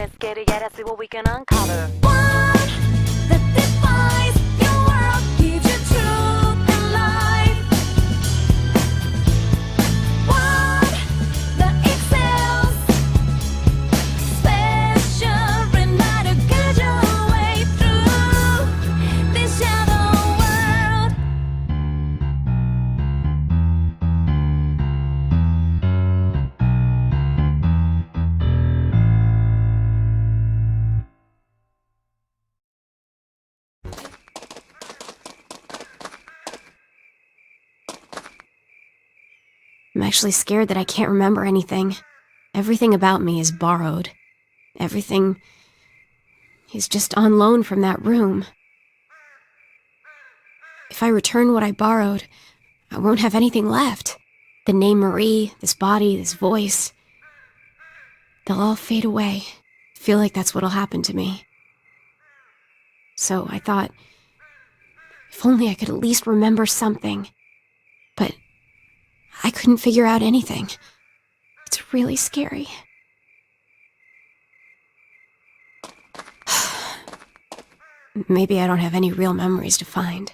Let's get it, yeah, let's see what we can uncover. One that defies your world, gives you truth and life. One that excels, special reminder, guide your way through this shadow world. I'm actually scared that I can't remember anything. Everything about me is borrowed. Everything is just on loan from that room. If I return what I borrowed, I won't have anything left. The name Marie, this body, this voice, they'll all fade away. I feel like that's what'll happen to me. So I thought, if only I could at least remember something. But I couldn't figure out anything. It's really scary. Maybe I don't have any real memories to find.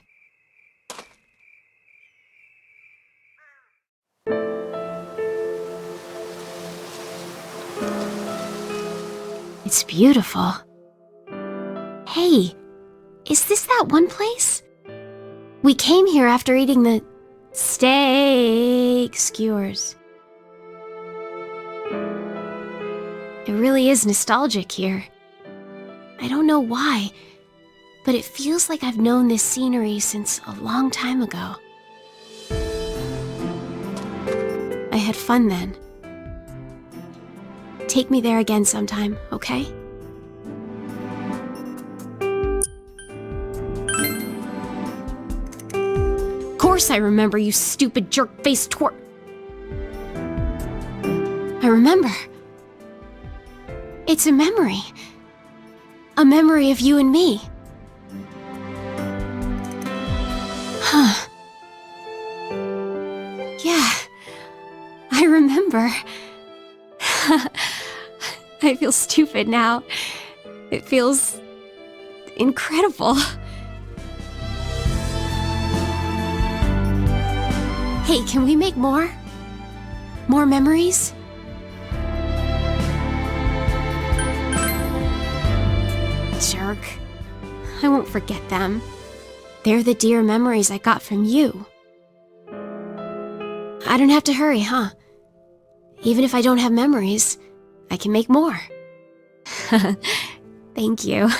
It's beautiful. Hey, is this that one place? We came here after eating the steak skewers. It really is nostalgic here. I don't know why, but it feels like I've known this scenery since a long time ago. I had fun then. Take me there again sometime, okay? Of course I remember, you stupid jerk-faced twerp. I remember. It's a memory. A memory of you and me. Huh. Yeah, I remember. I feel stupid now. It feels incredible. Hey, can we make more? More memories? Jerk. I won't forget them. They're the dear memories I got from you. I don't have to hurry, huh? Even if I don't have memories, I can make more. Thank you.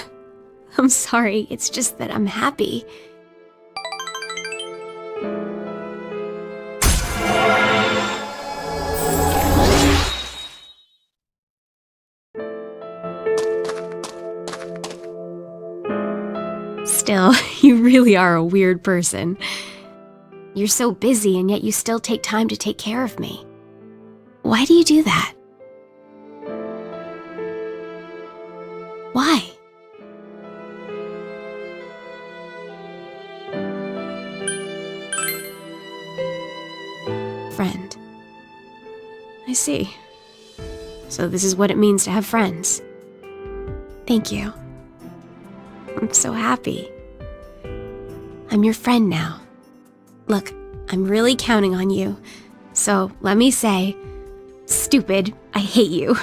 I'm sorry, it's just that I'm happy. Still, you really are a weird person. You're so busy and yet you still take time to take care of me. Why do you do that? Why? Friend. I see. So this is what it means to have friends. Thank you. I'm so happy. I'm your friend now. Look, I'm really counting on you. So let me say, stupid, I hate you.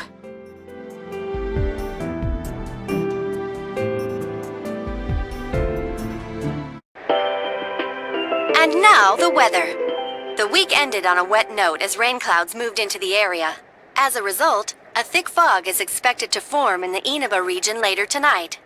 And now, the weather. The week ended on a wet note as rain clouds moved into the area. As a result, a thick fog is expected to form in the Inaba region later tonight.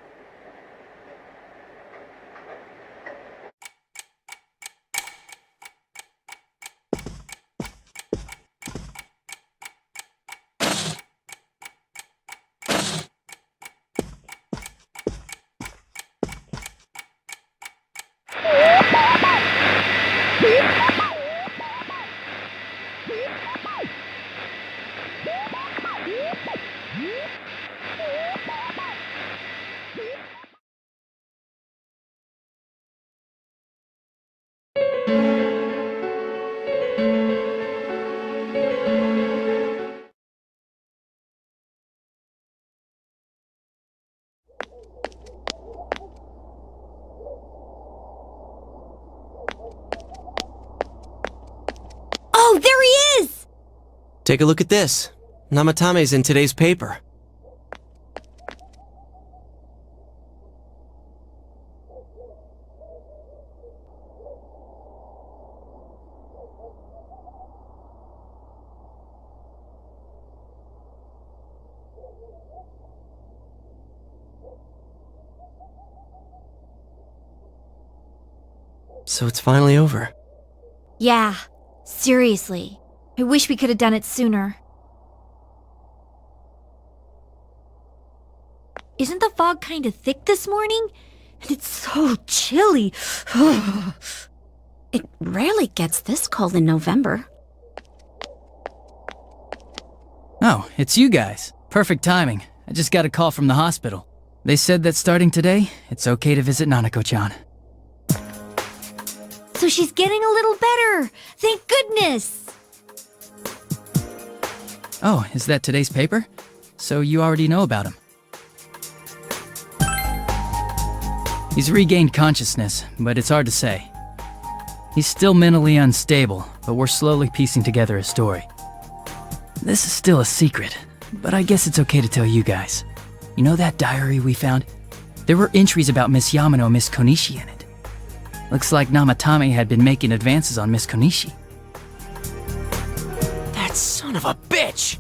There he is! Take a look at this. Namatame's in today's paper. So it's finally over. Yeah, seriously. I wish we could have done it sooner. Isn't the fog kind of thick this morning? And it's so chilly. It rarely gets this cold in November. Oh, it's you guys. Perfect timing. I just got a call from the hospital. They said that starting today, it's okay to visit Nanako-chan. So she's getting a little better. Thank goodness. Oh, is that today's paper? So you already know about him. He's regained consciousness, but it's hard to say. He's still mentally unstable, but we're slowly piecing together his story. This is still a secret, but I guess it's okay to tell you guys. You know that diary we found? There were entries about Miss Yamano and Miss Konishi in it. Looks like Namatame had been making advances on Miss Konishi. That son of a bitch!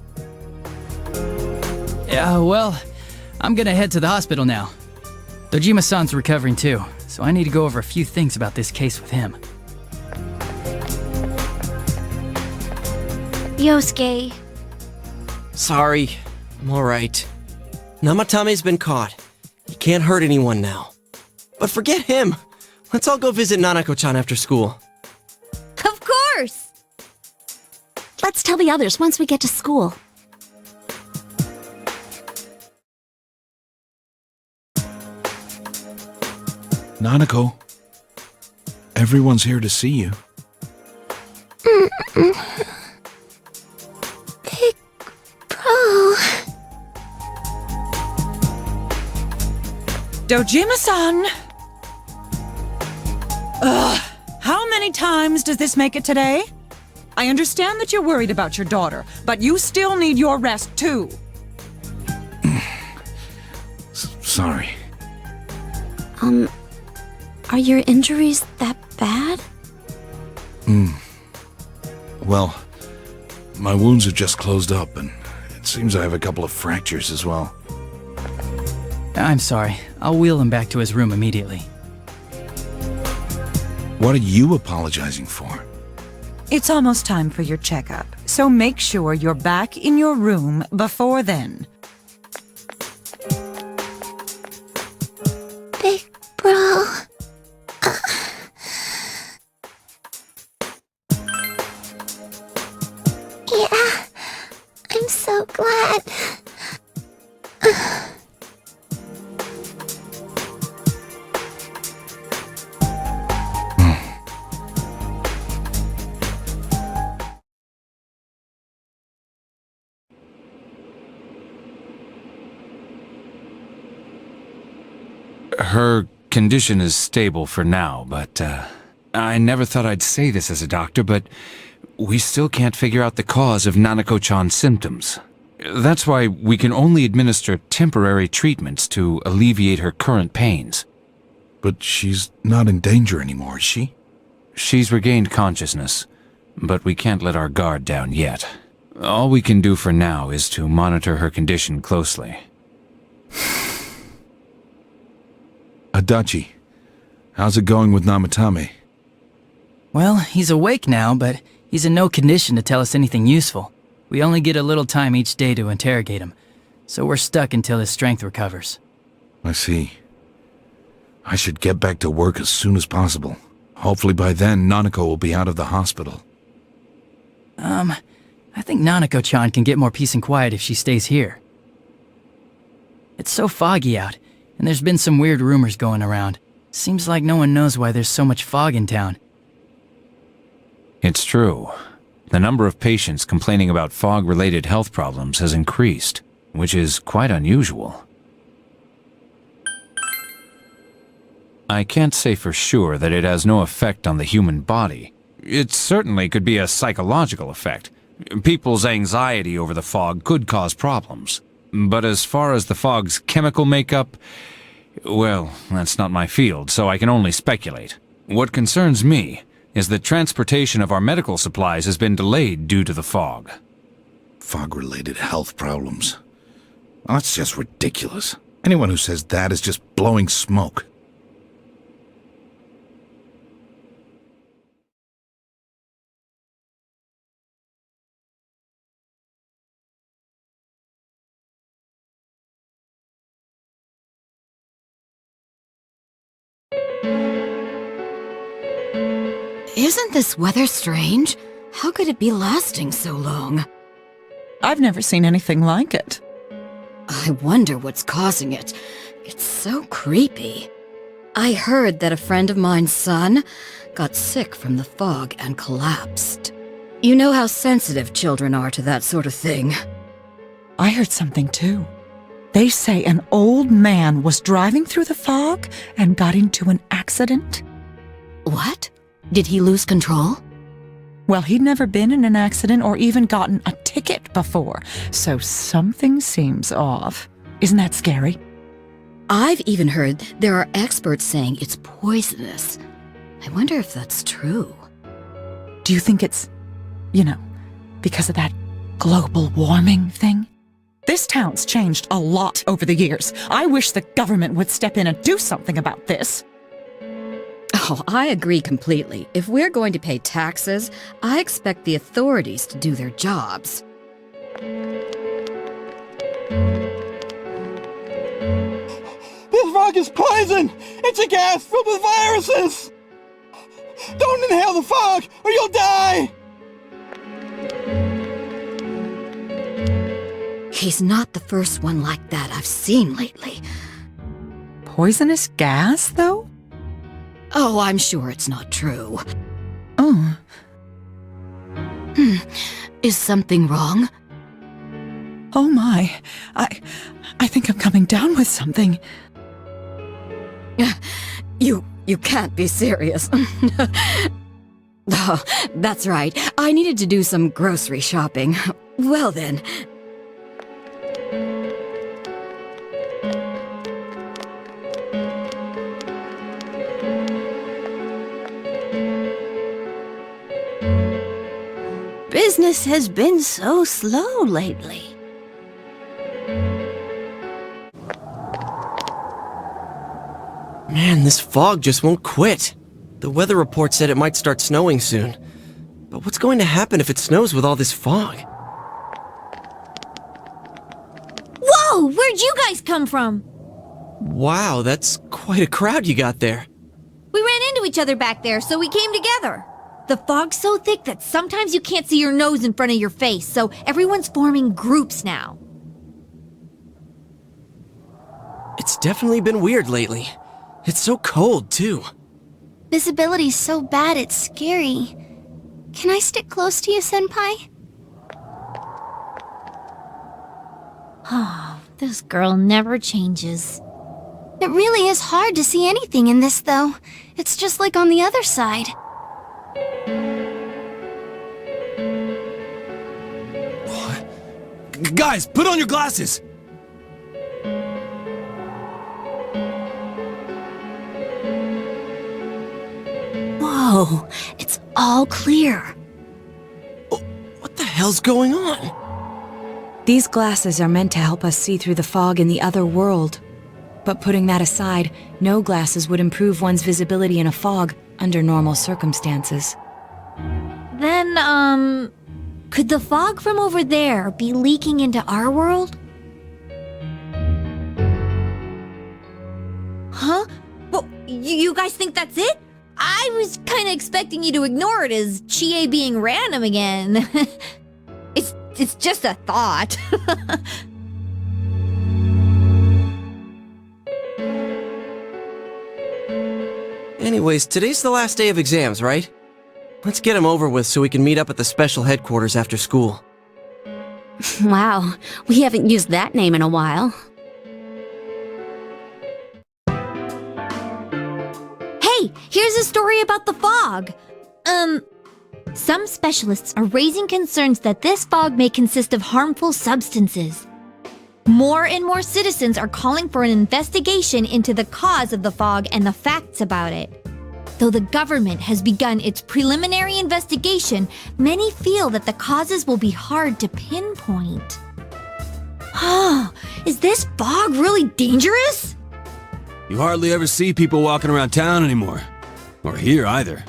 Yeah, well, I'm gonna head to the hospital now. Dojima-san's recovering too, so I need to go over a few things about this case with him. Yosuke. Sorry, I'm alright. Namatame's been caught. He can't hurt anyone now. But forget him! Let's all go visit Nanako-chan after school. Of course! Let's tell the others once we get to school. Nanako, everyone's here to see you. Big bro. Dojima-san! How many times does this make it today? I understand that you're worried about your daughter, but you still need your rest too. Sorry. Are your injuries that bad? Well, my wounds have just closed up, and it seems I have a couple of fractures as well. I'm sorry. I'll wheel him back to his room immediately. What are you apologizing for? It's almost time for your checkup, so make sure you're back in your room before then. Big bro. Yeah, I'm so glad. Her condition is stable for now, but I never thought I'd say this as a doctor, but we still can't figure out the cause of Nanako-chan's symptoms. That's why we can only administer temporary treatments to alleviate her current pains. But she's not in danger anymore, is she? She's regained consciousness, but we can't let our guard down yet. All we can do for now is to monitor her condition closely. Adachi, how's it going with Namatame? Well, he's awake now, but he's in no condition to tell us anything useful. We only get a little time each day to interrogate him, so we're stuck until his strength recovers. I see. I should get back to work as soon as possible. Hopefully by then, Nanako will be out of the hospital. I think Nanako-chan can get more peace and quiet if she stays here. It's so foggy out, and there's been some weird rumors going around. Seems like no one knows why there's so much fog in town. It's true. The number of patients complaining about fog-related health problems has increased, which is quite unusual. I can't say for sure that it has no effect on the human body. It certainly could be a psychological effect. People's anxiety over the fog could cause problems. But as far as the fog's chemical makeup, well, that's not my field, so I can only speculate. What concerns me is that transportation of our medical supplies has been delayed due to the fog. Fog-related health problems. Well, that's just ridiculous. Anyone who says that is just blowing smoke. Isn't this weather strange? How could it be lasting so long? I've never seen anything like it. I wonder what's causing it. It's so creepy. I heard that a friend of mine's son got sick from the fog and collapsed. You know how sensitive children are to that sort of thing. I heard something too. They say an old man was driving through the fog and got into an accident. What? Did he lose control? Well, he'd never been in an accident or even gotten a ticket before, so something seems off. Isn't that scary? I've even heard there are experts saying it's poisonous. I wonder if that's true. Do you think it's, because of that global warming thing? This town's changed a lot over the years. I wish the government would step in and do something about this. Oh, I agree completely. If we're going to pay taxes, I expect the authorities to do their jobs. This fog is poison! It's a gas filled with viruses! Don't inhale the fog, or you'll die! He's not the first one like that I've seen lately. Poisonous gas, though? Oh, I'm sure it's not true. Oh. Is something wrong? Oh my. I think I'm coming down with something. You can't be serious. Oh, that's right. I needed to do some grocery shopping. Well then. Business has been so slow lately. Man, this fog just won't quit. The weather report said it might start snowing soon. But what's going to happen if it snows with all this fog? Whoa! Where'd you guys come from? Wow, that's quite a crowd you got there. We ran into each other back there, so we came together. The fog's so thick that sometimes you can't see your nose in front of your face, so everyone's forming groups now. It's definitely been weird lately. It's so cold, too. Visibility's so bad it's scary. Can I stick close to you, Senpai? Oh, this girl never changes. It really is hard to see anything in this, though. It's just like on the other side. Guys, put on your glasses! Whoa, it's all clear. What the hell's going on? These glasses are meant to help us see through the fog in the other world. But putting that aside, no glasses would improve one's visibility in a fog under normal circumstances. Then, could the fog from over there be leaking into our world? Huh? Well, you guys think that's it? I was kind of expecting you to ignore it as Chie being random again. It's just a thought. Anyways, today's the last day of exams, right? Let's get them over with so we can meet up at the special headquarters after school. Wow, we haven't used that name in a while. Hey, here's a story about the fog. Some specialists are raising concerns that this fog may consist of harmful substances. More and more citizens are calling for an investigation into the cause of the fog and the facts about it. Though the government has begun its preliminary investigation, many feel that the causes will be hard to pinpoint. Oh, is this fog really dangerous? You hardly ever see people walking around town anymore. Or here either.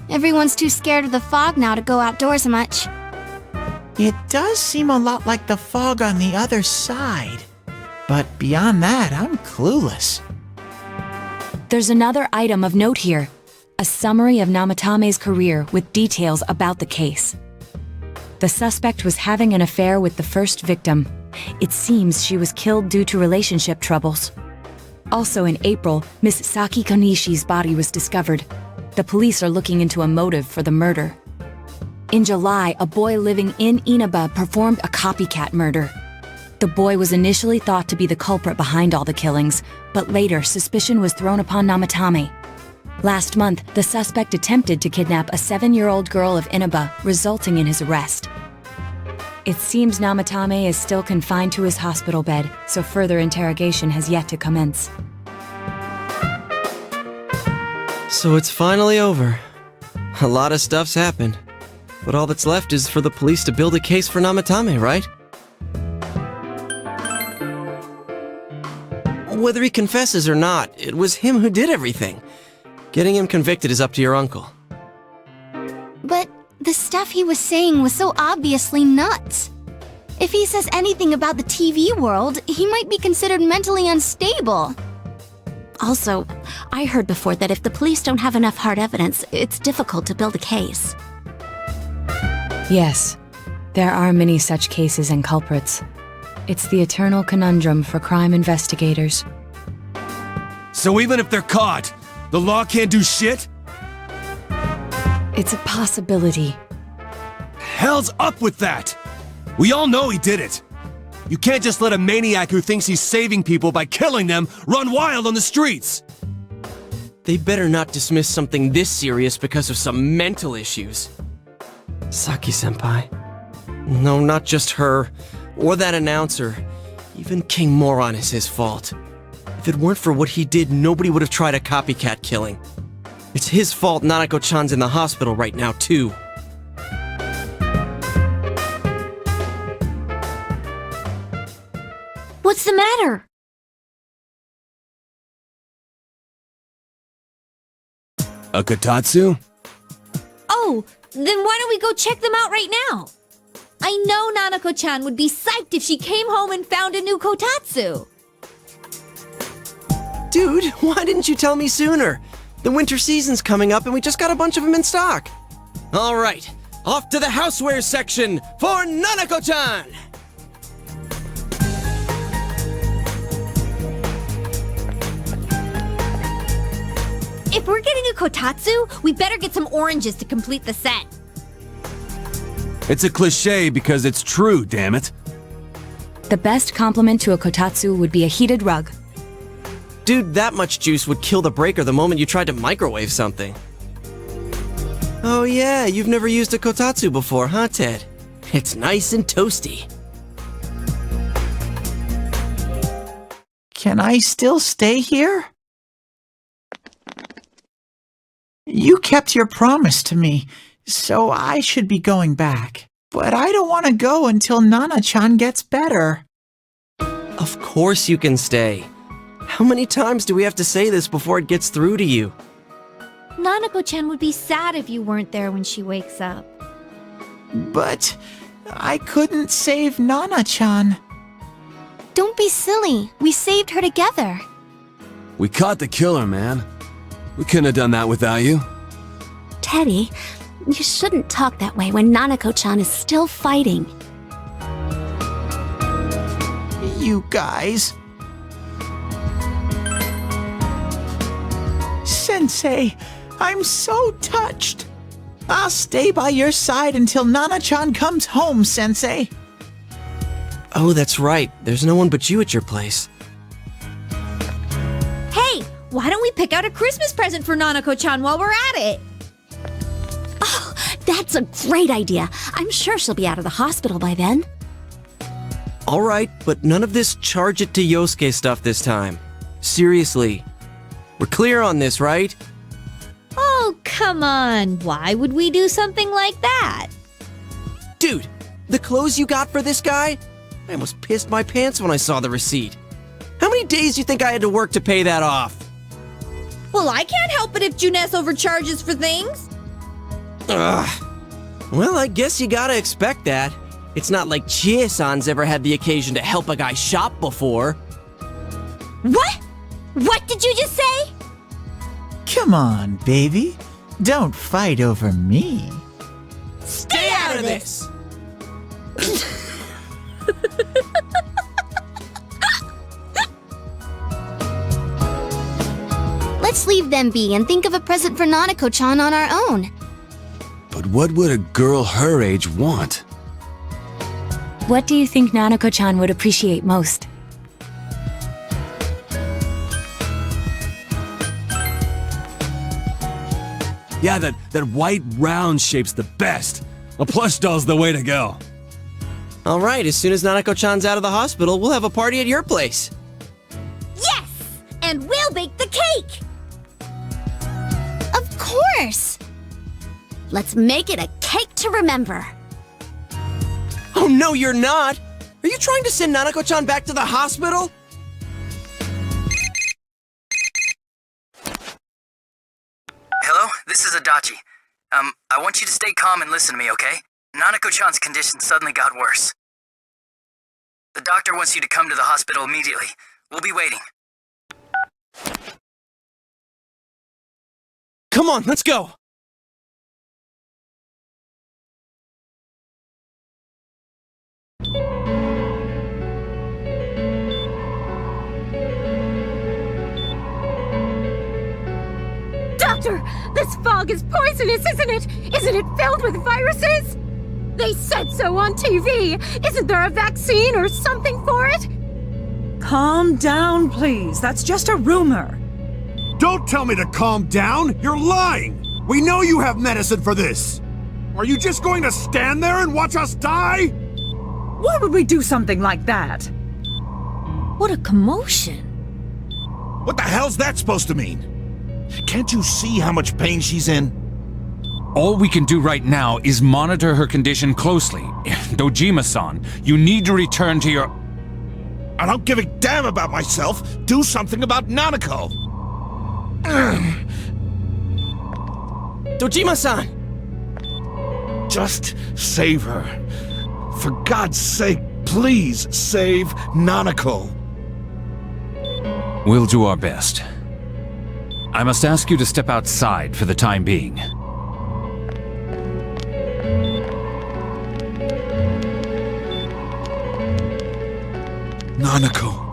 Everyone's too scared of the fog now to go outdoors much. It does seem a lot like the fog on the other side. But beyond that, I'm clueless. There's another item of note here. A summary of Namatame's career with details about the case. The suspect was having an affair with the first victim. It seems she was killed due to relationship troubles. Also in April, Miss Saki Konishi's body was discovered. The police are looking into a motive for the murder. In July, a boy living in Inaba performed a copycat murder. The boy was initially thought to be the culprit behind all the killings, but later suspicion was thrown upon Namatame. Last month, the suspect attempted to kidnap a 7-year-old girl of Inaba, resulting in his arrest. It seems Namatame is still confined to his hospital bed, so further interrogation has yet to commence. So it's finally over. A lot of stuff's happened. But all that's left is for the police to build a case for Namatame, right? Whether he confesses or not, it was him who did everything. Getting him convicted is up to your uncle. But the stuff he was saying was so obviously nuts. If he says anything about the TV world, he might be considered mentally unstable. Also, I heard before that if the police don't have enough hard evidence, it's difficult to build a case. Yes, there are many such cases and culprits. It's the eternal conundrum for crime investigators. So even if they're caught, the law can't do shit? It's a possibility. Hell's up with that! We all know he did it! You can't just let a maniac who thinks he's saving people by killing them run wild on the streets! They better not dismiss something this serious because of some mental issues. Saki-senpai. No, not just her. Or that announcer. Even King Moron is his fault. If it weren't for what he did, nobody would have tried a copycat killing. It's his fault Nanako-chan's in the hospital right now, too. What's the matter? A kotatsu? Oh, then why don't we go check them out right now? I know Nanako-chan would be psyched if she came home and found a new kotatsu. Dude, why didn't you tell me sooner? The winter season's coming up and we just got a bunch of them in stock. All right, off to the housewares section for Nanako-chan! If we're getting a kotatsu, we better get some oranges to complete the set. It's a cliche because it's true, damn it. The best compliment to a kotatsu would be a heated rug. Dude, that much juice would kill the breaker the moment you tried to microwave something. Oh yeah, you've never used a kotatsu before, huh, Ted? It's nice and toasty. Can I still stay here? You kept your promise to me, so I should be going back. But I don't want to go until Nana-chan gets better. Of course you can stay. How many times do we have to say this before it gets through to you? Nanako-chan would be sad if you weren't there when she wakes up. But I couldn't save Nana-chan. Don't be silly. We saved her together. We caught the killer, man. We couldn't have done that without you. Teddy, you shouldn't talk that way when Nanako-chan is still fighting. You guys. Sensei, I'm so touched. I'll stay by your side until Nana-chan comes home, Sensei. Oh, that's right. There's no one but you at your place. Hey, why don't we pick out a Christmas present for Nanako-chan while we're at it? Oh, That's a great idea. I'm sure she'll be out of the hospital by then. Alright, but none of this charge it to Yosuke stuff this time. Seriously. We're clear on this, right? Oh, come on. Why would we do something like that? Dude, the clothes you got for this guy? I almost pissed my pants when I saw the receipt. How many days do you think I had to work to pay that off? Well, I can't help it if Junes overcharges for things. Ugh. Well, I guess you gotta expect that. It's not like Chie-san's ever had the occasion to help a guy shop before. What? What did you just say? Come on, baby. Don't fight over me. Stay out of this! Let's leave them be and think of a present for Nanako-chan on our own. But what would a girl her age want? What do you think Nanako-chan would appreciate most? Yeah, that white round shape's the best. A plush doll's the way to go. Alright, as soon as Nanako-chan's out of the hospital, we'll have a party at your place. Yes! And we'll bake the cake! Of course! Let's make it a cake to remember. Oh no, you're not! Are you trying to send Nanako-chan back to the hospital? Hello, this is Adachi. I want you to stay calm and listen to me, okay? Nanako-chan's condition suddenly got worse. The doctor wants you to come to the hospital immediately. We'll be waiting. Come on, let's go! Doctor, this fog is poisonous, isn't it? Isn't it filled with viruses? They said so on TV. Isn't there a vaccine or something for it? Calm down, please. That's just a rumor. Don't tell me to calm down! You're lying! We know you have medicine for this! Are you just going to stand there and watch us die? Why would we do something like that? What a commotion. What the hell's that supposed to mean? Can't you see how much pain she's in? All we can do right now is monitor her condition closely. Dojima-san, you need to return to your... I don't give a damn about myself. Do something about Nanako. Dojima-san! Just save her. For God's sake, please save Nanako. We'll do our best. I must ask you to step outside for the time being. Nanako.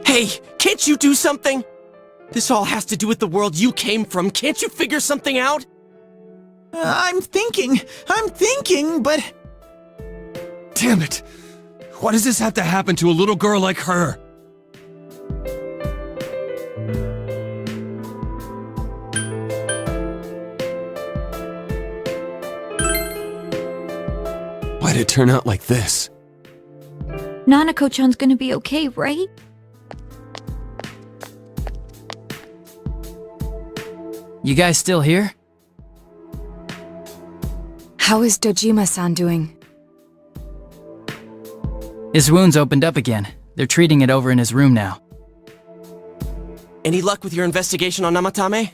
Hey, can't you do something? This all has to do with the world you came from. Can't you figure something out? I'm thinking, but... Damn it! Why does this have to happen to a little girl like her? Why'd it turn out like this? Nanako-chan's gonna be okay, right? You guys still here? How is Dojima-san doing? His wound's opened up again. They're treating it over in his room now. Any luck with your investigation on Namatame?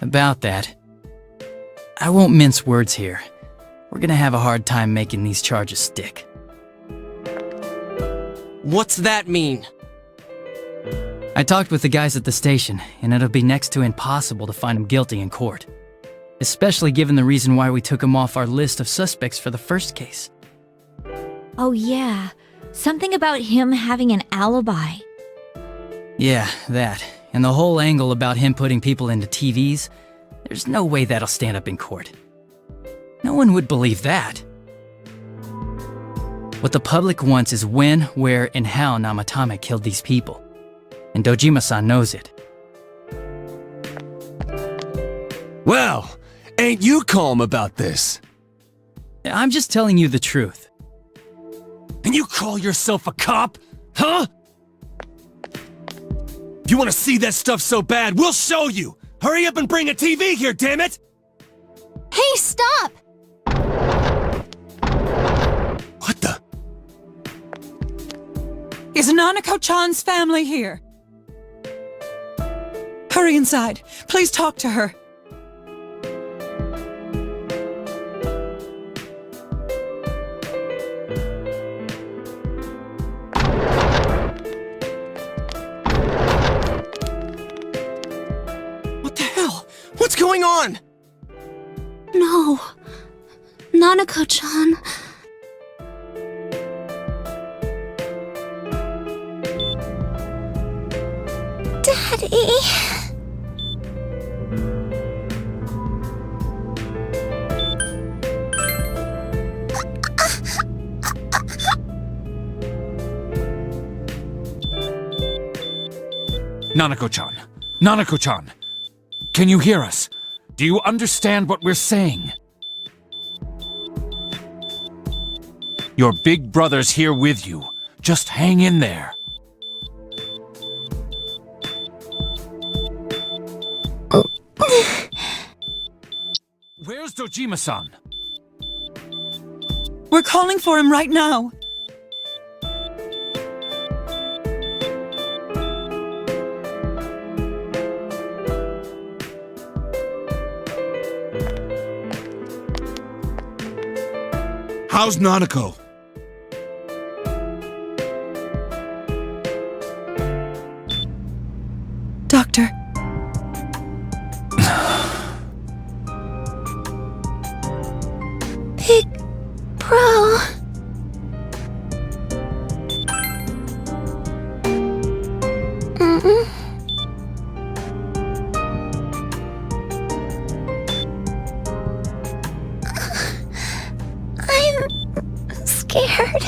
About that. I won't mince words here. We're gonna have a hard time making these charges stick. What's that mean? I talked with the guys at the station, and it'll be next to impossible to find him guilty in court. Especially given the reason why we took him off our list of suspects for the first case. Oh yeah, something about him having an alibi. Yeah, that. And the whole angle about him putting people into TVs, there's no way that'll stand up in court. No one would believe that. What the public wants is when, where, and how Namatame killed these people. And Dojima-san knows it. Well, ain't you calm about this? I'm just telling you the truth. And you call yourself a cop? Huh? If you want to see that stuff so bad, we'll show you! Hurry up and bring a TV here, damn it! Hey, stop! What the? Is Nanako-chan's family here? Hurry inside. Please talk to her. What the hell? What's going on? No. Nanako-chan. Daddy. Nanako-chan! Nanako-chan! Can you hear us? Do you understand what we're saying? Your big brother's here with you. Just hang in there. Where's Dojima-san? We're calling for him right now. How's Nanako? Doctor. Big Bro. I'm scared.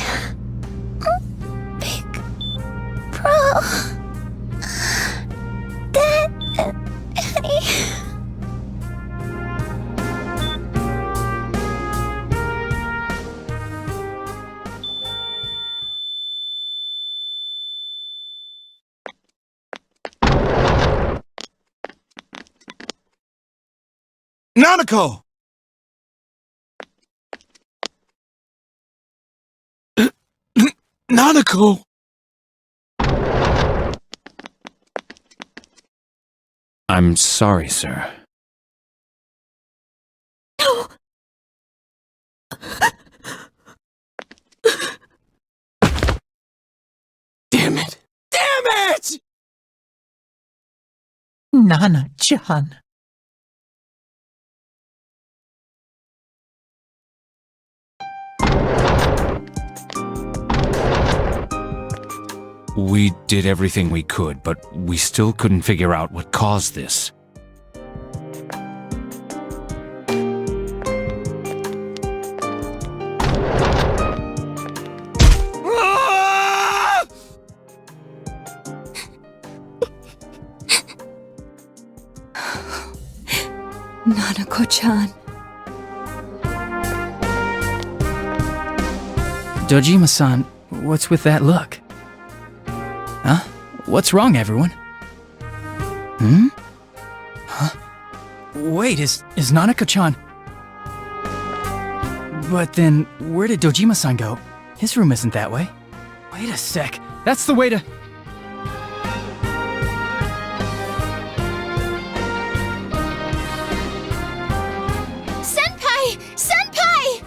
Big Bro. Daddy. Nanako! Nanako! I'm sorry, sir. No. Damn it! Damn it! Nana-chan. We did everything we could, but we still couldn't figure out what caused this. Nanako-chan. Dojima-san, what's with that look? Huh? What's wrong, everyone? Hmm? Huh? Wait, is Nanako-chan... But then, where did Dojima-san go? His room isn't that way. Wait a sec. That's the way to... Senpai! Senpai!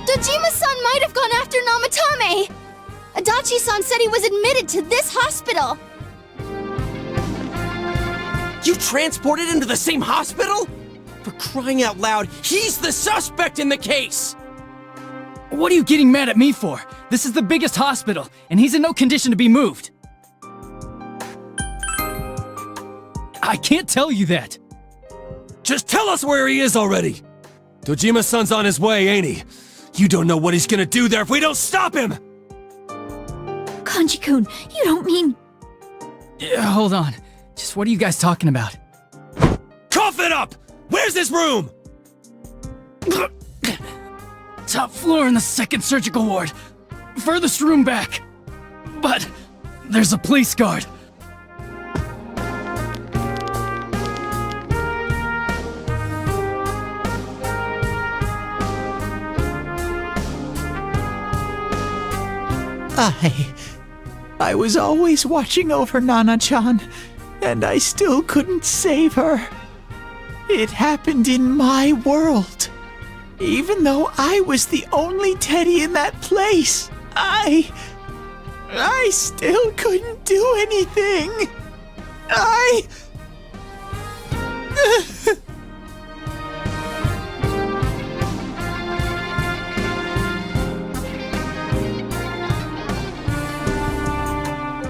Dojima-san might have gone after Namatame! Adachi-san said he was admitted to this hospital! You transported him to the same hospital? For crying out loud, he's the suspect in the case! What are you getting mad at me for? This is the biggest hospital, and he's in no condition to be moved. I can't tell you that. Just tell us where he is already! Dojima-san's on his way, ain't he? You don't know what he's gonna do there if we don't stop him! Kanji-kun, you don't mean... Yeah, hold on. Just what are you guys talking about? Cough it up! Where's this room? Top floor in the 2nd surgical ward. Furthest room back. But there's a police guard. I was always watching over Nana-chan, and I still couldn't save her. It happened in my world. Even though I was the only teddy in that place, I still couldn't do anything.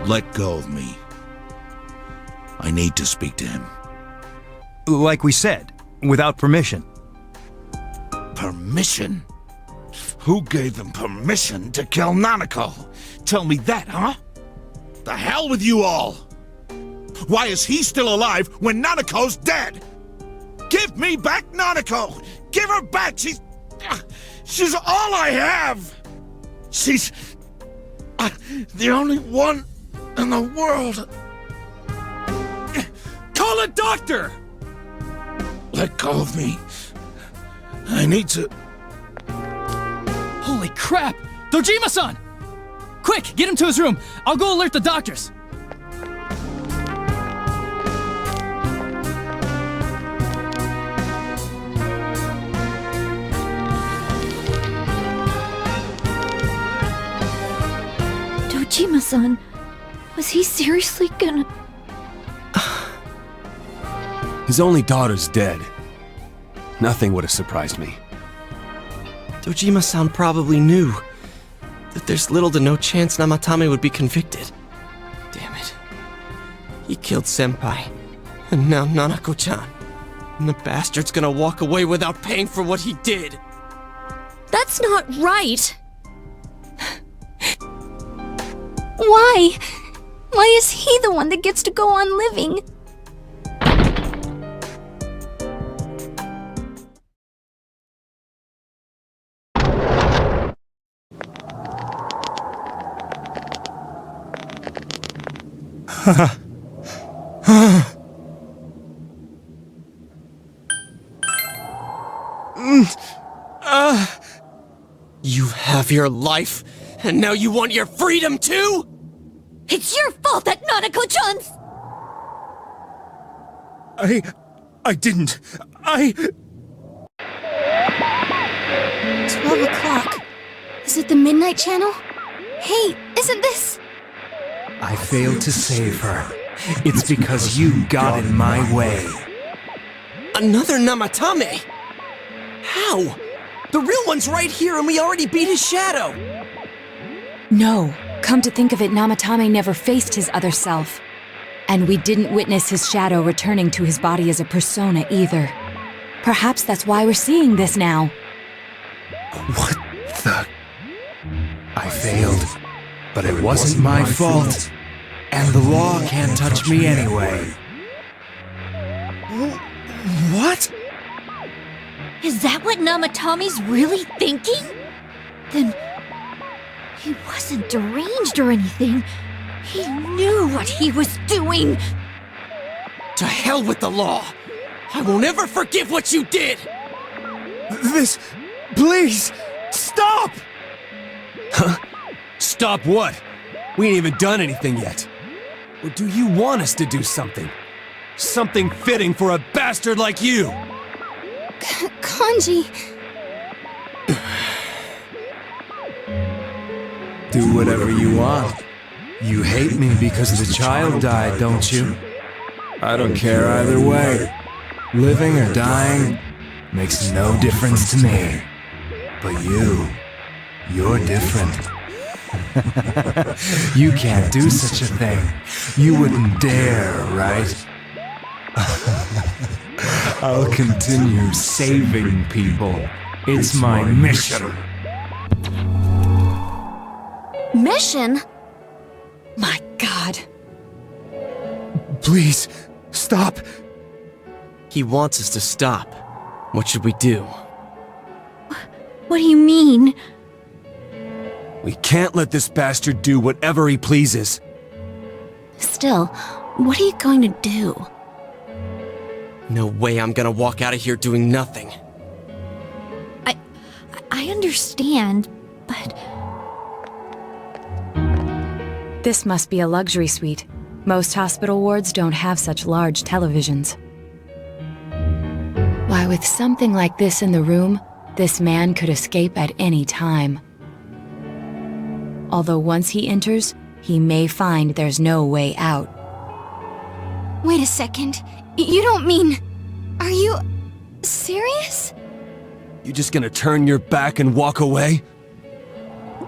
Let go of me. I need to speak to him. Like we said, without permission. Permission? Who gave them permission to kill Nanako? Tell me that, huh? The hell with you all! Why is he still alive when Nanako's dead? Give me back Nanako! Give her back! She's all I have! She's the only one in the world. Call a doctor! Let go of me. I need to... Holy crap! Dojima-san! Quick, get him to his room. I'll go alert the doctors. Dojima-san, was he seriously gonna... His only daughter's dead. Nothing would have surprised me. Dojima-san probably knew that there's little to no chance Namatame would be convicted. Damn it. He killed Senpai, and now Nanako-chan. And the bastard's gonna walk away without paying for what he did. That's not right. Why? Why is he the one that gets to go on living? You have your life, and now you want your freedom too? It's your fault that Nanako-chan's... I didn't. 12 o'clock. Is it the Midnight Channel? Hey, isn't this... I failed to save her. It's because you got in my way. Another Namatame? How? The real one's right here and we already beat his shadow! No. Come to think of it, Namatame never faced his other self. And we didn't witness his shadow returning to his body as a persona either. Perhaps that's why we're seeing this now. What the... I failed, but it wasn't my fault. And the law can't touch me anyway. What? Is that what Namatame's really thinking? Then... he wasn't deranged or anything. He knew what he was doing! To hell with the law! I won't ever forgive what you did! This... please! Stop! Huh? Stop what? We ain't even done anything yet. Or do you want us to do something? Something fitting for a bastard like you! Kanji... Do whatever you want. You hate me because the child died, don't you? I don't care either way. Living or dying makes no difference to me. But You're different. You can't do such a thing. You wouldn't dare, right? I'll continue saving people. It's my mission. Mission? My God. Please, stop. He wants us to stop. What should we do? What do you mean? We can't let this bastard do whatever he pleases. Still, what are you going to do? No way I'm gonna walk out of here doing nothing. I understand, but... This must be a luxury suite. Most hospital wards don't have such large televisions. Why, with something like this in the room, this man could escape at any time. Although once he enters, he may find there's no way out. Wait a second. You don't mean... Are you... serious? You just gonna turn your back and walk away?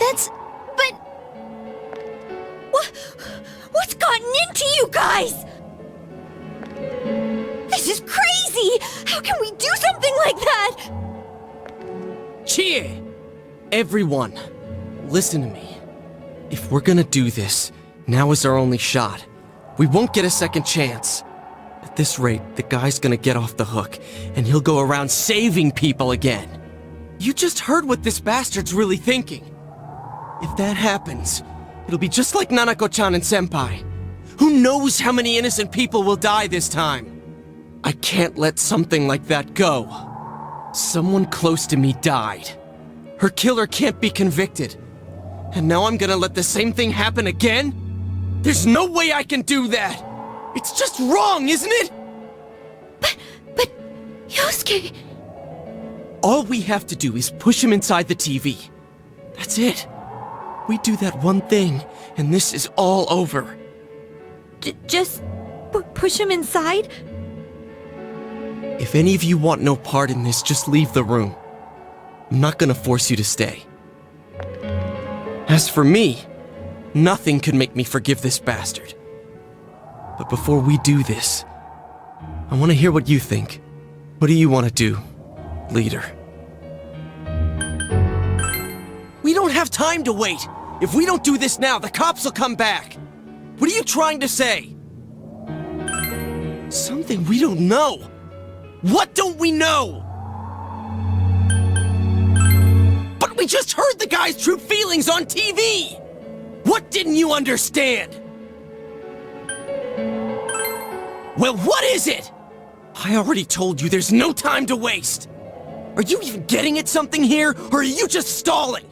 That's... but... What's gotten into you guys? This is crazy! How can we do something like that? Chie! Everyone, listen to me. If we're gonna do this, now is our only shot. We won't get a second chance. At this rate, the guy's gonna get off the hook, and he'll go around saving people again. You just heard what this bastard's really thinking. If that happens, it'll be just like Nanako-chan and Senpai. Who knows how many innocent people will die this time? I can't let something like that go. Someone close to me died. Her killer can't be convicted. And now I'm gonna let the same thing happen again? There's no way I can do that! It's just wrong, isn't it? But... Yosuke... All we have to do is push him inside the TV. That's it. We do that one thing, and this is all over. Just... push him inside? If any of you want no part in this, just leave the room. I'm not gonna force you to stay. As for me, nothing could make me forgive this bastard. But before we do this, I want to hear what you think. What do you want to do, leader? We don't have time to wait! If we don't do this now, the cops will come back! What are you trying to say? Something we don't know! What don't we know? But we just heard the guy's true feelings on TV! What didn't you understand? Well, what is it? I already told you there's no time to waste! Are you even getting at something here, or are you just stalling?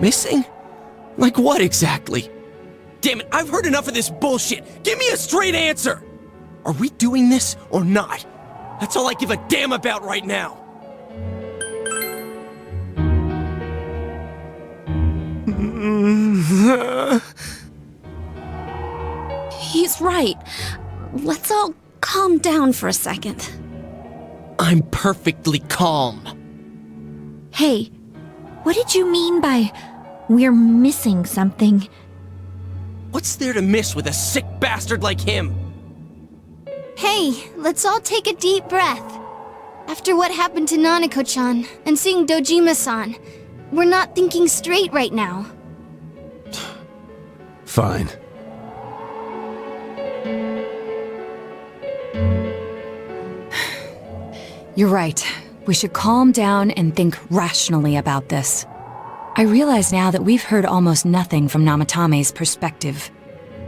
Missing? Like what exactly? Damn it, I've heard enough of this bullshit! Give me a straight answer! Are we doing this or not? That's all I give a damn about right now! He's right. Let's all calm down for a second. I'm perfectly calm. Hey, what did you mean by we're missing something? What's there to miss with a sick bastard like him? Hey, let's all take a deep breath. After what happened to Nanako-chan and seeing Dojima-san, we're not thinking straight right now. Fine. You're right. We should calm down and think rationally about this. I realize now that we've heard almost nothing from Namatame's perspective.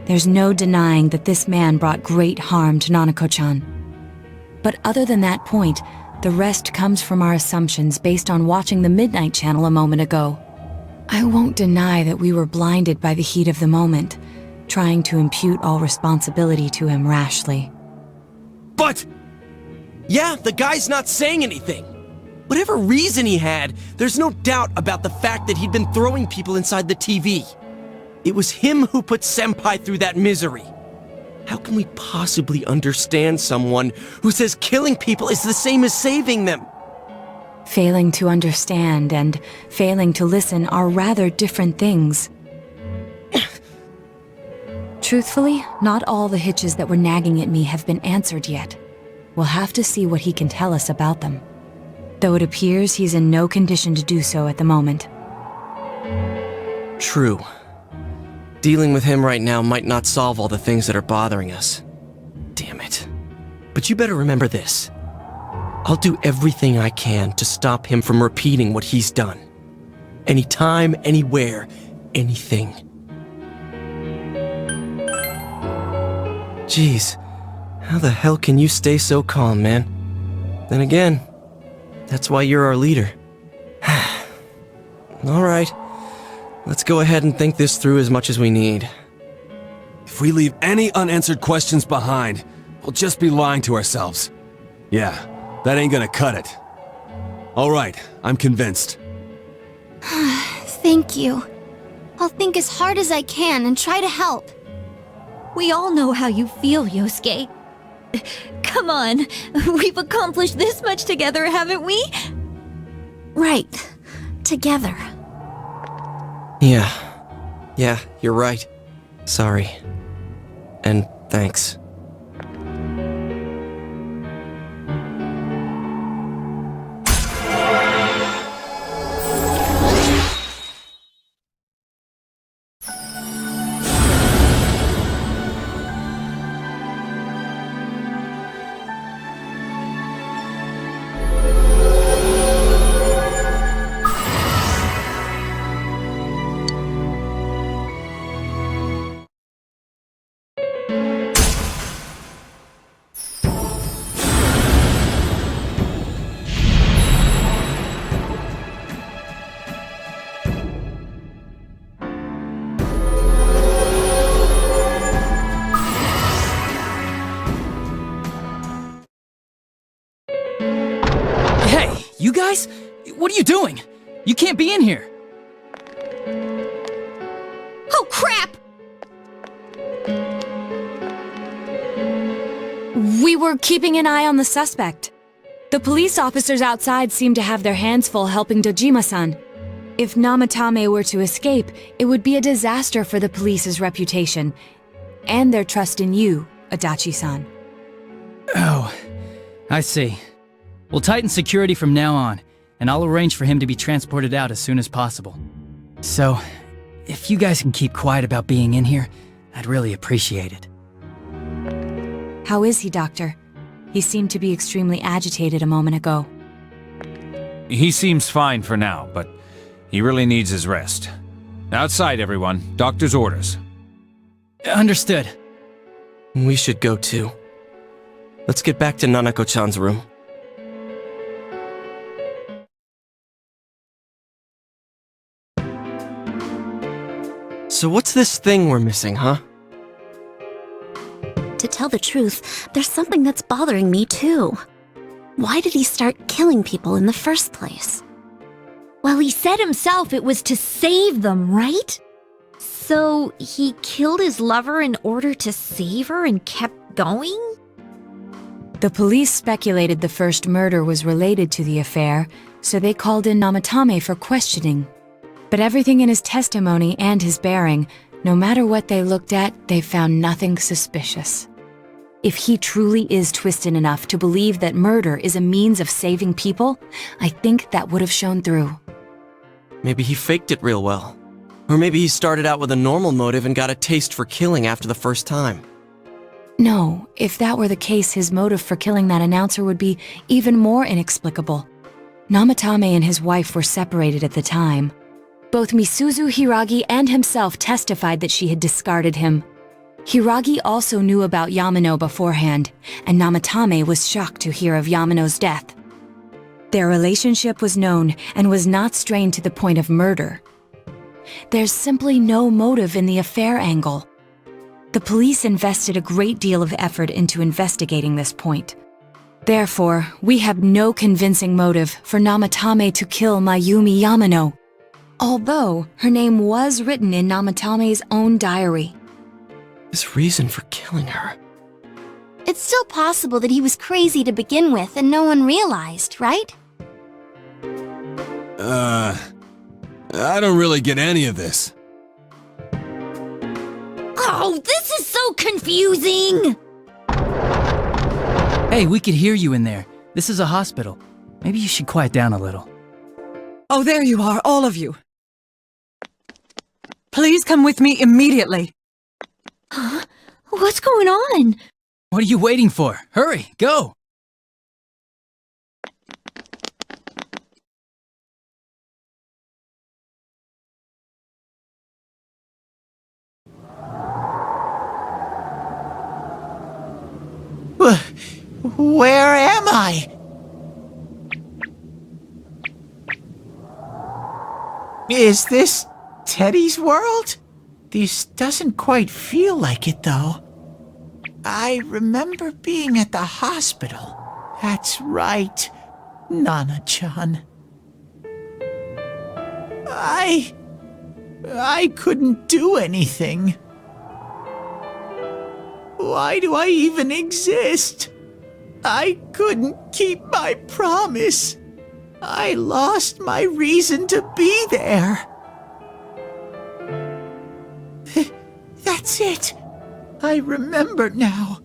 There's no denying that this man brought great harm to Nanako-chan. But other than that point, the rest comes from our assumptions based on watching the Midnight Channel a moment ago. I won't deny that we were blinded by the heat of the moment, trying to impute all responsibility to him rashly. But... yeah, the guy's not saying anything. Whatever reason he had, there's no doubt about the fact that he'd been throwing people inside the TV. It was him who put Senpai through that misery. How can we possibly understand someone who says killing people is the same as saving them? Failing to understand and failing to listen are rather different things. Truthfully, not all the hitches that were nagging at me have been answered yet. We'll have to see what he can tell us about them. Though it appears he's in no condition to do so at the moment. True. Dealing with him right now might not solve all the things that are bothering us. Damn it. But you better remember this. I'll do everything I can to stop him from repeating what he's done. Anytime, anywhere, anything. Jeez, how the hell can you stay so calm, man? Then again, that's why you're our leader. Alright, let's go ahead and think this through as much as we need. If we leave any unanswered questions behind, we'll just be lying to ourselves. Yeah, that ain't gonna cut it. Alright, I'm convinced. Thank you. I'll think as hard as I can and try to help. We all know how you feel, Yosuke. Come on, we've accomplished this much together, haven't we? Right. Together. Yeah, you're right. Sorry. And thanks. You guys? What are you doing? You can't be in here! Oh, crap! We were keeping an eye on the suspect. The police officers outside seem to have their hands full helping Dojima-san. If Namatame were to escape, it would be a disaster for the police's reputation, and their trust in you, Adachi-san. Oh, I see. We'll tighten security from now on, and I'll arrange for him to be transported out as soon as possible. So, if you guys can keep quiet about being in here, I'd really appreciate it. How is he, Doctor? He seemed to be extremely agitated a moment ago. He seems fine for now, but he really needs his rest. Outside, everyone. Doctor's orders. Understood. We should go too. Let's get back to Nanako-chan's room. So what's this thing we're missing, huh? To tell the truth, there's something that's bothering me too. Why did he start killing people in the first place? Well, he said himself it was to save them, right? So he killed his lover in order to save her and kept going? The police speculated the first murder was related to the affair, so they called in Namatame for questioning. But everything in his testimony and his bearing, no matter what they looked at, they found nothing suspicious. If he truly is twisted enough to believe that murder is a means of saving people, I think that would have shown through. Maybe he faked it real well. Or maybe he started out with a normal motive and got a taste for killing after the first time. No, if that were the case, his motive for killing that announcer would be even more inexplicable. Namatame and his wife were separated at the time. Both Misuzu Hiragi and himself testified that she had discarded him. Hiragi also knew about Yamano beforehand, and Namatame was shocked to hear of Yamano's death. Their relationship was known and was not strained to the point of murder. There's simply no motive in the affair angle. The police invested a great deal of effort into investigating this point. Therefore, we have no convincing motive for Namatame to kill Mayumi Yamano, although her name was written in Namatame's own diary. His reason for killing her. It's still possible that he was crazy to begin with and no one realized, right? I don't really get any of this. Oh, this is so confusing! Hey, we could hear you in there. This is a hospital. Maybe you should quiet down a little. Oh, there you are, all of you. Please come with me immediately. Huh? What's going on? What are you waiting for? Hurry, go! Where am I? Is this Teddy's world? This doesn't quite feel like it, though. I remember being at the hospital. That's right, Nana-chan. I couldn't do anything. Why do I even exist? I couldn't keep my promise. I lost my reason to be there. That's it. I remember now.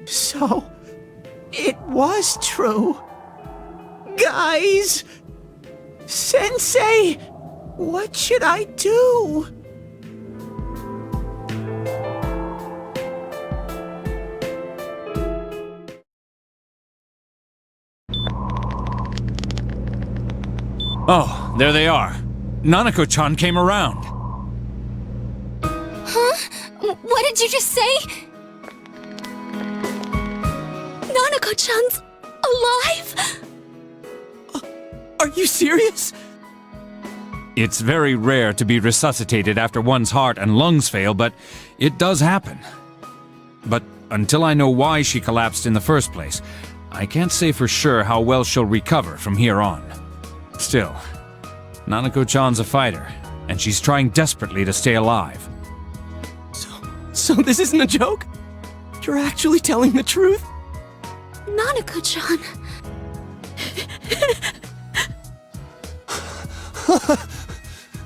So, it was true. Guys! Sensei! What should I do? Oh, there they are. Nanako-chan came around. Huh? What did you just say? Nanako-chan's alive? Are you serious? It's very rare to be resuscitated after one's heart and lungs fail, but it does happen. But until I know why she collapsed in the first place, I can't say for sure how well she'll recover from here on. Still, Nanako-chan's a fighter, and she's trying desperately to stay alive. So this isn't a joke? You're actually telling the truth? Nanako-chan.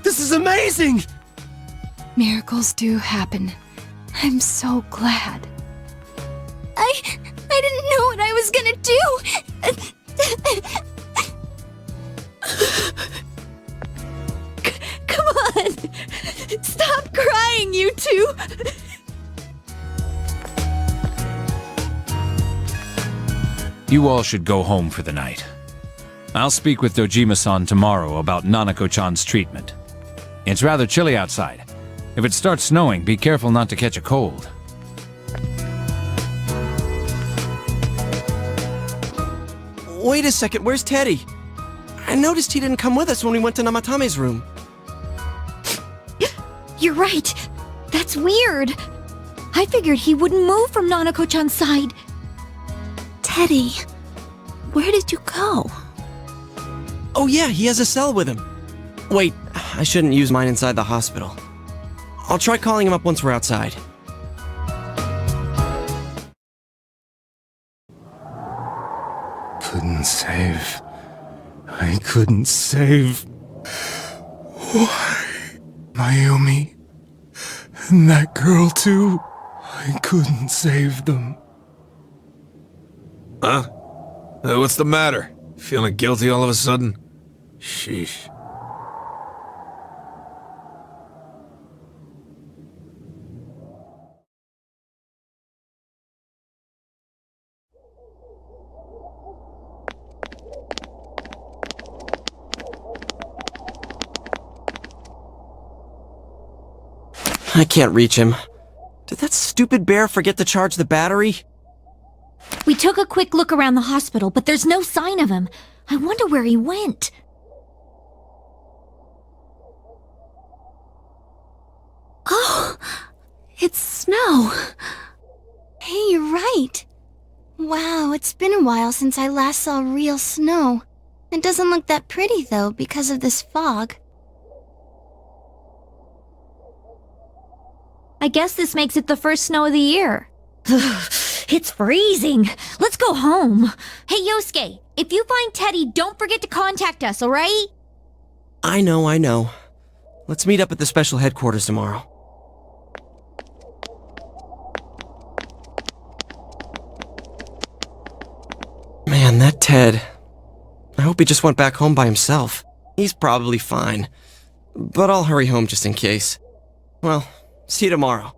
This is amazing! Miracles do happen. I'm so glad. I didn't know what I was gonna do. Come on! Stop crying, you two! You all should go home for the night. I'll speak with Dojima-san tomorrow about Nanako-chan's treatment. It's rather chilly outside. If it starts snowing, be careful not to catch a cold. Wait a second, where's Teddy? I noticed he didn't come with us when we went to Namatame's room. You're right. That's weird. I figured he wouldn't move from Nanako-chan's side. Teddy, where did you go? Oh yeah, he has a cell with him. Wait, I shouldn't use mine inside the hospital. I'll try calling him up once we're outside. Couldn't save. I couldn't save. Why? Mayumi. And that girl too. I couldn't save them. Huh? What's the matter? Feeling guilty all of a sudden? Sheesh. I can't reach him. Did that stupid bear forget to charge the battery? We took a quick look around the hospital, but there's no sign of him. I wonder where he went. Oh, it's snow. Hey, you're right. Wow, it's been a while since I last saw real snow. It doesn't look that pretty, though, because of this fog. I guess this makes it the first snow of the year. It's freezing. Let's go home. Hey, Yosuke, if you find Teddy, don't forget to contact us, alright? I know. Let's meet up at the special headquarters tomorrow. Man, that Ted. I hope he just went back home by himself. He's probably fine. But I'll hurry home just in case. Well, see you tomorrow.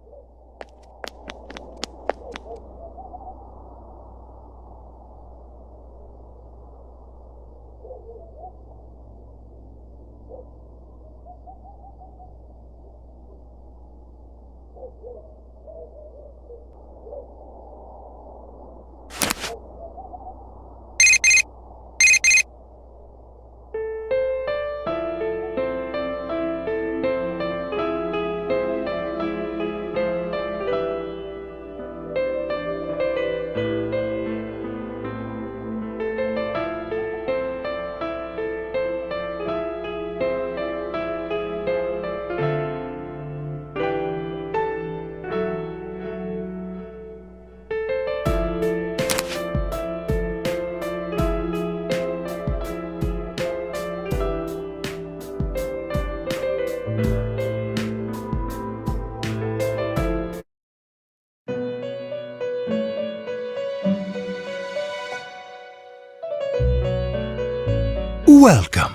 Welcome.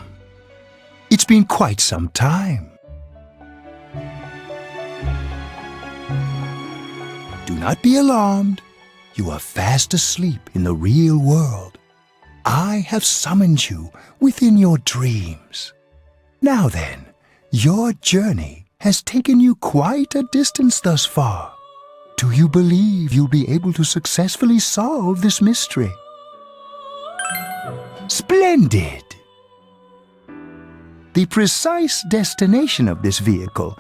It's been quite some time. Do not be alarmed. You are fast asleep in the real world. I have summoned you within your dreams. Now then, your journey has taken you quite a distance thus far. Do you believe you'll be able to successfully solve this mystery? Splendid! The precise destination of this vehicle,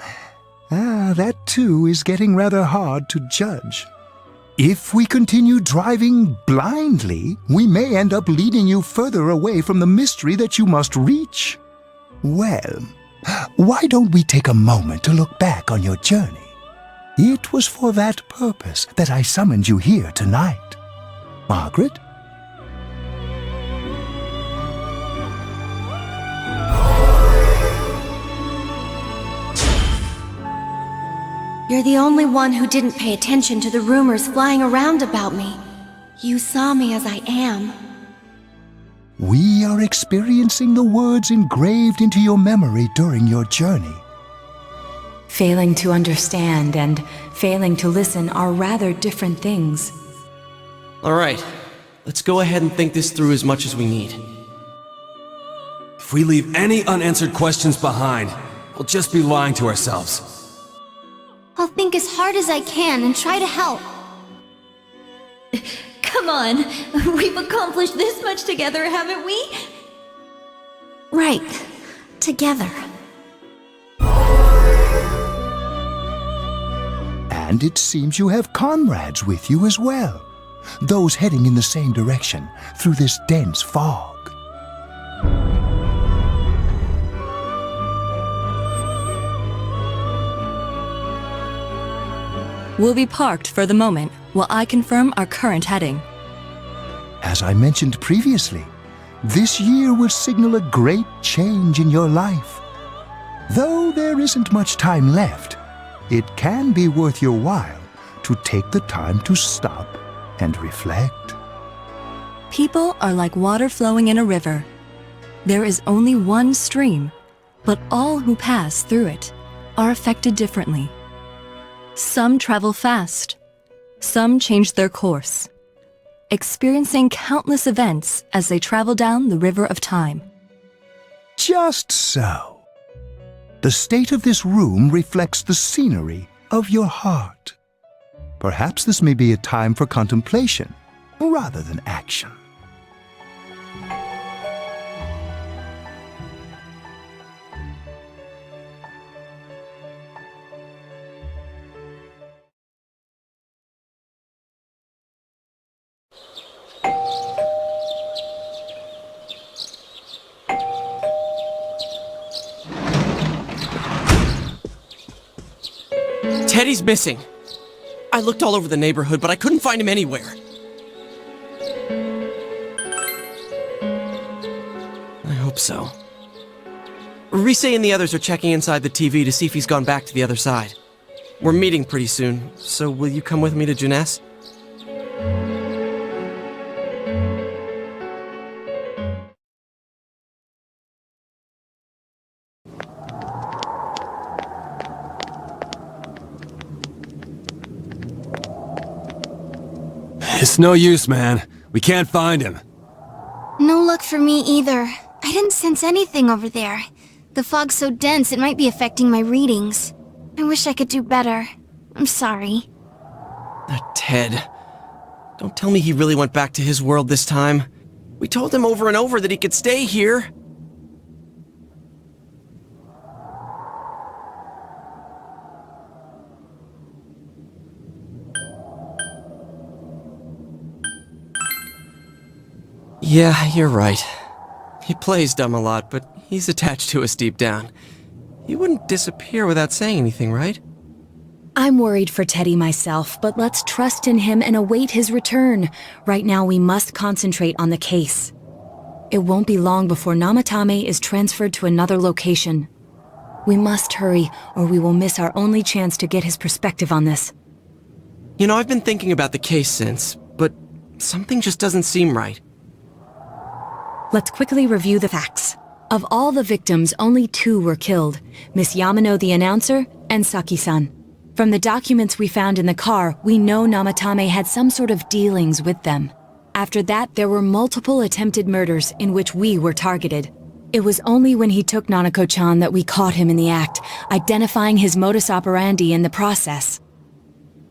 that too is getting rather hard to judge. If we continue driving blindly, we may end up leading you further away from the mystery that you must reach. Well, why don't we take a moment to look back on your journey? It was for that purpose that I summoned you here tonight. Margaret? You're the only one who didn't pay attention to the rumors flying around about me. You saw me as I am. We are experiencing the words engraved into your memory during your journey. Failing to understand and failing to listen are rather different things. Alright, let's go ahead and think this through as much as we need. If we leave any unanswered questions behind, we'll just be lying to ourselves. I'll think as hard as I can and try to help. Come on, we've accomplished this much together, haven't we? Right. Together. And it seems you have comrades with you as well. Those heading in the same direction through this dense fog. We'll be parked for the moment while I confirm our current heading. As I mentioned previously, this year will signal a great change in your life. Though there isn't much time left, it can be worth your while to take the time to stop and reflect. People are like water flowing in a river. There is only one stream, but all who pass through it are affected differently. Some travel fast, some change their course, experiencing countless events as they travel down the river of time. Just so. The state of this room reflects the scenery of your heart. Perhaps this may be a time for contemplation rather than action. Teddy's missing. I looked all over the neighborhood, but I couldn't find him anywhere. I hope so. Rise and the others are checking inside the TV to see if he's gone back to the other side. We're meeting pretty soon, so will you come with me to Jeunesse? It's no use, man. We can't find him. No luck for me either. I didn't sense anything over there. The fog's so dense it might be affecting my readings. I wish I could do better. I'm sorry. Ted. Don't tell me he really went back to his world this time. We told him over and over that he could stay here. Yeah, you're right. He plays dumb a lot, but he's attached to us deep down. He wouldn't disappear without saying anything, right? I'm worried for Teddy myself, but let's trust in him and await his return. Right now, we must concentrate on the case. It won't be long before Namatame is transferred to another location. We must hurry, or we will miss our only chance to get his perspective on this. You know, I've been thinking about the case since, but something just doesn't seem right. Let's quickly review the facts. Of all the victims, only 2 were killed, Miss Yamano the announcer and Saki-san. From the documents we found in the car, we know Namatame had some sort of dealings with them. After that, there were multiple attempted murders in which we were targeted. It was only when he took Nanako-chan that we caught him in the act, identifying his modus operandi in the process.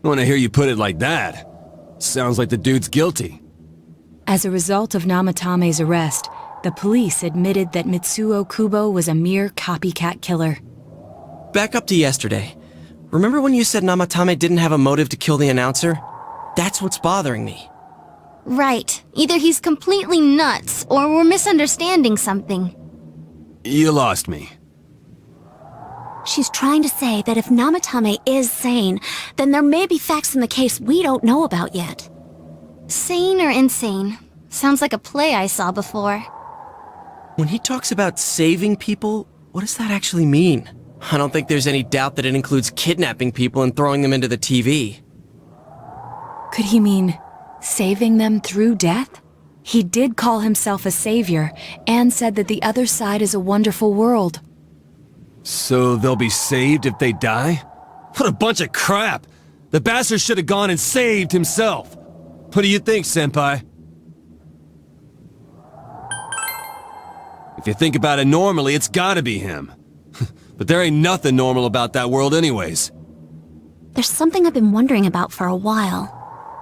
When I hear you put it like that, sounds like the dude's guilty. As a result of Namatame's arrest, the police admitted that Mitsuo Kubo was a mere copycat killer. Back up to yesterday. Remember when you said Namatame didn't have a motive to kill the announcer? That's what's bothering me. Right. Either he's completely nuts, or we're misunderstanding something. You lost me. She's trying to say that if Namatame is sane, then there may be facts in the case we don't know about yet. Sane or insane? Sounds like a play I saw before. When he talks about saving people, what does that actually mean? I don't think there's any doubt that it includes kidnapping people and throwing them into the TV. Could he mean saving them through death? He did call himself a savior and said that the other side is a wonderful world. So they'll be saved if they die? What a bunch of crap! The bastard should have gone and saved himself! What do you think, Senpai? If you think about it normally, it's gotta be him. But there ain't nothing normal about that world anyways. There's something I've been wondering about for a while.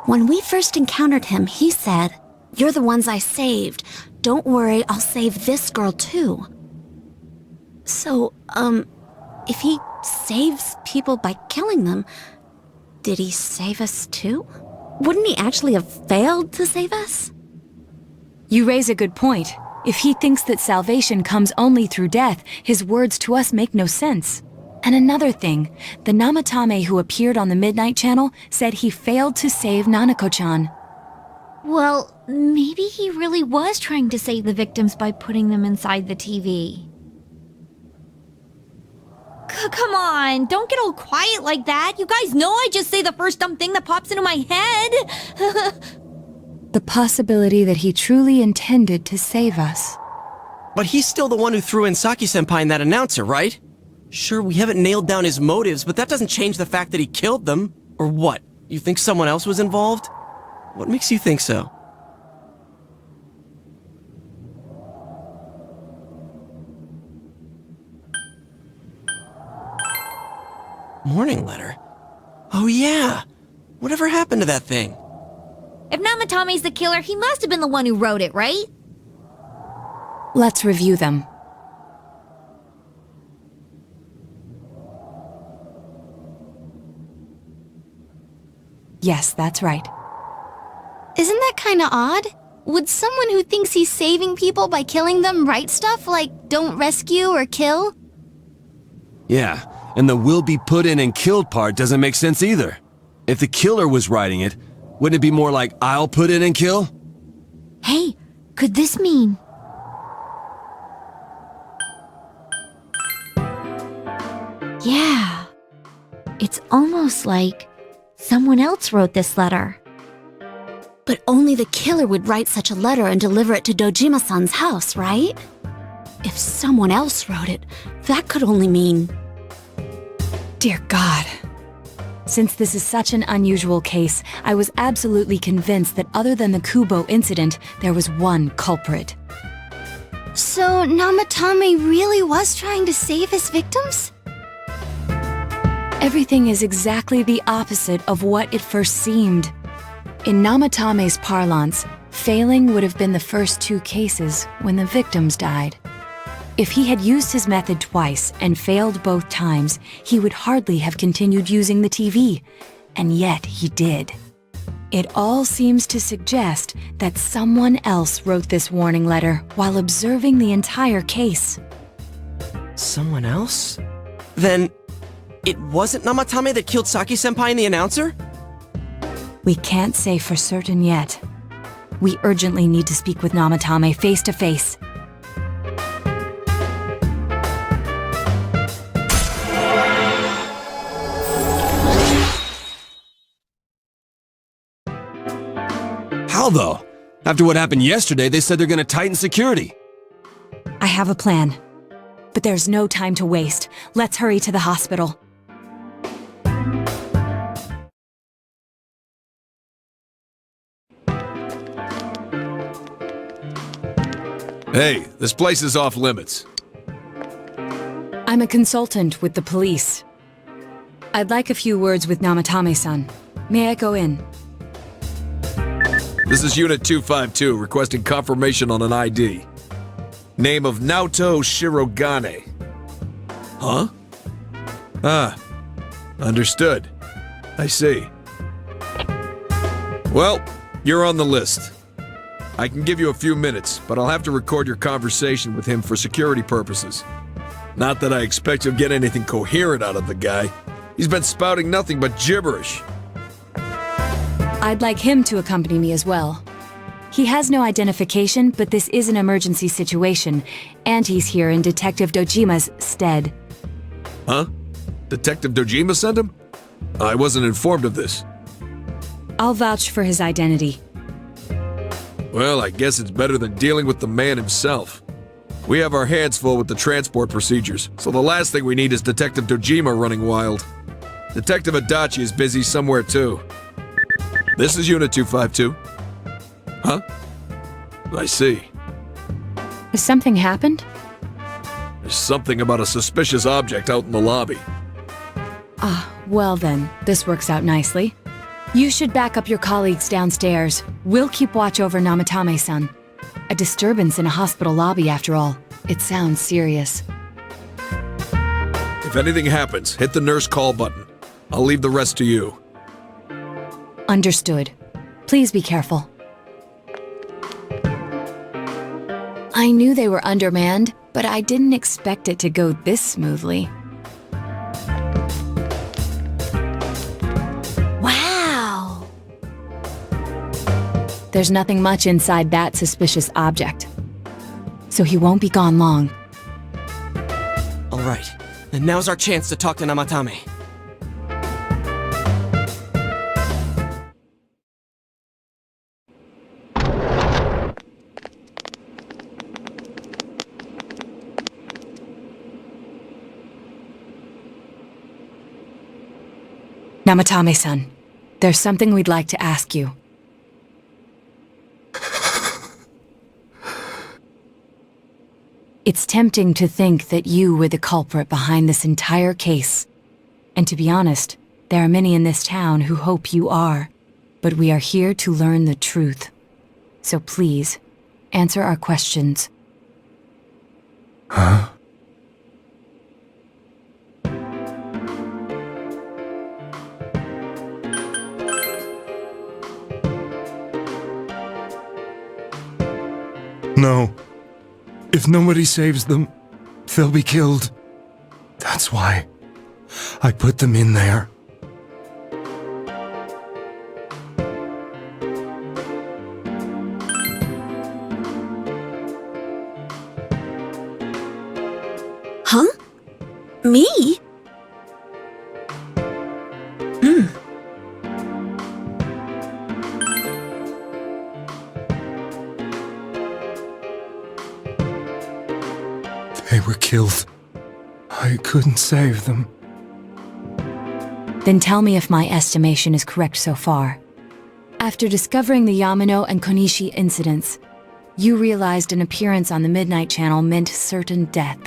When we first encountered him, he said, "You're the ones I saved. Don't worry, I'll save this girl too." So, if he saves people by killing them, did he save us too? Wouldn't he actually have failed to save us? You raise a good point. If he thinks that salvation comes only through death, his words to us make no sense. And another thing, the Namatame who appeared on the Midnight Channel said he failed to save Nanako-chan. Well, maybe he really was trying to save the victims by putting them inside the TV. Come on, don't get all quiet like that. You guys know I just say the first dumb thing that pops into my head. The possibility that he truly intended to save us. But he's still the one who threw in Saki-senpai and that announcer, right? Sure, we haven't nailed down his motives, but that doesn't change the fact that he killed them. Or what? You think someone else was involved? What makes you think so? Morning letter? Oh yeah! Whatever happened to that thing? If Namatame's the killer, he must have been the one who wrote it, right? Let's review them. Yes, that's right. Isn't that kinda odd? Would someone who thinks he's saving people by killing them write stuff like, "Don't rescue or kill"? Yeah, and the "will be put in and killed" part doesn't make sense either. If the killer was writing it, wouldn't it be more like, "I'll put in and kill"? Hey, could this mean... Yeah. It's almost like someone else wrote this letter. But only the killer would write such a letter and deliver it to Dojima-san's house, right? If someone else wrote it, that could only mean... Dear God. Since this is such an unusual case, I was absolutely convinced that other than the Kubo incident, there was one culprit. So Namatame really was trying to save his victims? Everything is exactly the opposite of what it first seemed. In Namatame's parlance, failing would have been the first 2 cases when the victims died. If he had used his method twice and failed both times, he would hardly have continued using the TV, and yet he did. It all seems to suggest that someone else wrote this warning letter while observing the entire case. Someone else? Then, it wasn't Namatame that killed Saki-senpai and the announcer? We can't say for certain yet. We urgently need to speak with Namatame face to face. How though? After what happened yesterday, they said they're gonna tighten security. I have a plan. But there's no time to waste. Let's hurry to the hospital. Hey, this place is off limits. I'm a consultant with the police. I'd like a few words with Namatame-san. May I go in? This is Unit 252, requesting confirmation on an ID. Name of Naoto Shirogane. Huh? Ah, understood. I see. Well, you're on the list. I can give you a few minutes, but I'll have to record your conversation with him for security purposes. Not that I expect you'll get anything coherent out of the guy. He's been spouting nothing but gibberish. I'd like him to accompany me as well. He has no identification, but this is an emergency situation, and he's here in Detective Dojima's stead. Huh? Detective Dojima sent him? I wasn't informed of this. I'll vouch for his identity. Well, I guess it's better than dealing with the man himself. We have our hands full with the transport procedures, so the last thing we need is Detective Dojima running wild. Detective Adachi is busy somewhere too. This is Unit 252. Huh? I see. Has something happened? There's something about a suspicious object out in the lobby. Ah, well then, this works out nicely. You should back up your colleagues downstairs. We'll keep watch over Namatame-san. A disturbance in a hospital lobby, after all. It sounds serious. If anything happens, hit the nurse call button. I'll leave the rest to you. Understood. Please be careful. I knew they were undermanned, but I didn't expect it to go this smoothly. Wow! There's nothing much inside that suspicious object. So he won't be gone long. Alright, then now's our chance to talk to Namatame. Namatame-san, there's something we'd like to ask you. It's tempting to think that you were the culprit behind this entire case. And to be honest, there are many in this town who hope you are. But we are here to learn the truth. So please, answer our questions. Huh? No. If nobody saves them, they'll be killed. That's why I put them in there. Huh? Me? They were killed. I couldn't save them. Then tell me if my estimation is correct so far. After discovering the Yamano and Konishi incidents, you realized an appearance on the Midnight Channel meant certain death.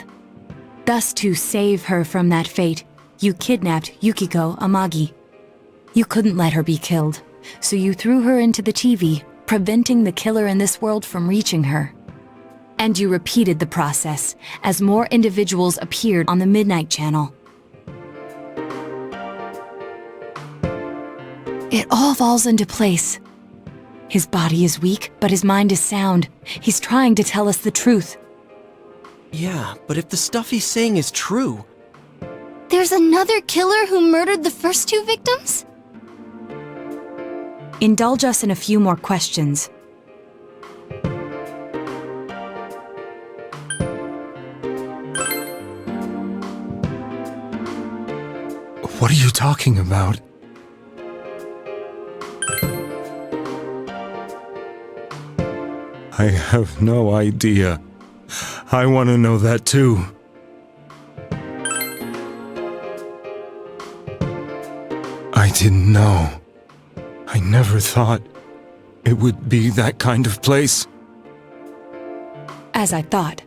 Thus, to save her from that fate, you kidnapped Yukiko Amagi. You couldn't let her be killed, so you threw her into the TV, preventing the killer in this world from reaching her. And you repeated the process as more individuals appeared on the Midnight Channel. It all falls into place. His body is weak, but his mind is sound. He's trying to tell us the truth. Yeah, but if the stuff he's saying is true... There's another killer who murdered the first two victims? Indulge us in a few more questions. What are you talking about? I have no idea. I want to know that too. I didn't know. I never thought it would be that kind of place. As I thought.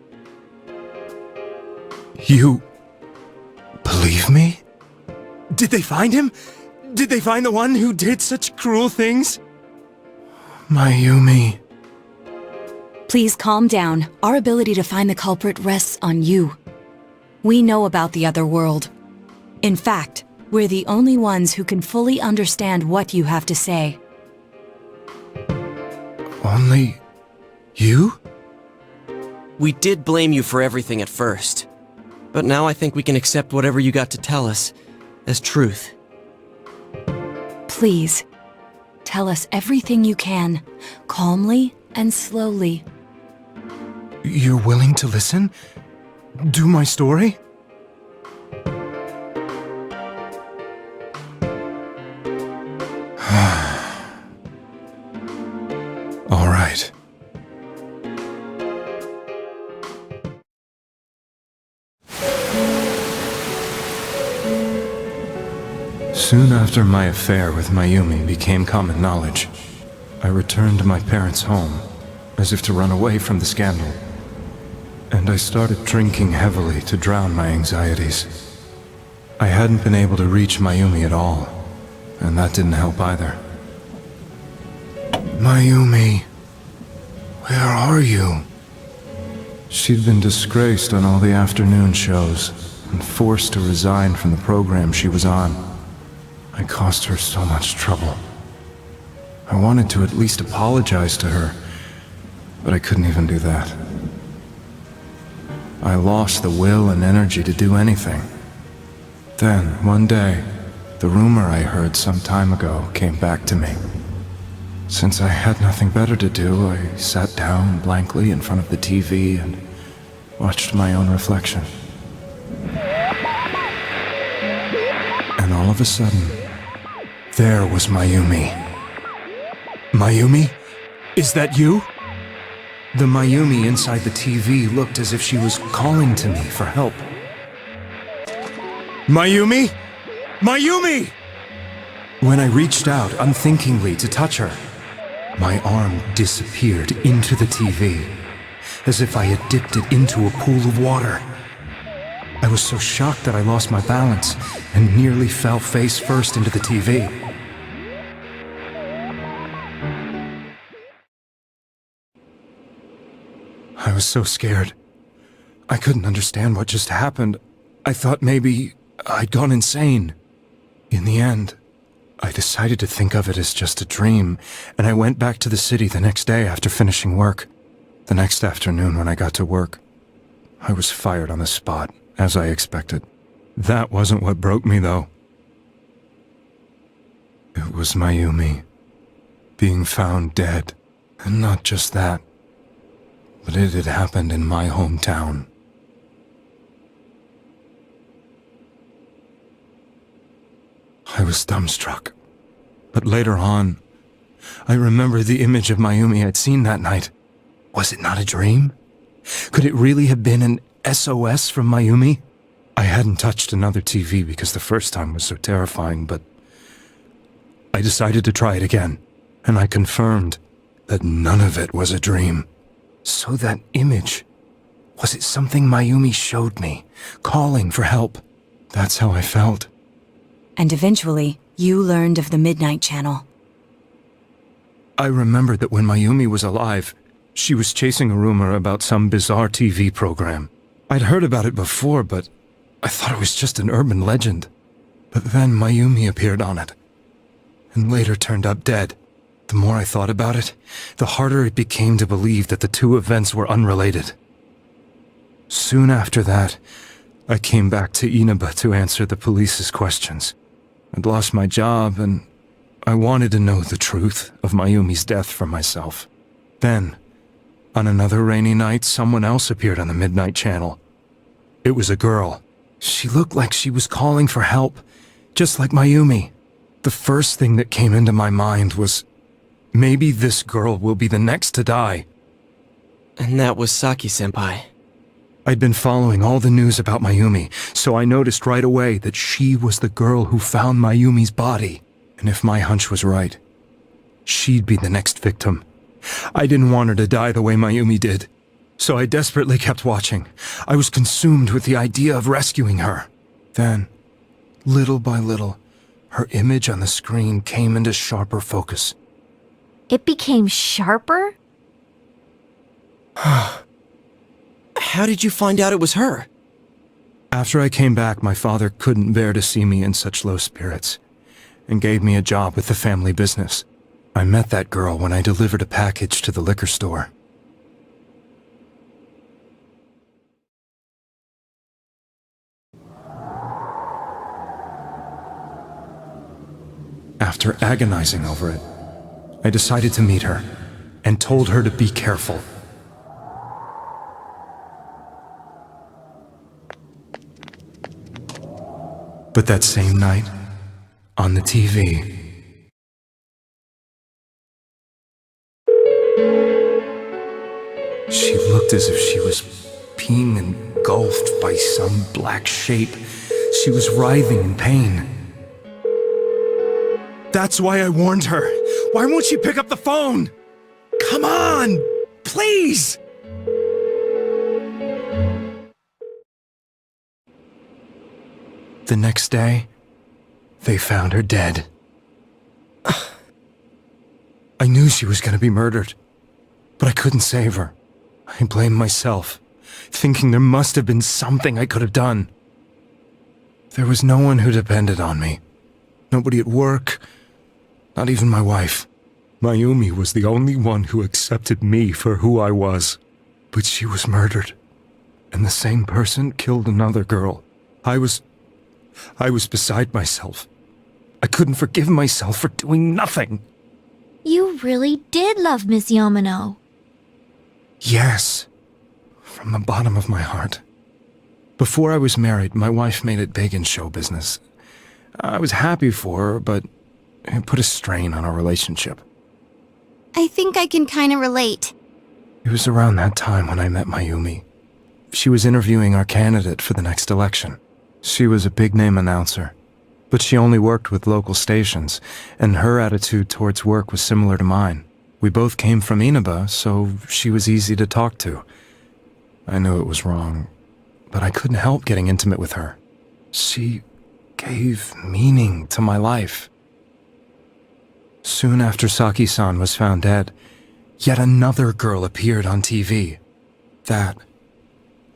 You believe me? Did they find him? Did they find the one who did such cruel things? Mayumi. Please calm down. Our ability to find the culprit rests on you. We know about the other world. In fact, we're the only ones who can fully understand what you have to say. Only you? We did blame you for everything at first. But now I think we can accept whatever you got to tell us as truth. Please, tell us everything you can, calmly and slowly. You're willing to listen? Do my story? All right. Soon after my affair with Mayumi became common knowledge, I returned to my parents' home, as if to run away from the scandal. And I started drinking heavily to drown my anxieties. I hadn't been able to reach Mayumi at all, and that didn't help either. Mayumi, where are you? She'd been disgraced on all the afternoon shows, and forced to resign from the program she was on. I caused her so much trouble. I wanted to at least apologize to her, but I couldn't even do that. I lost the will and energy to do anything. Then, one day, the rumor I heard some time ago came back to me. Since I had nothing better to do, I sat down blankly in front of the TV and watched my own reflection. And all of a sudden, there was Mayumi. Mayumi? Is that you? The Mayumi inside the TV looked as if she was calling to me for help. Mayumi? Mayumi! When I reached out unthinkingly to touch her, my arm disappeared into the TV, as if I had dipped it into a pool of water. I was so shocked that I lost my balance and nearly fell face first into the TV. I was so scared. I couldn't understand what just happened. I thought maybe I'd gone insane. In the end, I decided to think of it as just a dream, and I went back to the city the next day after finishing work. The next afternoon when I got to work, I was fired on the spot, as I expected. That wasn't what broke me, though. It was Mayumi, being found dead. And not just that, but it had happened in my hometown. I was dumbstruck. But later on, I remembered the image of Mayumi I'd seen that night. Was it not a dream? Could it really have been an SOS from Mayumi? I hadn't touched another TV because the first time was so terrifying, but I decided to try it again, and I confirmed that none of it was a dream. So that image, was it something Mayumi showed me, calling for help? That's how I felt. And eventually, you learned of the Midnight Channel. I remembered that when Mayumi was alive, she was chasing a rumor about some bizarre TV program. I'd heard about it before, but I thought it was just an urban legend. But then Mayumi appeared on it, and later turned up dead. The more I thought about it, the harder it became to believe that the two events were unrelated. Soon after that, I came back to Inaba to answer the police's questions. I'd lost my job, and I wanted to know the truth of Mayumi's death for myself. Then, on another rainy night, someone else appeared on the Midnight Channel. It was a girl. She looked like she was calling for help, just like Mayumi. The first thing that came into my mind was, maybe this girl will be the next to die. And that was Saki-senpai. I'd been following all the news about Mayumi, so I noticed right away that she was the girl who found Mayumi's body. And if my hunch was right, she'd be the next victim. I didn't want her to die the way Mayumi did, so I desperately kept watching. I was consumed with the idea of rescuing her. Then, little by little, her image on the screen came into sharper focus. It became sharper? How did you find out it was her? After I came back, my father couldn't bear to see me in such low spirits, and gave me a job with the family business. I met that girl when I delivered a package to the liquor store. After agonizing over it, I decided to meet her, and told her to be careful. But that same night, on the TV, she looked as if she was being engulfed by some black shape. She was writhing in pain. That's why I warned her. Why won't she pick up the phone? Come on, please! The next day, they found her dead. I knew she was going to be murdered, but I couldn't save her. I blamed myself, thinking there must have been something I could have done. There was no one who depended on me. Nobody at work, not even my wife. Mayumi was the only one who accepted me for who I was. But she was murdered, and the same person killed another girl. I was beside myself. I couldn't forgive myself for doing nothing. You really did love Miss Yamano. Yes, from the bottom of my heart. Before I was married, my wife made it big in show business. I was happy for her, but it put a strain on our relationship. I think I can kind of relate. It was around that time when I met Mayumi. She was interviewing our candidate for the next election. She was a big-name announcer, but she only worked with local stations, and her attitude towards work was similar to mine. We both came from Inaba, so she was easy to talk to. I knew it was wrong, but I couldn't help getting intimate with her. She gave meaning to my life. Soon after Saki-san was found dead, yet another girl appeared on TV. That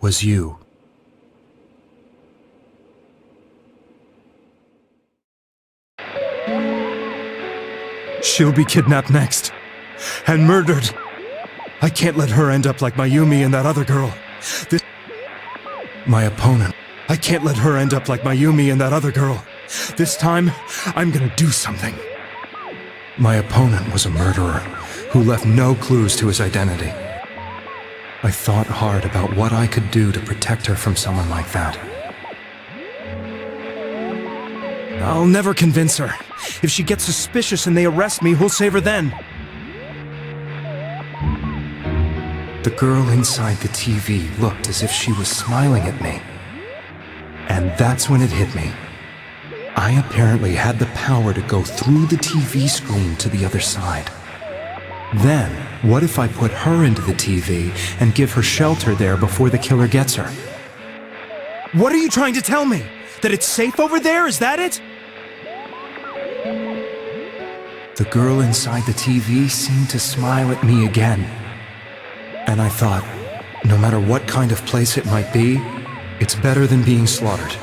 was you. She'll be kidnapped next, and murdered. I can't let her end up like Mayumi and that other girl. My opponent. I can't let her end up like Mayumi and that other girl. This time, I'm gonna do something. My opponent was a murderer who left no clues to his identity. I thought hard about what I could do to protect her from someone like that. I'll never convince her. If she gets suspicious and they arrest me, who'll save her then? The girl inside the TV looked as if she was smiling at me. And that's when it hit me. I apparently had the power to go through the TV screen to the other side. Then, what if I put her into the TV and give her shelter there before the killer gets her? What are you trying to tell me? That it's safe over there? Is that it? The girl inside the TV seemed to smile at me again. And I thought, no matter what kind of place it might be, it's better than being slaughtered.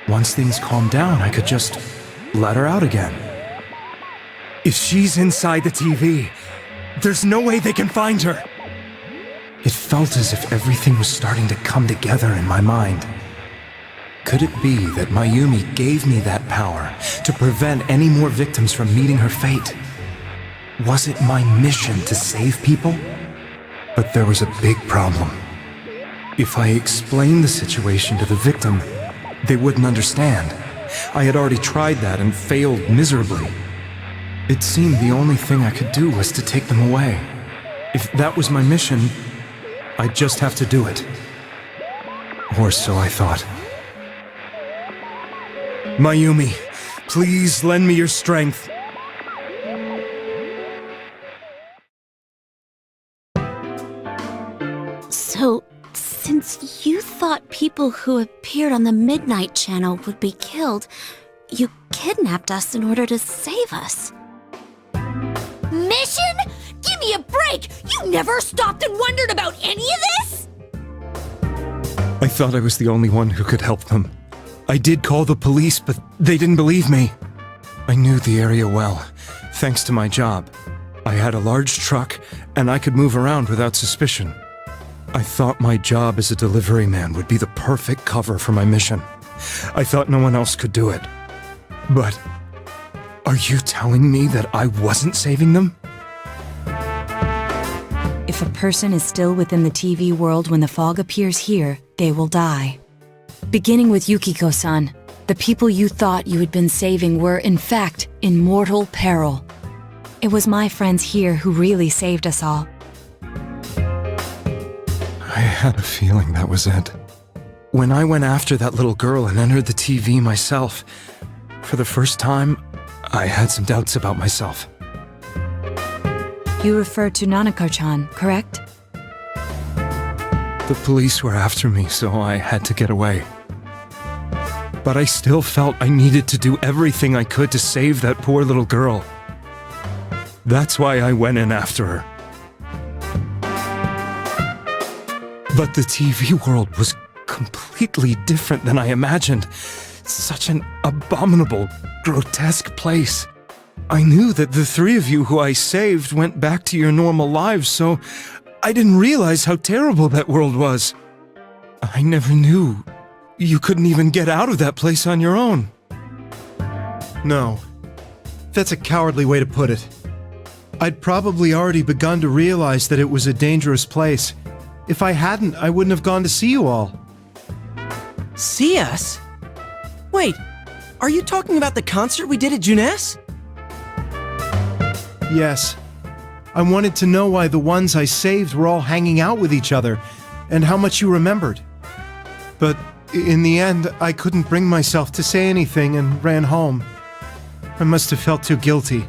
Once things calmed down, I could just let her out again. If she's inside the TV, there's no way they can find her. It felt as if everything was starting to come together in my mind. Could it be that Mayumi gave me that power to prevent any more victims from meeting her fate? Was it my mission to save people? But there was a big problem. If I explained the situation to the victim, they wouldn't understand. I had already tried that and failed miserably. It seemed the only thing I could do was to take them away. If that was my mission, I'd just have to do it. Or so I thought. Mayumi, please lend me your strength. So, since you thought people who appeared on the Midnight Channel would be killed, you kidnapped us in order to save us. Mission? Give me a break! You never stopped and wondered about any of this? I thought I was the only one who could help them. I did call the police, but they didn't believe me. I knew the area well, thanks to my job. I had a large truck, and I could move around without suspicion. I thought my job as a delivery man would be the perfect cover for my mission. I thought no one else could do it. But are you telling me that I wasn't saving them? If a person is still within the TV world when the fog appears here, they will die. Beginning with Yukiko-san, the people you thought you had been saving were, in fact, in mortal peril. It was my friends here who really saved us all. I had a feeling that was it. When I went after that little girl and entered the TV myself, for the first time, I had some doubts about myself. You refer to Nanako-chan, correct? The police were after me, so I had to get away. But I still felt I needed to do everything I could to save that poor little girl. That's why I went in after her. But the TV world was completely different than I imagined. Such an abominable, grotesque place. I knew that the three of you who I saved went back to your normal lives, so I didn't realize how terrible that world was. I never knew you couldn't even get out of that place on your own. No. That's a cowardly way to put it. I'd probably already begun to realize that it was a dangerous place. If I hadn't, I wouldn't have gone to see you all. See us? Wait, are you talking about the concert we did at Junes? Yes. I wanted to know why the ones I saved were all hanging out with each other, and how much you remembered. But in the end, I couldn't bring myself to say anything and ran home. I must have felt too guilty.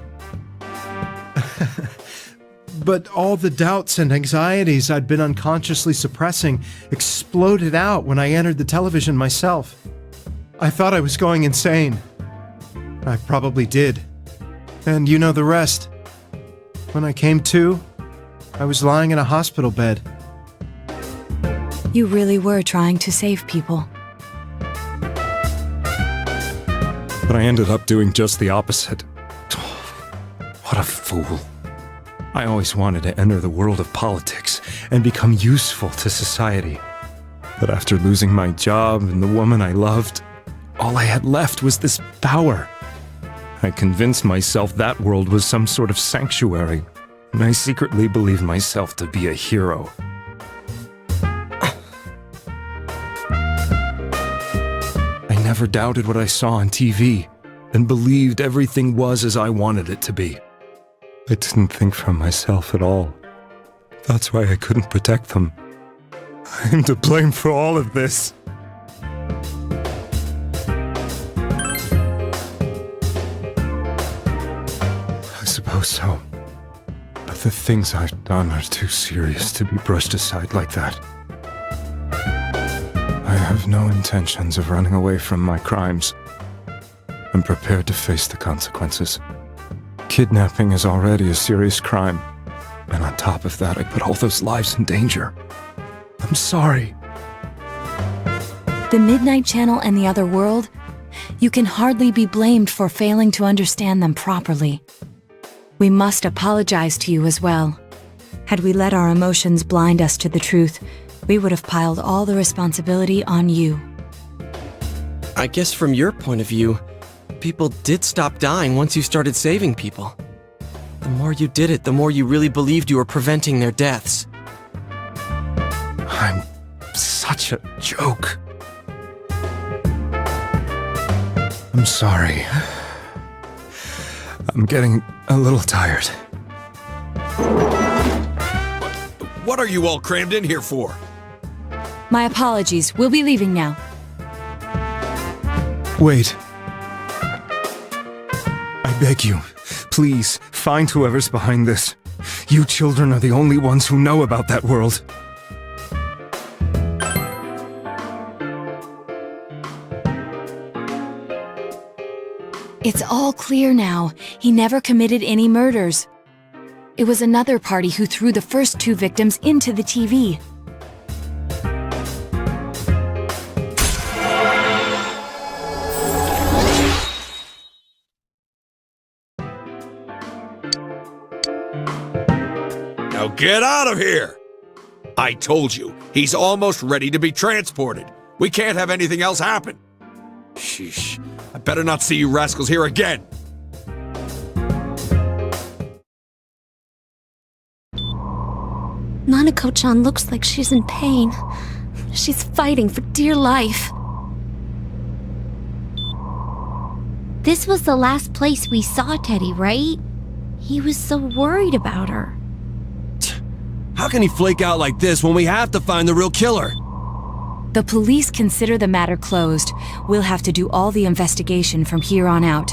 But all the doubts and anxieties I'd been unconsciously suppressing exploded out when I entered the television myself. I thought I was going insane. I probably did. And you know the rest. When I came to, I was lying in a hospital bed. You really were trying to save people. But I ended up doing just the opposite. What a fool. I always wanted to enter the world of politics and become useful to society. But after losing my job and the woman I loved, all I had left was this power. I convinced myself that world was some sort of sanctuary, and I secretly believed myself to be a hero. I never doubted what I saw on TV, and believed everything was as I wanted it to be. I didn't think for myself at all. That's why I couldn't protect them. I'm to blame for all of this. I suppose so. But the things I've done are too serious to be brushed aside like that. I have no intentions of running away from my crimes. I'm prepared to face the consequences. Kidnapping is already a serious crime. And on top of that, I put all those lives in danger. I'm sorry. The Midnight Channel and the other world, you can hardly be blamed for failing to understand them properly. We must apologize to you as well. Had we let our emotions blind us to the truth, we would have piled all the responsibility on you. I guess from your point of view, people did stop dying once you started saving people. The more you did it, the more you really believed you were preventing their deaths. I'm such a joke. I'm sorry. I'm getting a little tired. What are you all crammed in here for? My apologies. We'll be leaving now. Wait. I beg you, please, find whoever's behind this. You children are the only ones who know about that world. It's all clear now. He never committed any murders. It was another party who threw the first 2 victims into the TV. Now get out of here! I told you, he's almost ready to be transported. We can't have anything else happen. Sheesh. I better not see you rascals here again. Nanako-chan looks like she's in pain. She's fighting for dear life. This was the last place we saw Teddy, right? He was so worried about her. How can he flake out like this when we have to find the real killer? The police consider the matter closed. We'll have to do all the investigation from here on out.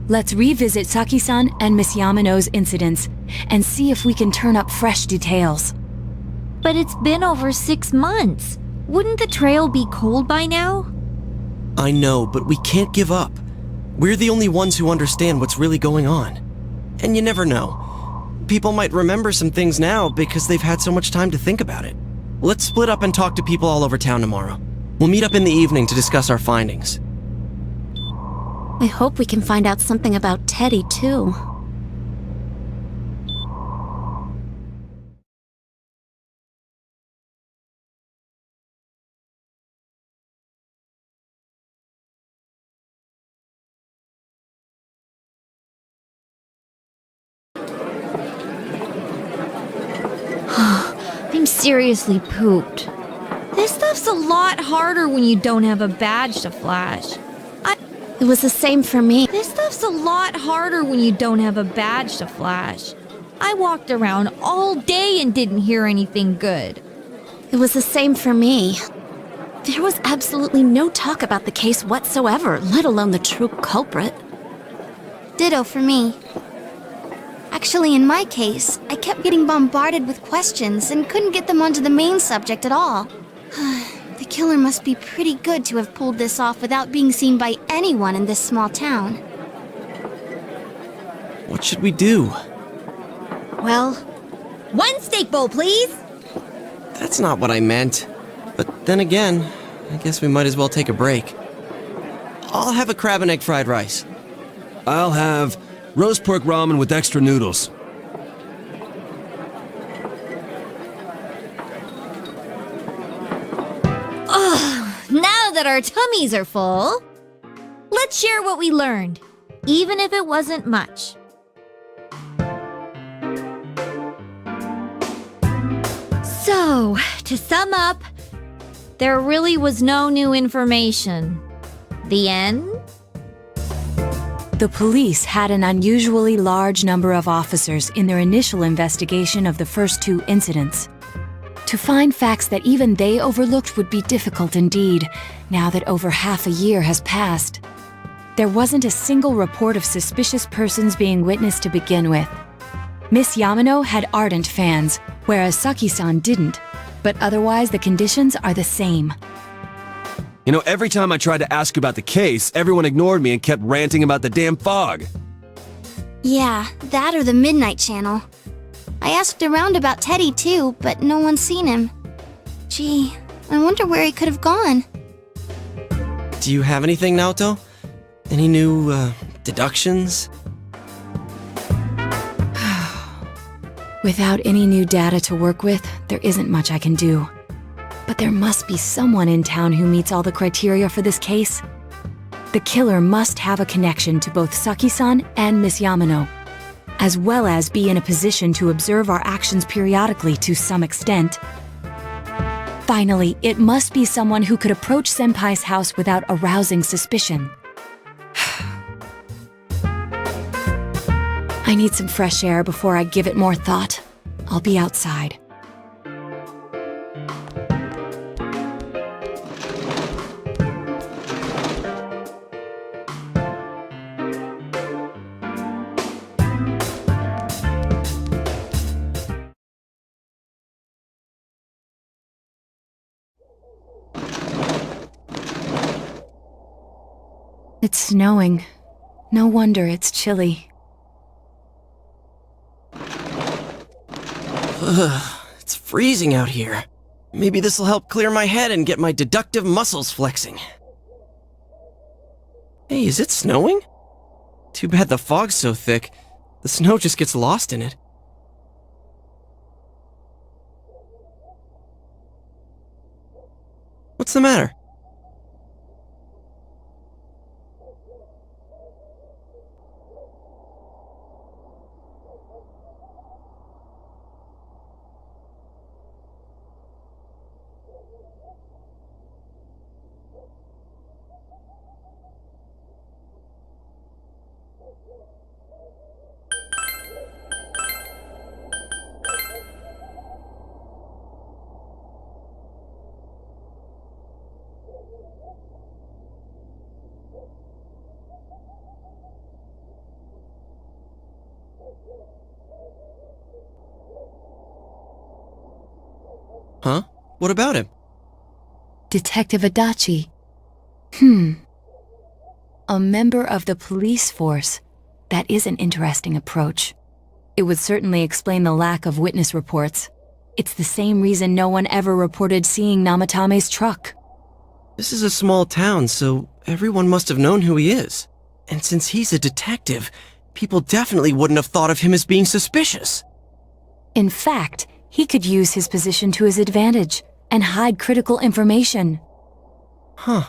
Let's revisit Saki-san and Miss Yamano's incidents and see if we can turn up fresh details. But it's been over 6 months. Wouldn't the trail be cold by now? I know, but we can't give up. We're the only ones who understand what's really going on. And you never know. People might remember some things now because they've had so much time to think about it. Let's split up and talk to people all over town tomorrow. We'll meet up in the evening to discuss our findings. I hope we can find out something about Teddy, too. I'm seriously pooped. This stuff's a lot harder when you don't have a badge to flash. It was the same for me. This stuff's a lot harder when you don't have a badge to flash. I walked around all day and didn't hear anything good. It was the same for me. There was absolutely no talk about the case whatsoever, let alone the true culprit. Ditto for me. Actually, in my case, I kept getting bombarded with questions and couldn't get them onto the main subject at all. The killer must be pretty good to have pulled this off without being seen by anyone in this small town. What should we do? Well, 1 steak bowl, please! That's not what I meant. But then again, I guess we might as well take a break. I'll have a crab and egg fried rice. I'll have roast pork ramen with extra noodles. Now that our tummies are full, let's share what we learned, even if it wasn't much. So, to sum up, there really was no new information. The end? The police had an unusually large number of officers in their initial investigation of the first two incidents. To find facts that even they overlooked would be difficult indeed, now that over half a year has passed. There wasn't a single report of suspicious persons being witnessed to begin with. Miss Yamano had ardent fans, whereas Saki-san didn't, but otherwise the conditions are the same. You know, every time I tried to ask about the case, everyone ignored me and kept ranting about the damn fog. Yeah, that or the Midnight Channel. I asked around about Teddy too, but no one's seen him. Gee, I wonder where he could have gone. Do you have anything, Naoto? Any new, deductions? Without any new data to work with, there isn't much I can do. But there must be someone in town who meets all the criteria for this case. The killer must have a connection to both Saki-san and Miss Yamano, as well as be in a position to observe our actions periodically to some extent. Finally, it must be someone who could approach Senpai's house without arousing suspicion. I need some fresh air before I give it more thought. I'll be outside. It's snowing. No wonder it's chilly. It's freezing out here. Maybe this'll help clear my head and get my deductive muscles flexing. Hey, is it snowing? Too bad the fog's so thick. The snow just gets lost in it. What's the matter? Huh? What about him? Detective Adachi. A member of the police force. That is an interesting approach. It would certainly explain the lack of witness reports. It's the same reason no one ever reported seeing Namatame's truck. This is a small town, so everyone must have known who he is. And since he's a detective, people definitely wouldn't have thought of him as being suspicious. In fact, he could use his position to his advantage and hide critical information. Huh.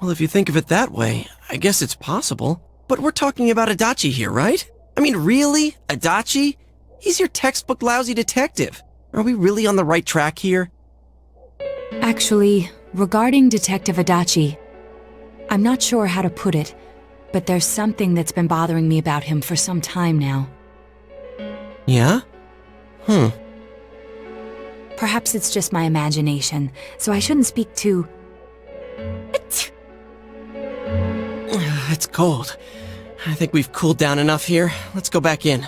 Well, if you think of it that way, I guess it's possible. But we're talking about Adachi here, right? I mean, really? Adachi? He's your textbook lousy detective. Are we really on the right track here? Actually, regarding Detective Adachi, I'm not sure how to put it, but there's something that's been bothering me about him for some time now. Yeah? Perhaps it's just my imagination, so I shouldn't speak too... It's cold. I think we've cooled down enough here. Let's go back in.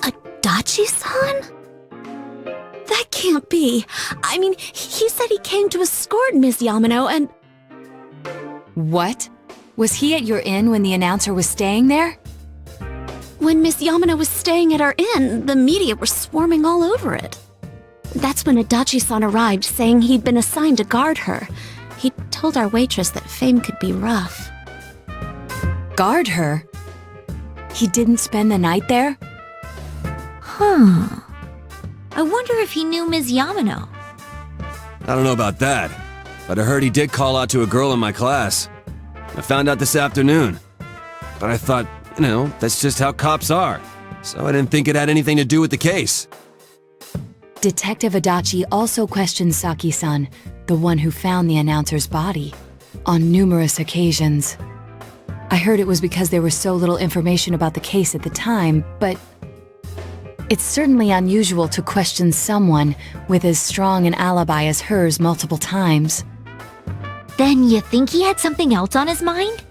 Adachi-san? That can't be. I mean, he said he came to escort Miss Yamano and... What? Was he at your inn when the announcer was staying there? When Miss Yamano was staying at our inn, the media were swarming all over it. That's when Adachi-san arrived, saying he'd been assigned to guard her. He told our waitress that fame could be rough. Guard her? He didn't spend the night there? Huh. I wonder if he knew Ms. Yamano. I don't know about that, but I heard he did call out to a girl in my class. I found out this afternoon. But I thought, you know, that's just how cops are. So I didn't think it had anything to do with the case. Detective Adachi also questioned Saki-san, the one who found the announcer's body, on numerous occasions. I heard it was because there was so little information about the case at the time, but it's certainly unusual to question someone with as strong an alibi as hers multiple times. Then you think he had something else on his mind?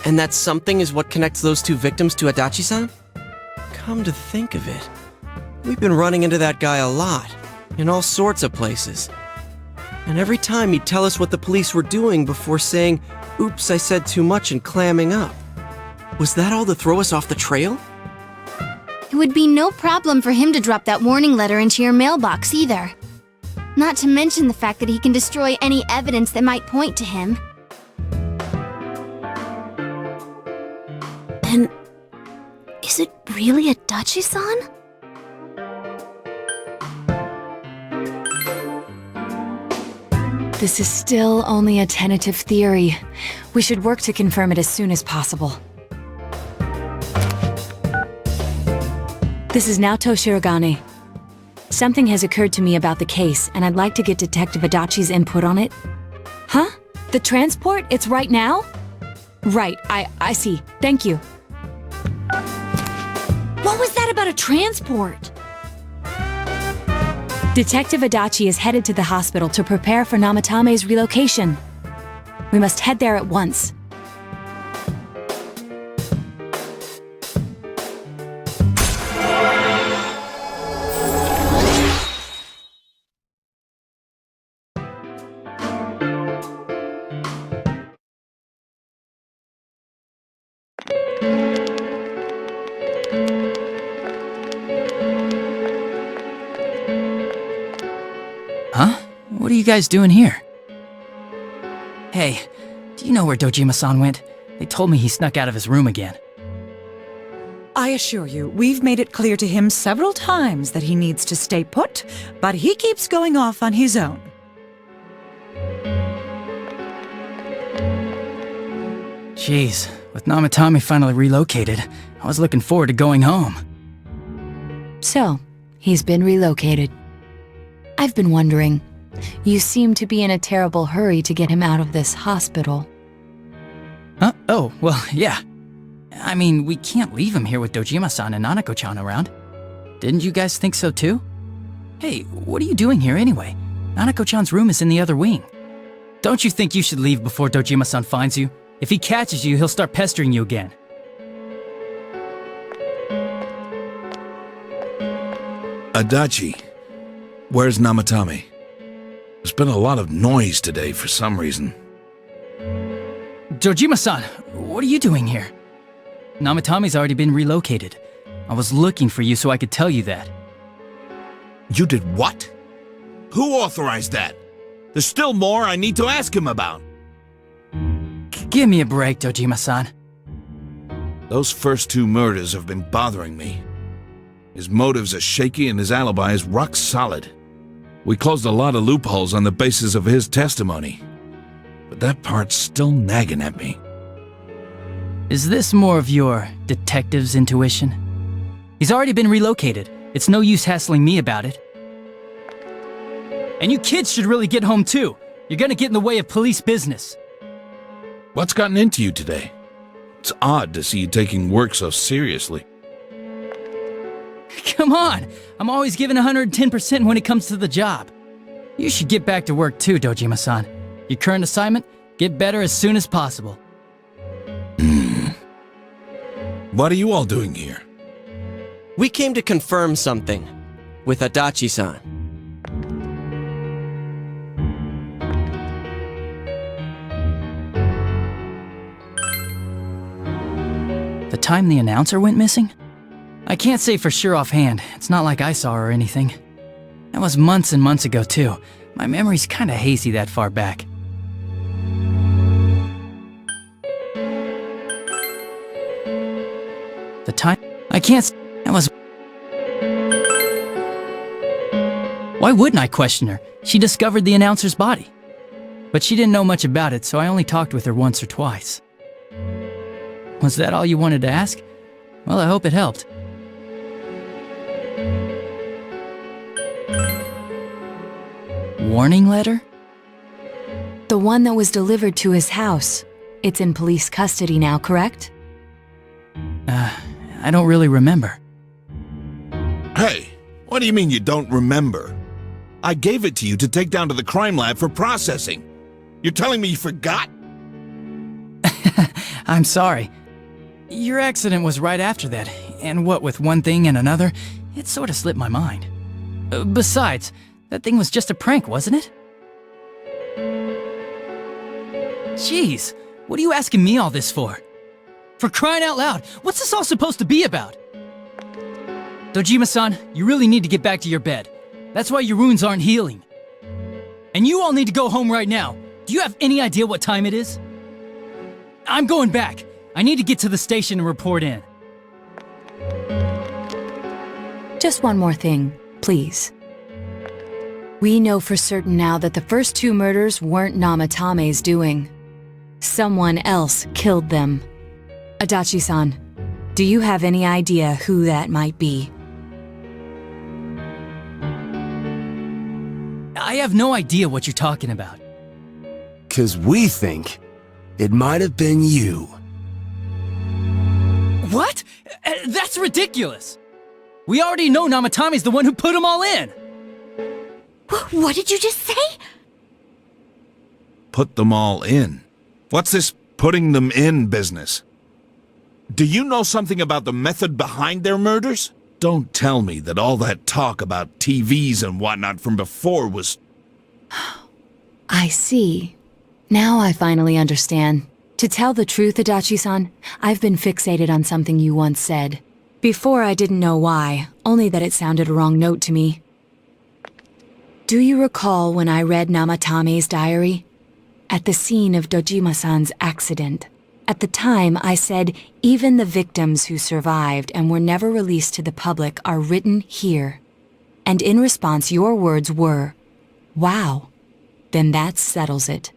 And that something is what connects those two victims to Adachi-san? Come to think of it, we've been running into that guy a lot, in all sorts of places. And every time he'd tell us what the police were doing before saying, "Oops, I said too much," and clamming up. Was that all to throw us off the trail? It would be no problem for him to drop that warning letter into your mailbox either. Not to mention the fact that he can destroy any evidence that might point to him. And is it really Adachi-san? This is still only a tentative theory. We should work to confirm it as soon as possible. This is Naoto Shirogane. Something has occurred to me about the case, and I'd like to get Detective Adachi's input on it. Huh? The transport? It's right now? Right, I see. Thank you. What was that about a transport? Detective Adachi is headed to the hospital to prepare for Namatame's relocation. We must head there at once. Huh? What are you guys doing here? Hey, do you know where Dojima-san went? They told me he snuck out of his room again. I assure you, we've made it clear to him several times that he needs to stay put, but he keeps going off on his own. Jeez, with Namatame finally relocated, I was looking forward to going home. So, he's been relocated. I've been wondering, you seem to be in a terrible hurry to get him out of this hospital. Huh? Oh, well, yeah. I mean, we can't leave him here with Dojima-san and Nanako-chan around. Didn't you guys think so too? Hey, what are you doing here anyway? Nanako-chan's room is in the other wing. Don't you think you should leave before Dojima-san finds you? If he catches you, he'll start pestering you again. Adachi, where's Namatame? There's been a lot of noise today for some reason. Dojima-san, what are you doing here? Namatame's already been relocated. I was looking for you so I could tell you that. You did what? Who authorized that? There's still more I need to ask him about. Give me a break, Dojima-san. Those first two murders have been bothering me. His motives are shaky and his alibi is rock solid. We closed a lot of loopholes on the basis of his testimony. But that part's still nagging at me. Is this more of your detective's intuition? He's already been relocated. It's no use hassling me about it. And you kids should really get home too. You're gonna get in the way of police business. What's gotten into you today? It's odd to see you taking work so seriously. Come on! I'm always giving 110% when it comes to the job. You should get back to work too, Dojima-san. Your current assignment? Get better as soon as possible. What are you all doing here? We came to confirm something with Adachi-san. The time the announcer went missing? I can't say for sure offhand. It's not like I saw her or anything. That was months and months ago too. My memory's kinda hazy that far back. The time? I can't. That was. Why wouldn't I question her? She discovered the announcer's body. But she didn't know much about it, so I only talked with her once or twice. Was that all you wanted to ask? Well, I hope it helped. Warning letter? The one that was delivered to his house. It's in police custody now, correct? I don't really remember. Hey, what do you mean you don't remember? I gave it to you to take down to the crime lab for processing. You're telling me you forgot? I'm sorry. Your accident was right after that, and what with one thing and another, it sort of slipped my mind. Besides, that thing was just a prank, wasn't it? Jeez, what are you asking me all this for? For crying out loud, what's this all supposed to be about? Dojima-san, you really need to get back to your bed. That's why your wounds aren't healing. And you all need to go home right now. Do you have any idea what time it is? I'm going back. I need to get to the station and report in. Just one more thing, please. We know for certain now that the first 2 murders weren't Namatame's doing. Someone else killed them. Adachi-san, do you have any idea who that might be? I have no idea what you're talking about. 'Cause we think it might have been you. What? That's ridiculous! We already know Namatame's the one who put them all in! What did you just say? Put them all in? What's this putting them in business? Do you know something about the method behind their murders? Don't tell me that all that talk about TVs and whatnot from before was... I see. Now I finally understand. To tell the truth, Adachi-san, I've been fixated on something you once said. Before I didn't know why, only that it sounded a wrong note to me. Do you recall when I read Namatame's diary? At the scene of Dojima-san's accident. At the time, I said, even the victims who survived and were never released to the public are written here. And in response, your words were, wow. Then that settles it.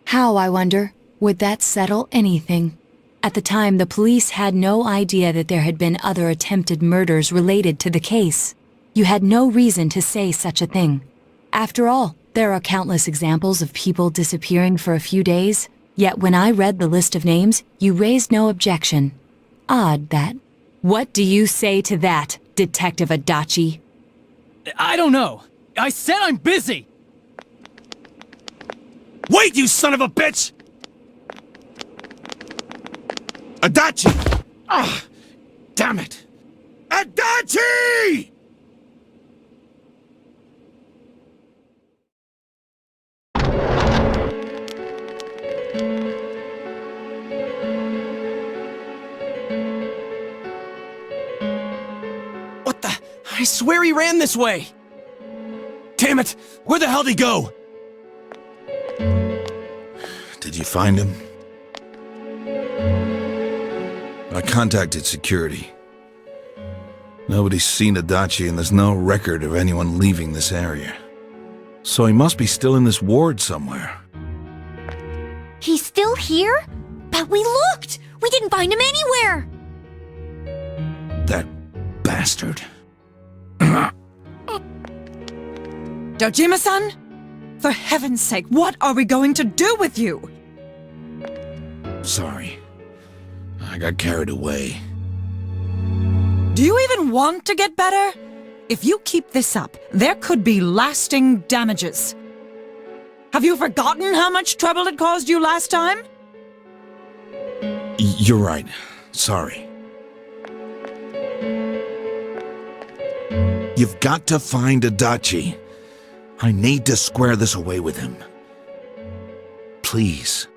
How, I wonder, would that settle anything? At the time, the police had no idea that there had been other attempted murders related to the case. You had no reason to say such a thing. After all, there are countless examples of people disappearing for a few days. Yet when I read the list of names, you raised no objection. Odd, that. What do you say to that, Detective Adachi? I don't know. I said I'm busy! Wait, you son of a bitch! Adachi! Ah, damn it! Adachi! What the? I swear he ran this way! Damn it! Where the hell'd he go? Did you find him? I contacted security. Nobody's seen Adachi and there's no record of anyone leaving this area. So he must be still in this ward somewhere. He's still here? But we looked! We didn't find him anywhere! That bastard. Dojima-san? For heaven's sake, what are we going to do with you? Sorry. I got carried away. Do you even want to get better? If you keep this up, there could be lasting damages. Have you forgotten how much trouble it caused you last time? You're right. Sorry. You've got to find Adachi. I need to square this away with him. Please.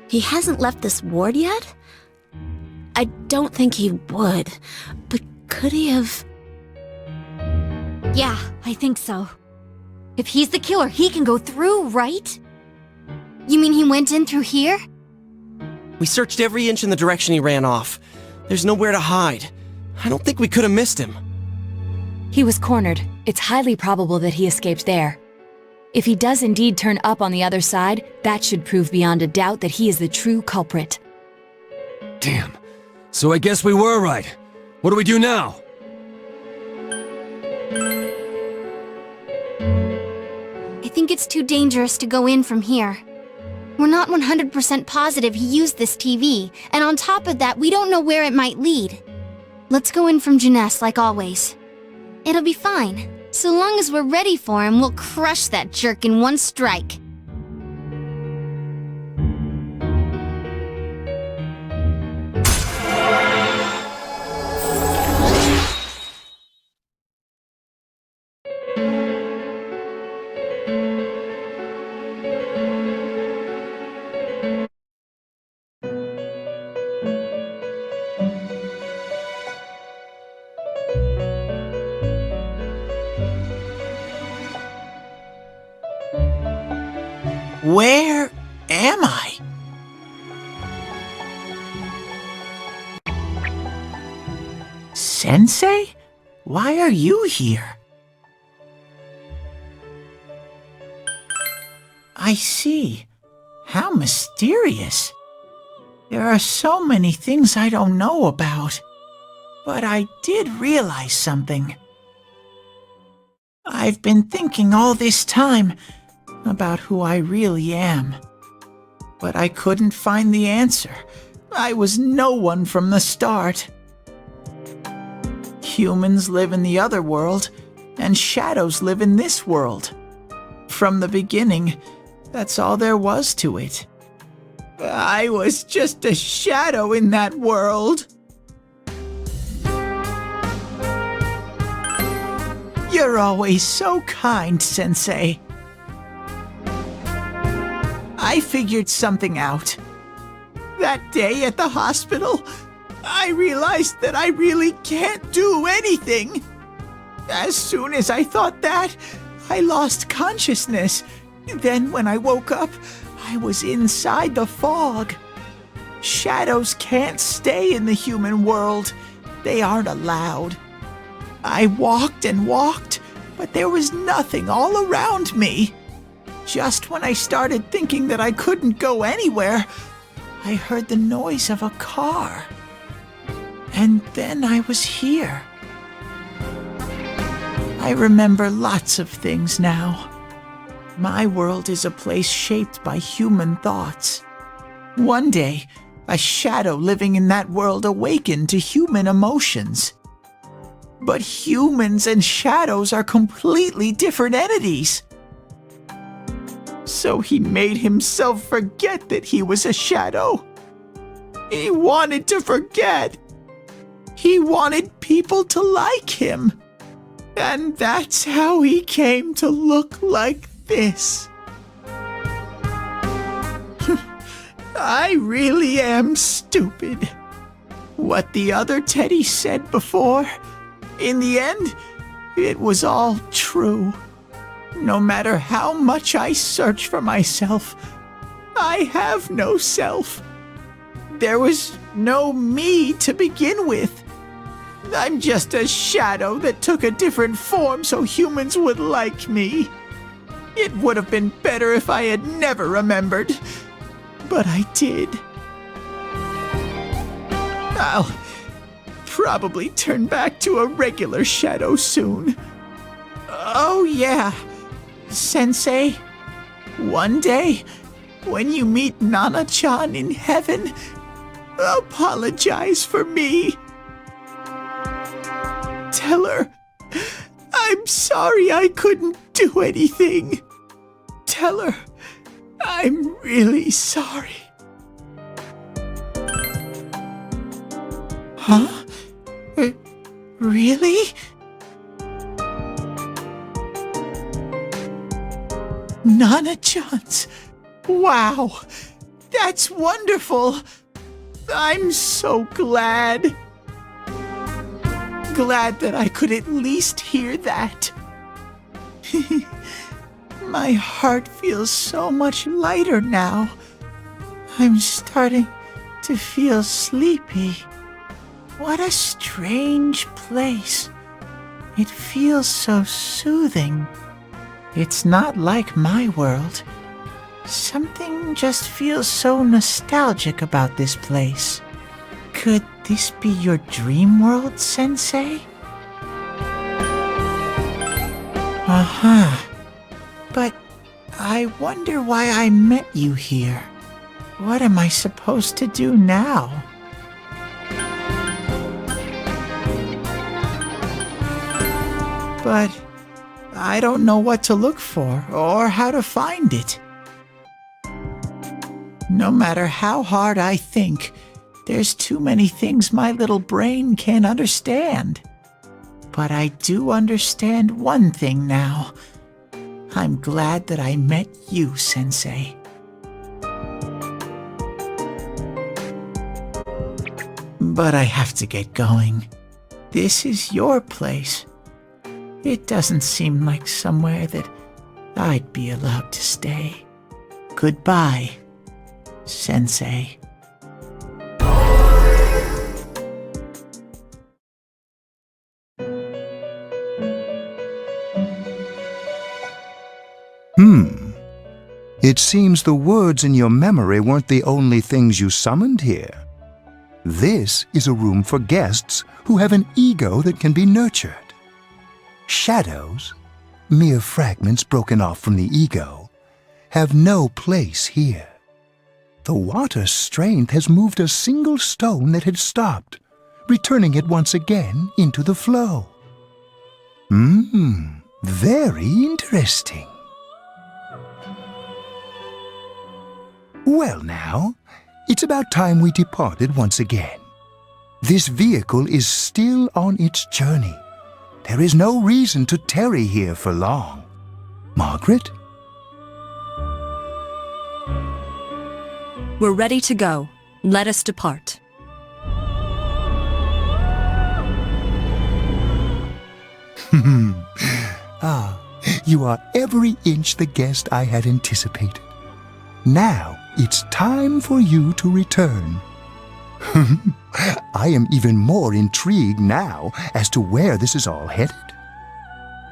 He hasn't left this ward yet? I don't think he would, but could he have... Yeah, I think so. If he's the killer, he can go through, right? You mean he went in through here? We searched every inch in the direction he ran off. There's nowhere to hide. I don't think we could have missed him. He was cornered. It's highly probable that he escaped there. If he does indeed turn up on the other side, that should prove beyond a doubt that he is the true culprit. Damn. So I guess we were right. What do we do now? I think it's too dangerous to go in from here. We're not 100% positive he used this TV, and on top of that, we don't know where it might lead. Let's go in from Jeunesse like always. It'll be fine. So long as we're ready for him, we'll crush that jerk in one strike. Where am I? Sensei? Why are you here? I see. How mysterious. There are so many things I don't know about. But I did realize something. I've been thinking all this time about who I really am. But I couldn't find the answer. I was no one from the start. Humans live in the other world, and shadows live in this world. From the beginning, that's all there was to it. I was just a shadow in that world. You're always so kind, Sensei. I figured something out. That day at the hospital, I realized that I really can't do anything. As soon as I thought that, I lost consciousness. Then when I woke up, I was inside the fog. Shadows can't stay in the human world. They aren't allowed. I walked and walked, but there was nothing all around me. Just when I started thinking that I couldn't go anywhere, I heard the noise of a car. And then I was here. I remember lots of things now. My world is a place shaped by human thoughts. One day, a shadow living in that world awakened to human emotions. But humans and shadows are completely different entities. So he made himself forget that he was a shadow. He wanted to forget. He wanted people to like him. And that's how he came to look like this. I really am stupid. What the other Teddy said before, in the end, it was all true. No matter how much I search for myself, I have no self. There was no me to begin with. I'm just a shadow that took a different form so humans would like me. It would have been better if I had never remembered, but I did. I'll probably turn back to a regular shadow soon. Oh yeah, Sensei, one day, when you meet Nana-chan in heaven, apologize for me. Tell her, I'm sorry I couldn't do anything. Tell her, I'm really sorry. Huh? Really? Nana-chan's. Wow, that's wonderful. I'm so glad. Glad that I could at least hear that. My heart feels so much lighter now. I'm starting to feel sleepy. What a strange place. It feels so soothing. It's not like my world. Something just feels so nostalgic about this place. Could this be your dream world, Sensei? Uh-huh. But I wonder why I met you here. What am I supposed to do now? But I don't know what to look for or how to find it. No matter how hard I think, there's too many things my little brain can't understand. But I do understand one thing now. I'm glad that I met you, Sensei. But I have to get going. This is your place. It doesn't seem like somewhere that I'd be allowed to stay. Goodbye, Sensei. It seems the words in your memory weren't the only things you summoned here. This is a room for guests who have an ego that can be nurtured. Shadows, mere fragments broken off from the ego, have no place here. The water's strength has moved a single stone that had stopped, returning it once again into the flow. Very interesting. Well now, it's about time we departed once again. This vehicle is still on its journey. There is no reason to tarry here for long. Margaret? We're ready to go. Let us depart. You are every inch the guest I had anticipated. Now it's time for you to return. I am even more intrigued now as to where this is all headed.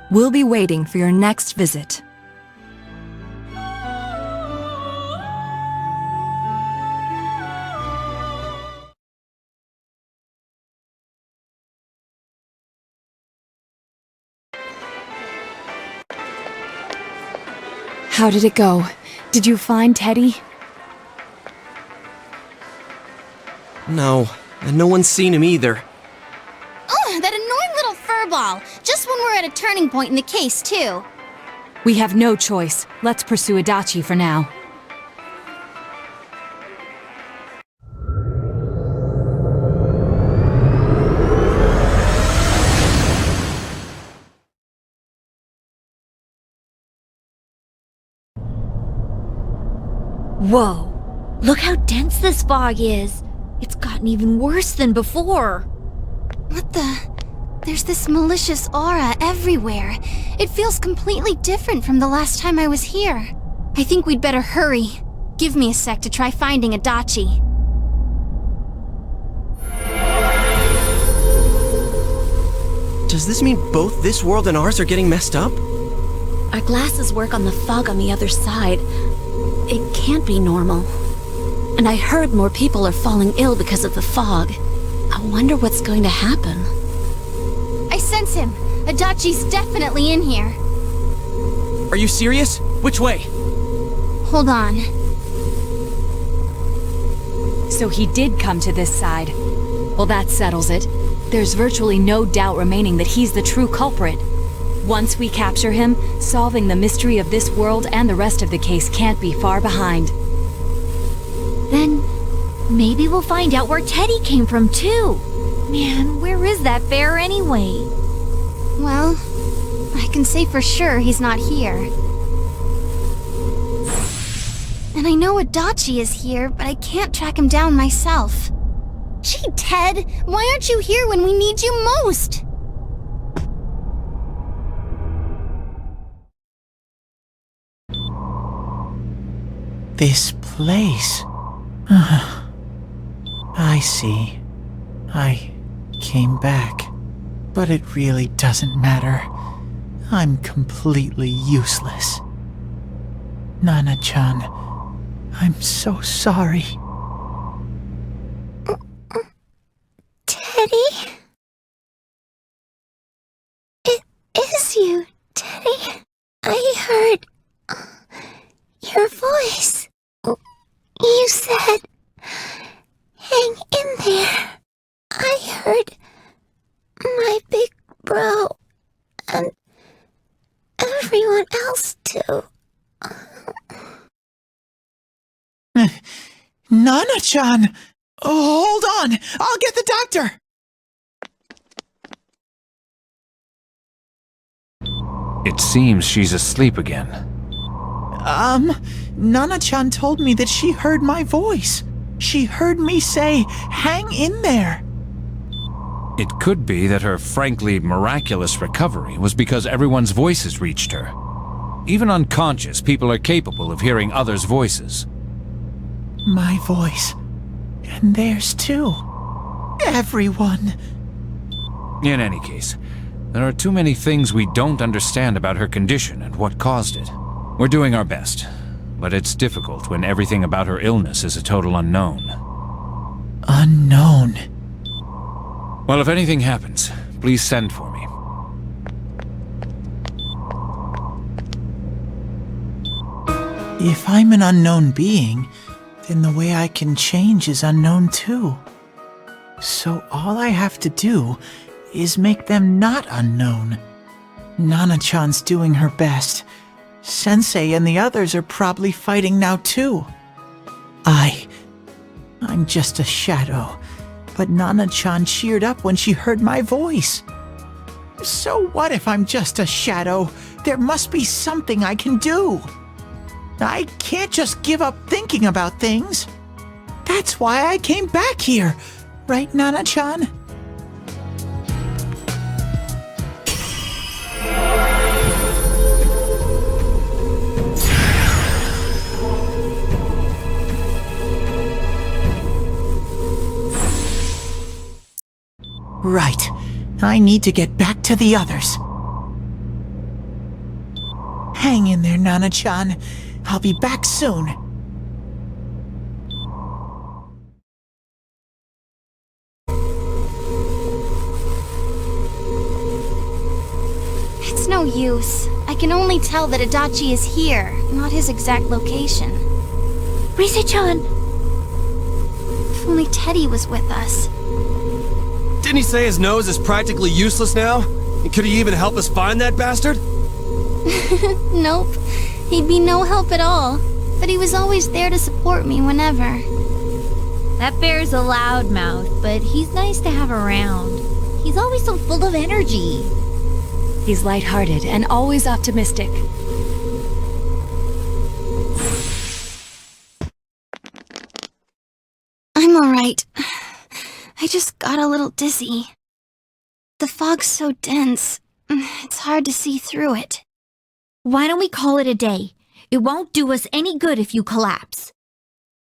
We'll be waiting for your next visit. How did it go? Did you find Teddy? No, and no one's seen him either. Oh, that annoying little furball! Just when we're at a turning point in the case, too. We have no choice. Let's pursue Adachi for now. Whoa! Look how dense this fog is! It's gotten even worse than before! What the? There's this malicious aura everywhere. It feels completely different from the last time I was here. I think we'd better hurry. Give me a sec to try finding Adachi. Does this mean both this world and ours are getting messed up? Our glasses work on the fog on the other side. It can't be normal. And I heard more people are falling ill because of the fog. I wonder what's going to happen. I sense him. Adachi's definitely in here. Are you serious? Which way? Hold on. So he did come to this side. Well, that settles it. There's virtually no doubt remaining that he's the true culprit. Once we capture him, solving the mystery of this world and the rest of the case can't be far behind. Then, maybe we'll find out where Teddy came from, too. Man, where is that bear anyway? Well, I can say for sure he's not here. And I know Adachi is here, but I can't track him down myself. Gee, Ted, why aren't you here when we need you most? This place. I see. I came back. But it really doesn't matter. I'm completely useless. Nana-chan, I'm so sorry. Teddy? It is you, Teddy. I heard your voice. You said, hang in there. I heard my big bro and everyone else too. Nana-chan! Hold on! I'll get the doctor! It seems she's asleep again. Nana-chan told me that she heard my voice. She heard me say, hang in there. It could be that her frankly miraculous recovery was because everyone's voices reached her. Even unconscious, people are capable of hearing others' voices. My voice. And theirs too. Everyone. In any case, there are too many things we don't understand about her condition and what caused it. We're doing our best, but it's difficult when everything about her illness is a total unknown. Unknown? Well, if anything happens, please send for me. If I'm an unknown being, then the way I can change is unknown too. So all I have to do is make them not unknown. Nana-chan's doing her best. Sensei and the others are probably fighting now too. I'm just a shadow, but Nana-chan cheered up when she heard my voice. So what if I'm just a shadow? There must be something I can do. I can't just give up thinking about things. That's why I came back here, right, Nana-chan? Right. I need to get back to the others. Hang in there, Nana-chan. I'll be back soon. It's no use. I can only tell that Adachi is here, not his exact location. Rise-chan! If only Teddy was with us. Didn't he say his nose is practically useless now? And could he even help us find that bastard? Nope. He'd be no help at all. But he was always there to support me whenever. That bear's a loudmouth, but he's nice to have around. He's always so full of energy. He's lighthearted and always optimistic. I'm alright. I just got a little dizzy. The fog's so dense, it's hard to see through it. Why don't we call it a day? It won't do us any good if you collapse.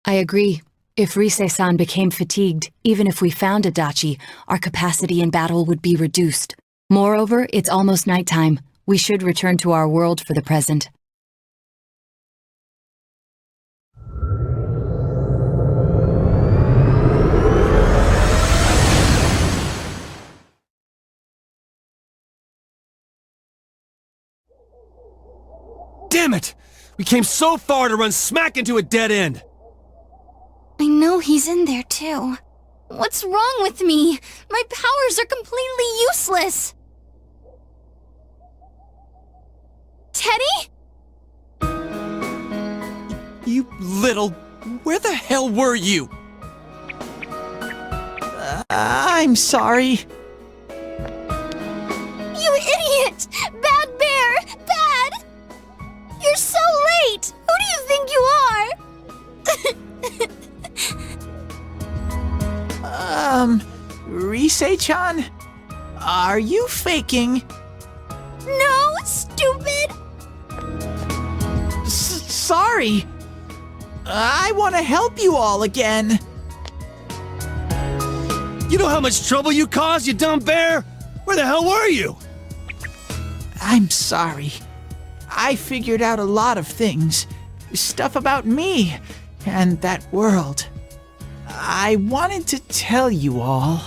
I agree. If Rise-san became fatigued, even if we found Adachi, our capacity in battle would be reduced. Moreover, it's almost nighttime. We should return to our world for the present. Damn it! We came so far to run smack into a dead end! I know he's in there too. What's wrong with me? My powers are completely useless! Teddy? You little... Where the hell were you? I'm sorry. You idiot! Bad bear! Bad! You're so late! Who do you think you are? Rise-chan? Are you faking? No, stupid! Sorry. I want to help you all again. You know how much trouble you caused, you dumb bear? Where the hell were you? I'm sorry. I figured out a lot of things. Stuff about me and that world. I wanted to tell you all.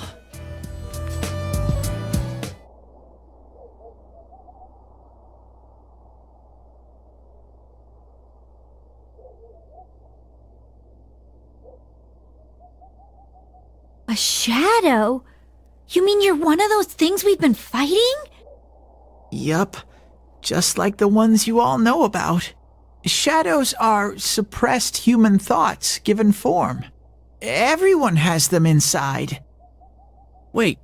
A shadow? You mean you're one of those things we've been fighting? Yup. Just like the ones you all know about. Shadows are suppressed human thoughts given form. Everyone has them inside. Wait,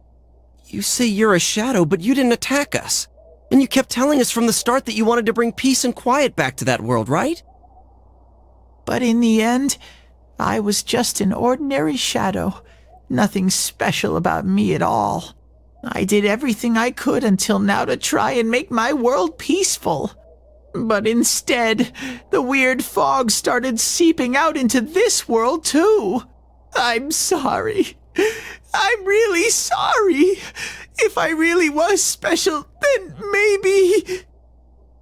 you say you're a shadow, but you didn't attack us. And you kept telling us from the start that you wanted to bring peace and quiet back to that world, right? But in the end, I was just an ordinary shadow. Nothing special about me at all. I did everything I could until now to try and make my world peaceful. But instead, the weird fog started seeping out into this world too. I'm sorry. I'm really sorry. If I really was special, then maybe...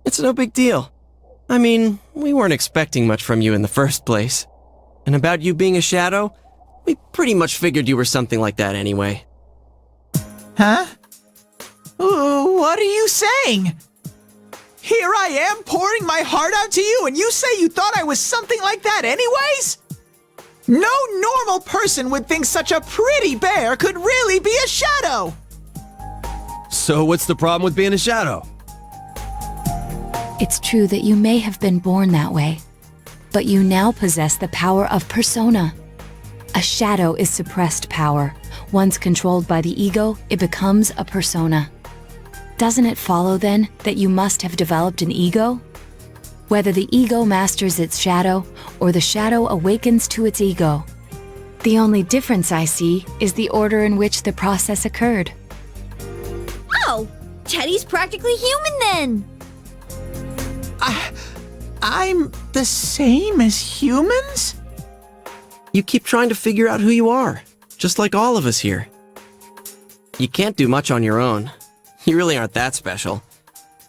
It's no big deal. I mean, we weren't expecting much from you in the first place. And about you being a shadow, we pretty much figured you were something like that anyway. Huh? What are you saying? Here I am pouring my heart out to you, and you say you thought I was something like that anyways? No normal person would think such a pretty bear could really be a shadow! So what's the problem with being a shadow? It's true that you may have been born that way, but you now possess the power of persona. A shadow is suppressed power. Once controlled by the ego, it becomes a persona. Doesn't it follow then that you must have developed an ego? Whether the ego masters its shadow or the shadow awakens to its ego. The only difference I see is the order in which the process occurred. Oh, Teddy's practically human then. I'm the same as humans? You keep trying to figure out who you are, just like all of us here. You can't do much on your own. You really aren't that special.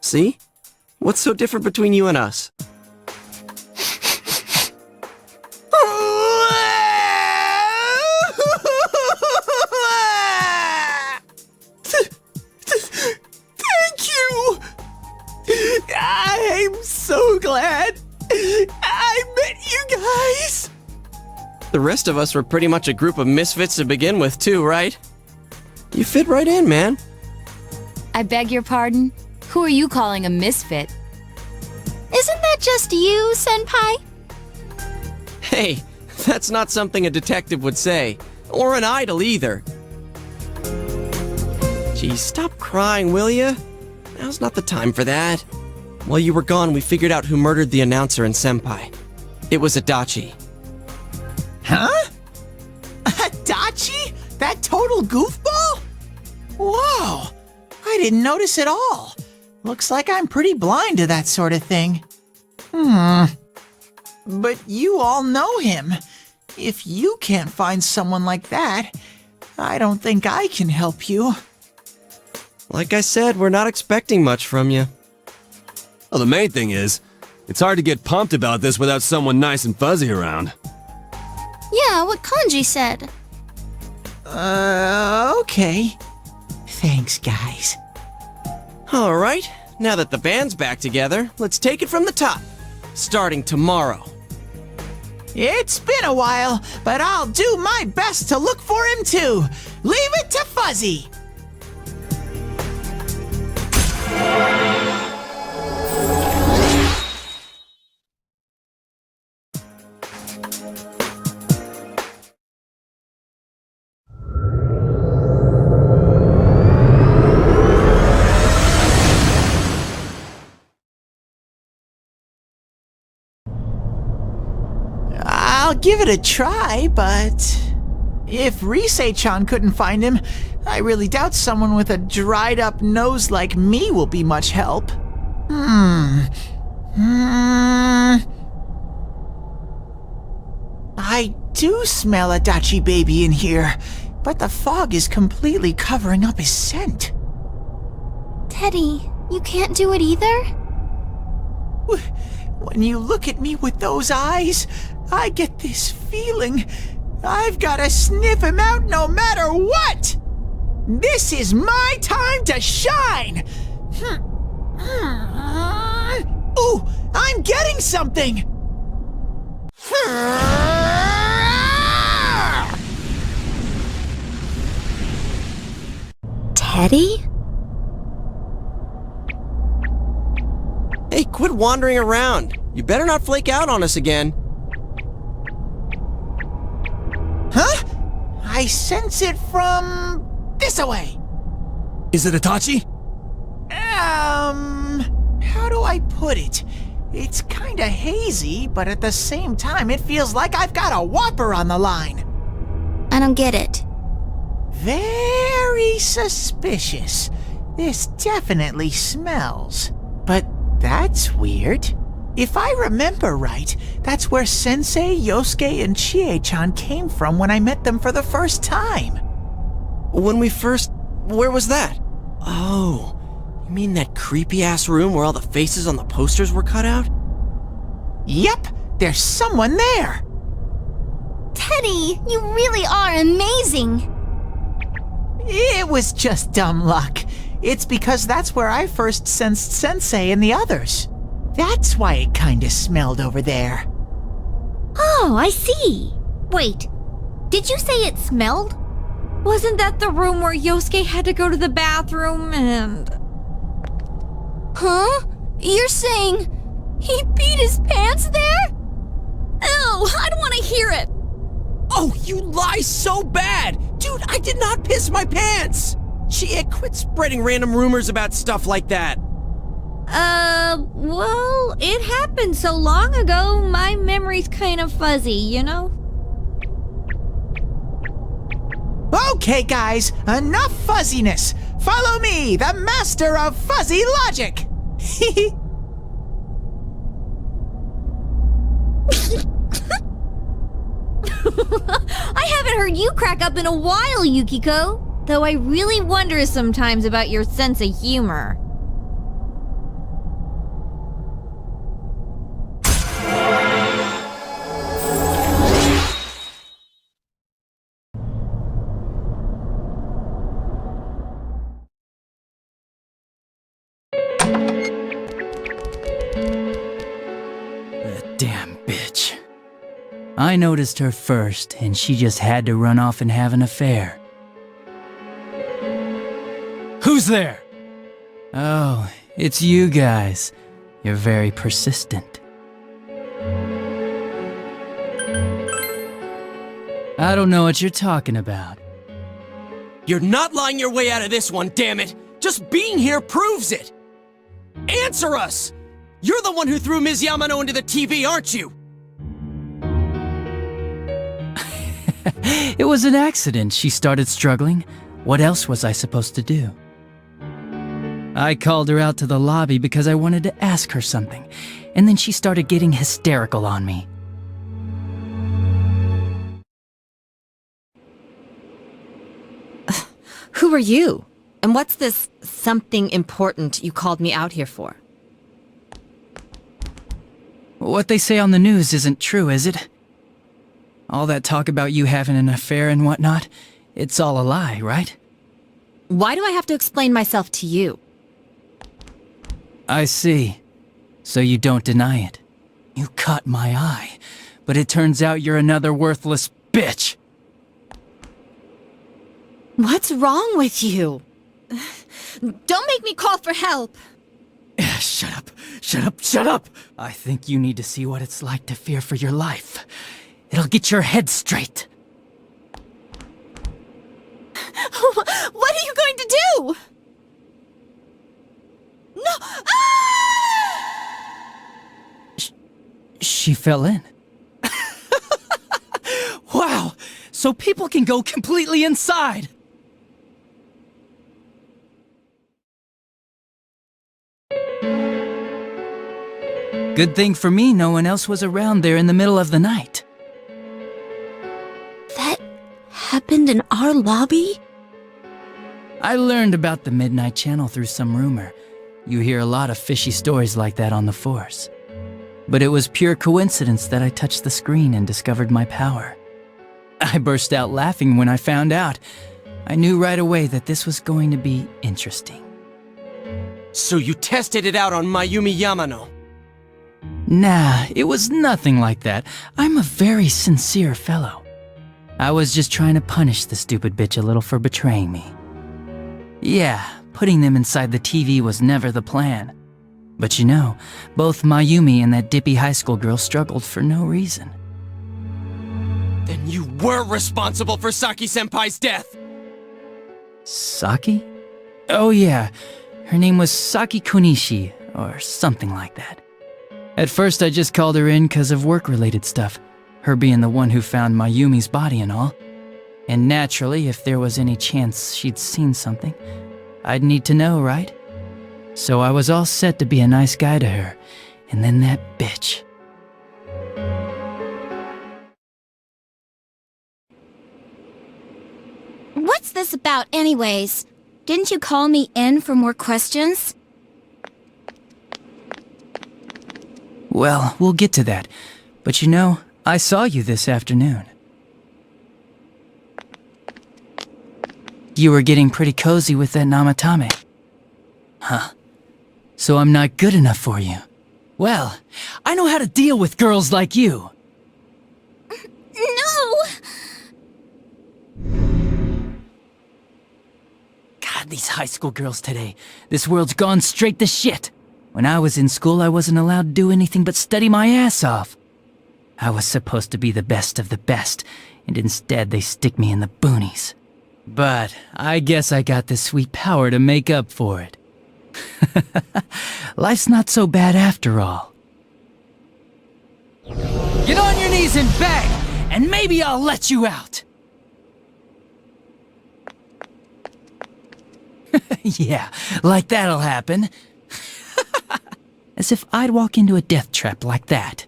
See? What's so different between you and us? Thank you! I'm so glad I met you guys! The rest of us were pretty much a group of misfits to begin with, too, right? You fit right in, man. I beg your pardon? Who are you calling a misfit? Isn't that just you, Senpai? Hey, that's not something a detective would say. Or an idol, either. Geez, stop crying, will ya? Now's not the time for that. While you were gone, we figured out who murdered the announcer and Senpai. It was Adachi. Huh? Adachi? That total goofball? Whoa! I didn't notice at all. Looks like I'm pretty blind to that sort of thing. But you all know him. If you can't find someone like that, I don't think I can help you. Like I said, we're not expecting much from you. Well, the main thing is, it's hard to get pumped about this without someone nice and fuzzy around. Yeah, what Kanji said. Okay. Thanks, guys. Alright, now that the band's back together, let's take it from the top. Starting tomorrow. It's been a while, but I'll do my best to look for him too. Leave it to Fuzzy. I'll give it a try, but if Risei-chan couldn't find him, I really doubt someone with a dried-up nose like me will be much help. I do smell Adachi Baby in here, but the fog is completely covering up his scent. Teddy, you can't do it either? When you look at me with those eyes, I get this feeling I've gotta sniff him out no matter what! This is my time to shine! Ooh, I'm getting something! Teddy? Hey, quit wandering around. You better not flake out on us again. Huh? I sense it from this away. Is it Itachi? How do I put it? It's kinda hazy, but at the same time, it feels like I've got a whopper on the line. I don't get it. Very suspicious. This definitely smells. But that's weird. If I remember right, that's where Sensei, Yosuke, and Chie-chan came from when I met them for the first time. Where was that? Oh, you mean that creepy-ass room where all the faces on the posters were cut out? Yep, there's someone there. Teddy, you really are amazing. It was just dumb luck. It's because that's where I first sensed Sensei and the others. That's why it kinda smelled over there. Oh, I see. Wait, did you say it smelled? Wasn't that the room where Yosuke had to go to the bathroom and... Huh? You're saying he peed his pants there? Ew, I don't want to hear it. Oh, you lie so bad! Dude, I did not piss my pants! Chie, quit spreading random rumors about stuff like that. Well, it happened so long ago, my memory's kind of fuzzy, you know? Okay, guys, enough fuzziness. Follow me, the master of fuzzy logic. I haven't heard you crack up in a while, Yukiko. Though I really wonder sometimes about your sense of humor. That damn bitch. I noticed her first, and she just had to run off and have an affair. Who's there? Oh, it's you guys. You're very persistent. I don't know what you're talking about. You're not lying your way out of this one, damn it! Just being here proves it! Answer us! You're the one who threw Ms. Yamano into the TV, aren't you? It was an accident. She started struggling. What else was I supposed to do? I called her out to the lobby because I wanted to ask her something, and then she started getting hysterical on me. Who are you? And what's this something important you called me out here for? What they say on the news isn't true, is it? All that talk about you having an affair and whatnot, it's all a lie, right? Why do I have to explain myself to you? I see. So you don't deny it. You caught my eye, but it turns out you're another worthless bitch. What's wrong with you? Don't make me call for help. Shut up, shut up, shut up! I think you need to see what it's like to fear for your life. It'll get your head straight. What are you going to do? No! She fell in. Wow! So people can go completely inside! Good thing for me, no one else was around there in the middle of the night. That happened in our lobby? I learned about the Midnight Channel through some rumor. You hear a lot of fishy stories like that on the Force. But it was pure coincidence that I touched the screen and discovered my power. I burst out laughing when I found out. I knew right away that this was going to be interesting. So you tested it out on Mayumi Yamano? Nah, it was nothing like that. I'm a very sincere fellow. I was just trying to punish the stupid bitch a little for betraying me. Yeah, putting them inside the TV was never the plan. But you know, both Mayumi and that dippy high school girl struggled for no reason. Then you were responsible for Saki-senpai's death! Saki? Oh yeah, her name was Saki Konishi, or something like that. At first I just called her in 'cause of work-related stuff, her being the one who found Mayumi's body and all. And naturally, if there was any chance she'd seen something, I'd need to know, right? So I was all set to be a nice guy to her, and then that bitch. What's this about, anyways? Didn't you call me in for more questions? Well, we'll get to that. But you know, I saw you this afternoon. You were getting pretty cozy with that Namatame. Huh. So I'm not good enough for you. Well, I know how to deal with girls like you. No! God, these high school girls today. This world's gone straight to shit. When I was in school, I wasn't allowed to do anything but study my ass off. I was supposed to be the best of the best, and instead they stick me in the boonies. But I guess I got the sweet power to make up for it. Life's not so bad after all. Get on your knees and beg, and maybe I'll let you out. Yeah, like that'll happen. As if I'd walk into a death trap like that.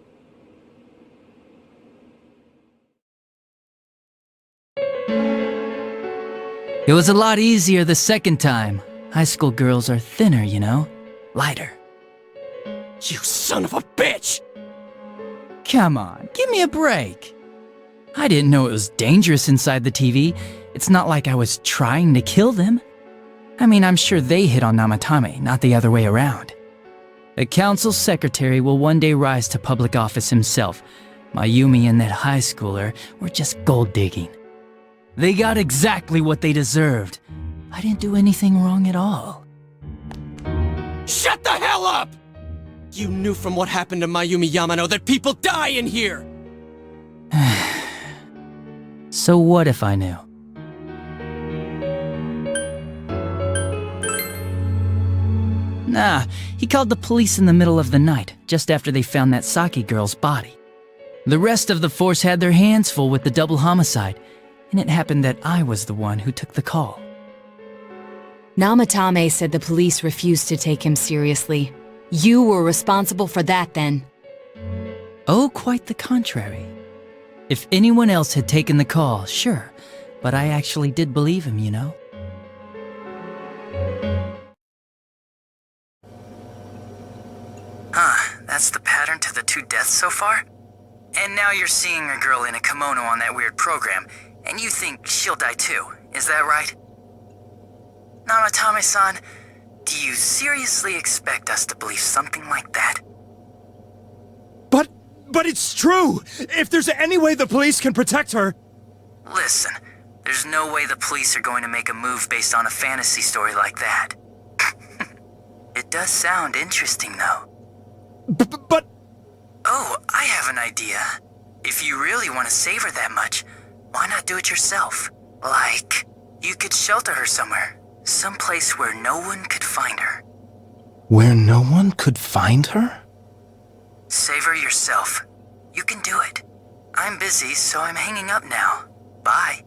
It was a lot easier the second time. High school girls are thinner, you know? Lighter. You son of a bitch! Come on, give me a break. I didn't know it was dangerous inside the TV. It's not like I was trying to kill them. I mean, I'm sure they hit on Namatame, not the other way around. The council secretary will one day rise to public office himself. Mayumi and that high schooler were just gold digging. They got exactly what they deserved. I didn't do anything wrong at all. Shut the hell up! You knew from what happened to Mayumi Yamano that people die in here! So what if I knew? Nah, he called the police in the middle of the night, just after they found that Saki girl's body. The rest of the force had their hands full with the double homicide, and it happened that I was the one who took the call. Namatame said the police refused to take him seriously. You were responsible for that then. Oh, quite the contrary. If anyone else had taken the call, sure, but I actually did believe him, you know? That's the pattern to the 2 deaths so far? And now you're seeing a girl in a kimono on that weird program, and you think she'll die too, is that right? Namatame-san, do you seriously expect us to believe something like that? But it's true! If there's any way the police can protect her... Listen, there's no way the police are going to make a move based on a fantasy story like that. It does sound interesting, though. But... Oh, I have an idea. If you really want to save her that much, why not do it yourself? Like, you could shelter her somewhere. Someplace where no one could find her. Where no one could find her? Save her yourself. You can do it. I'm busy, so I'm hanging up now. Bye.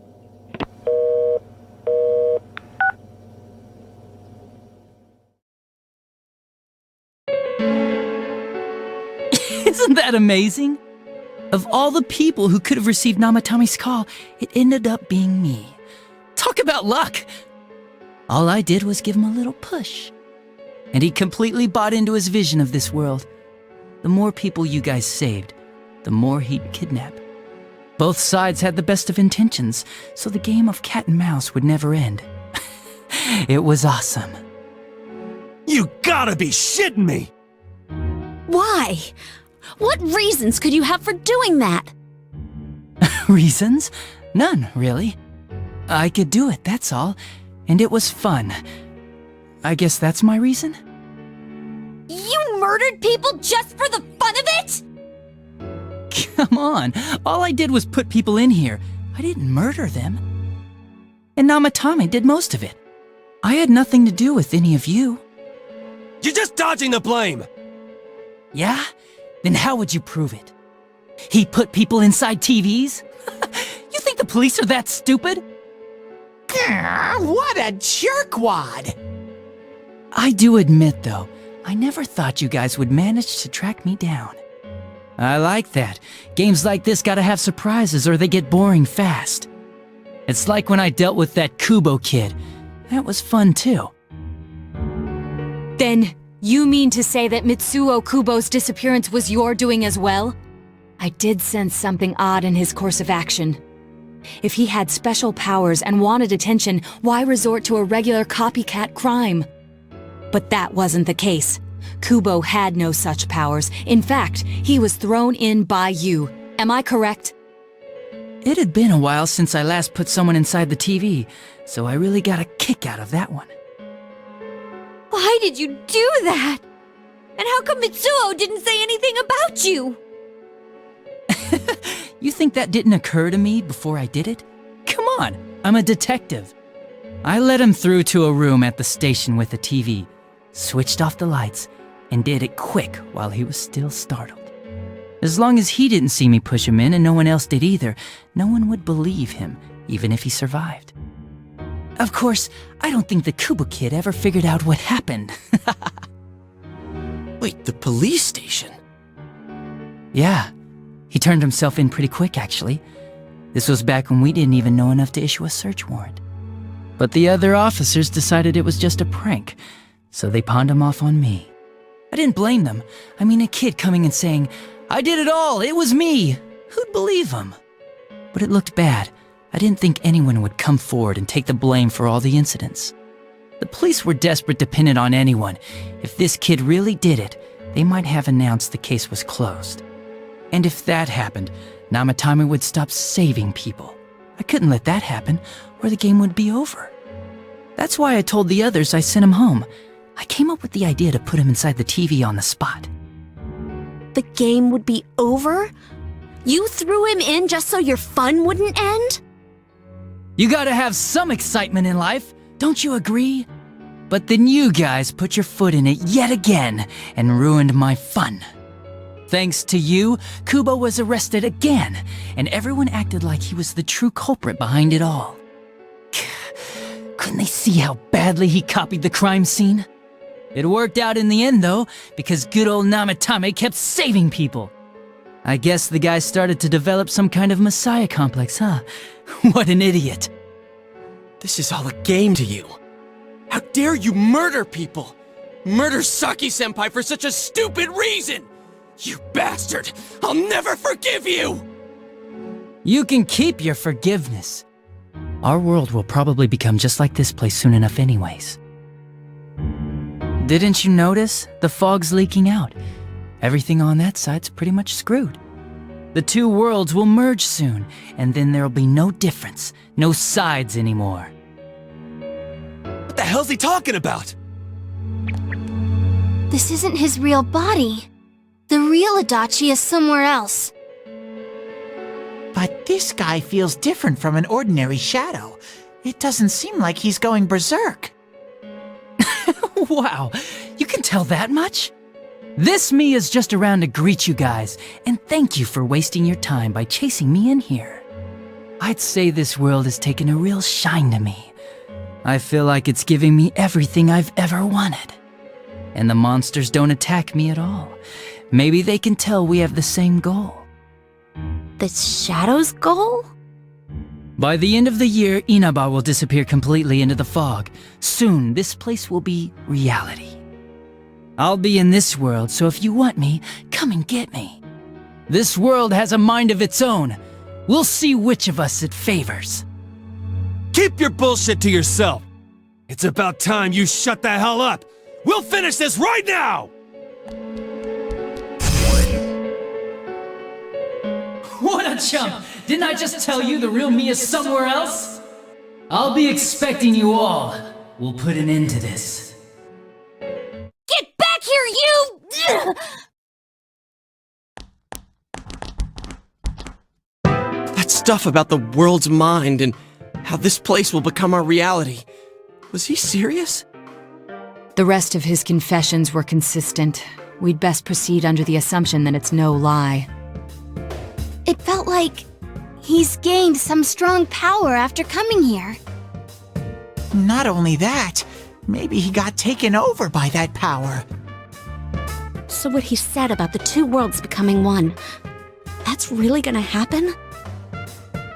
Isn't that amazing? Of all the people who could have received Namatame's call, it ended up being me. Talk about luck! All I did was give him a little push. And he completely bought into his vision of this world. The more people you guys saved, the more he'd kidnap. Both sides had the best of intentions, so the game of cat and mouse would never end. It was awesome. You gotta be shitting me! Why? What reasons could you have for doing that? Reasons? None, really. I could do it, that's all. And it was fun. I guess that's my reason? You murdered people just for the fun of it? Come on, all I did was put people in here. I didn't murder them. And Namatame did most of it. I had nothing to do with any of you. You're just dodging the blame! Yeah? Then how would you prove it? He put people inside TVs? You think the police are that stupid? What a jerkwad! I do admit, though, I never thought you guys would manage to track me down. I like that. Games like this gotta have surprises or they get boring fast. It's like when I dealt with that Kubo kid. That was fun, too. Then, you mean to say that Mitsuo Kubo's disappearance was your doing as well? I did sense something odd in his course of action. If he had special powers and wanted attention, why resort to a regular copycat crime? But that wasn't the case. Kubo had no such powers. In fact, he was thrown in by you. Am I correct? It had been a while since I last put someone inside the TV, so I really got a kick out of that one. Why did you do that? And how come Mitsuo didn't say anything about you? You think that didn't occur to me before I did it? Come on, I'm a detective. I let him through to a room at the station with a TV, switched off the lights, and did it quick while he was still startled. As long as he didn't see me push him in and no one else did either, no one would believe him, even if he survived. Of course, I don't think the Kubo kid ever figured out what happened. Wait, the police station? Yeah, he turned himself in pretty quick, actually. This was back when we didn't even know enough to issue a search warrant. But the other officers decided it was just a prank, so they pawned him off on me. I didn't blame them. I mean, a kid coming and saying, "I did it all, it was me." Who'd believe him? But it looked bad. I didn't think anyone would come forward and take the blame for all the incidents. The police were desperate to pin it on anyone. If this kid really did it, they might have announced the case was closed. And if that happened, Namatame would stop saving people. I couldn't let that happen, or the game would be over. That's why I told the others I sent him home. I came up with the idea to put him inside the TV on the spot. The game would be over? You threw him in just so your fun wouldn't end? You gotta have some excitement in life, don't you agree? But then you guys put your foot in it yet again and ruined my fun. Thanks to you, Kubo was arrested again, and everyone acted like he was the true culprit behind it all. Couldn't they see how badly he copied the crime scene? It worked out in the end, though, because good old Namatame kept saving people. I guess the guy started to develop some kind of messiah complex, huh? What an idiot. This is all a game to you. How dare you murder people? Murder Saki-senpai for such a stupid reason! You bastard! I'll never forgive you! You can keep your forgiveness. Our world will probably become just like this place soon enough anyways. Didn't you notice? The fog's leaking out. Everything on that side's pretty much screwed. The two worlds will merge soon, and then there'll be no difference, no sides anymore. What the hell's he talking about? This isn't his real body. The real Adachi is somewhere else. But this guy feels different from an ordinary shadow. It doesn't seem like he's going berserk. Wow, you can tell that much? This me is just around to greet you guys, and thank you for wasting your time by chasing me in here. I'd say this world has taken a real shine to me. I feel like it's giving me everything I've ever wanted. And the monsters don't attack me at all. Maybe they can tell we have the same goal. The Shadow's goal? By the end of the year, Inaba will disappear completely into the fog. Soon, this place will be reality. I'll be in this world, so if you want me, come and get me. This world has a mind of its own. We'll see which of us it favors. Keep your bullshit to yourself. It's about time you shut the hell up. We'll finish this right now! What a chump! Didn't I just tell you the real me is somewhere else? I'll be expecting you all. We'll put an end to this. Get back here, you! That stuff about the world's mind and how this place will become our reality. Was he serious? The rest of his confessions were consistent. We'd best proceed under the assumption that it's no lie. It felt like he's gained some strong power after coming here. Not only that, maybe he got taken over by that power. So what he said about the two worlds becoming one, that's really gonna happen?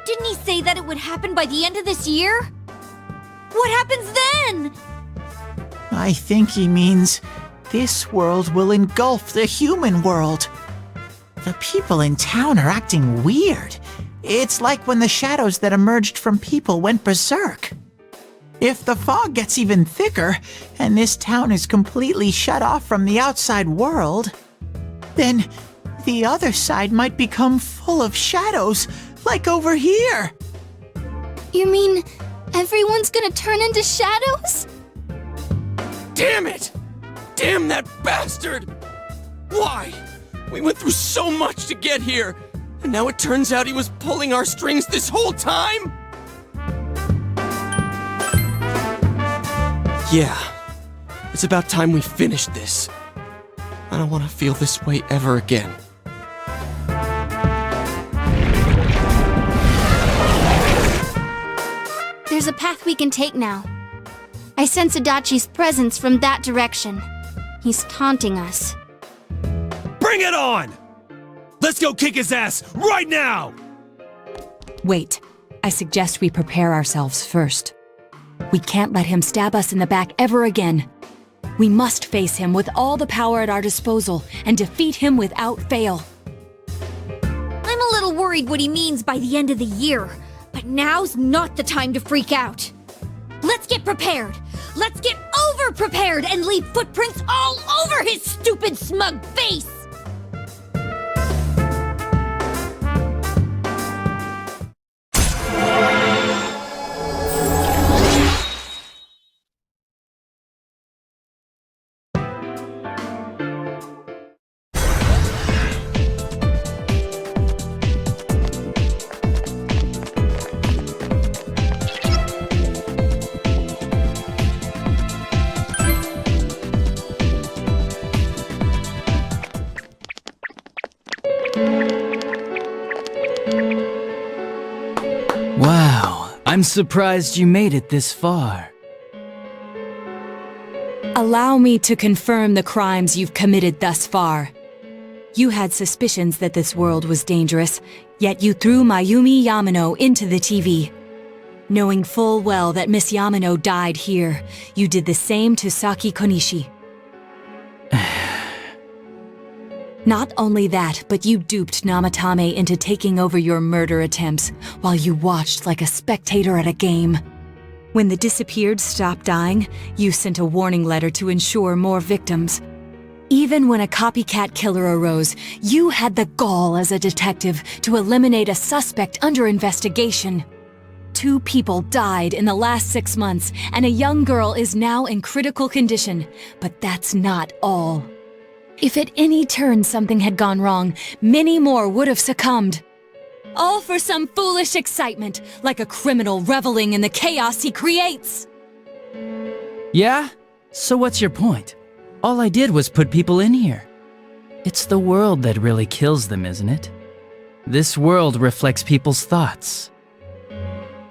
Didn't he say that it would happen by the end of this year? What happens then? I think he means this world will engulf the human world. The people in town are acting weird. It's like when the shadows that emerged from people went berserk. If the fog gets even thicker, and this town is completely shut off from the outside world, then the other side might become full of shadows, like over here. You mean everyone's gonna turn into shadows? Damn it! Damn that bastard! Why? We went through so much to get here, and now it turns out he was pulling our strings this whole time? Yeah, it's about time we finished this. I don't want to feel this way ever again. There's a path we can take now. I sense Adachi's presence from that direction. He's taunting us. Bring it on! Let's go kick his ass right now! Wait, I suggest we prepare ourselves first. We can't let him stab us in the back ever again. We must face him with all the power at our disposal and defeat him without fail. I'm a little worried what he means by the end of the year, but now's not the time to freak out. Let's get prepared. Let's get over-prepared and leave footprints all over his stupid, smug face! Wow, I'm surprised you made it this far. Allow me to confirm the crimes you've committed thus far. You had suspicions that this world was dangerous, yet you threw Mayumi Yamano into the TV. Knowing full well that Miss Yamano died here, you did the same to Saki Konishi. Not only that, but you duped Namatame into taking over your murder attempts while you watched like a spectator at a game. When the disappeared stopped dying, you sent a warning letter to ensure more victims. Even when a copycat killer arose, you had the gall as a detective to eliminate a suspect under investigation. 2 people died in the last 6 months, and a young girl is now in critical condition. But that's not all. If at any turn something had gone wrong, many more would have succumbed. All for some foolish excitement, like a criminal reveling in the chaos he creates. Yeah? So what's your point? All I did was put people in here. It's the world that really kills them, isn't it? This world reflects people's thoughts.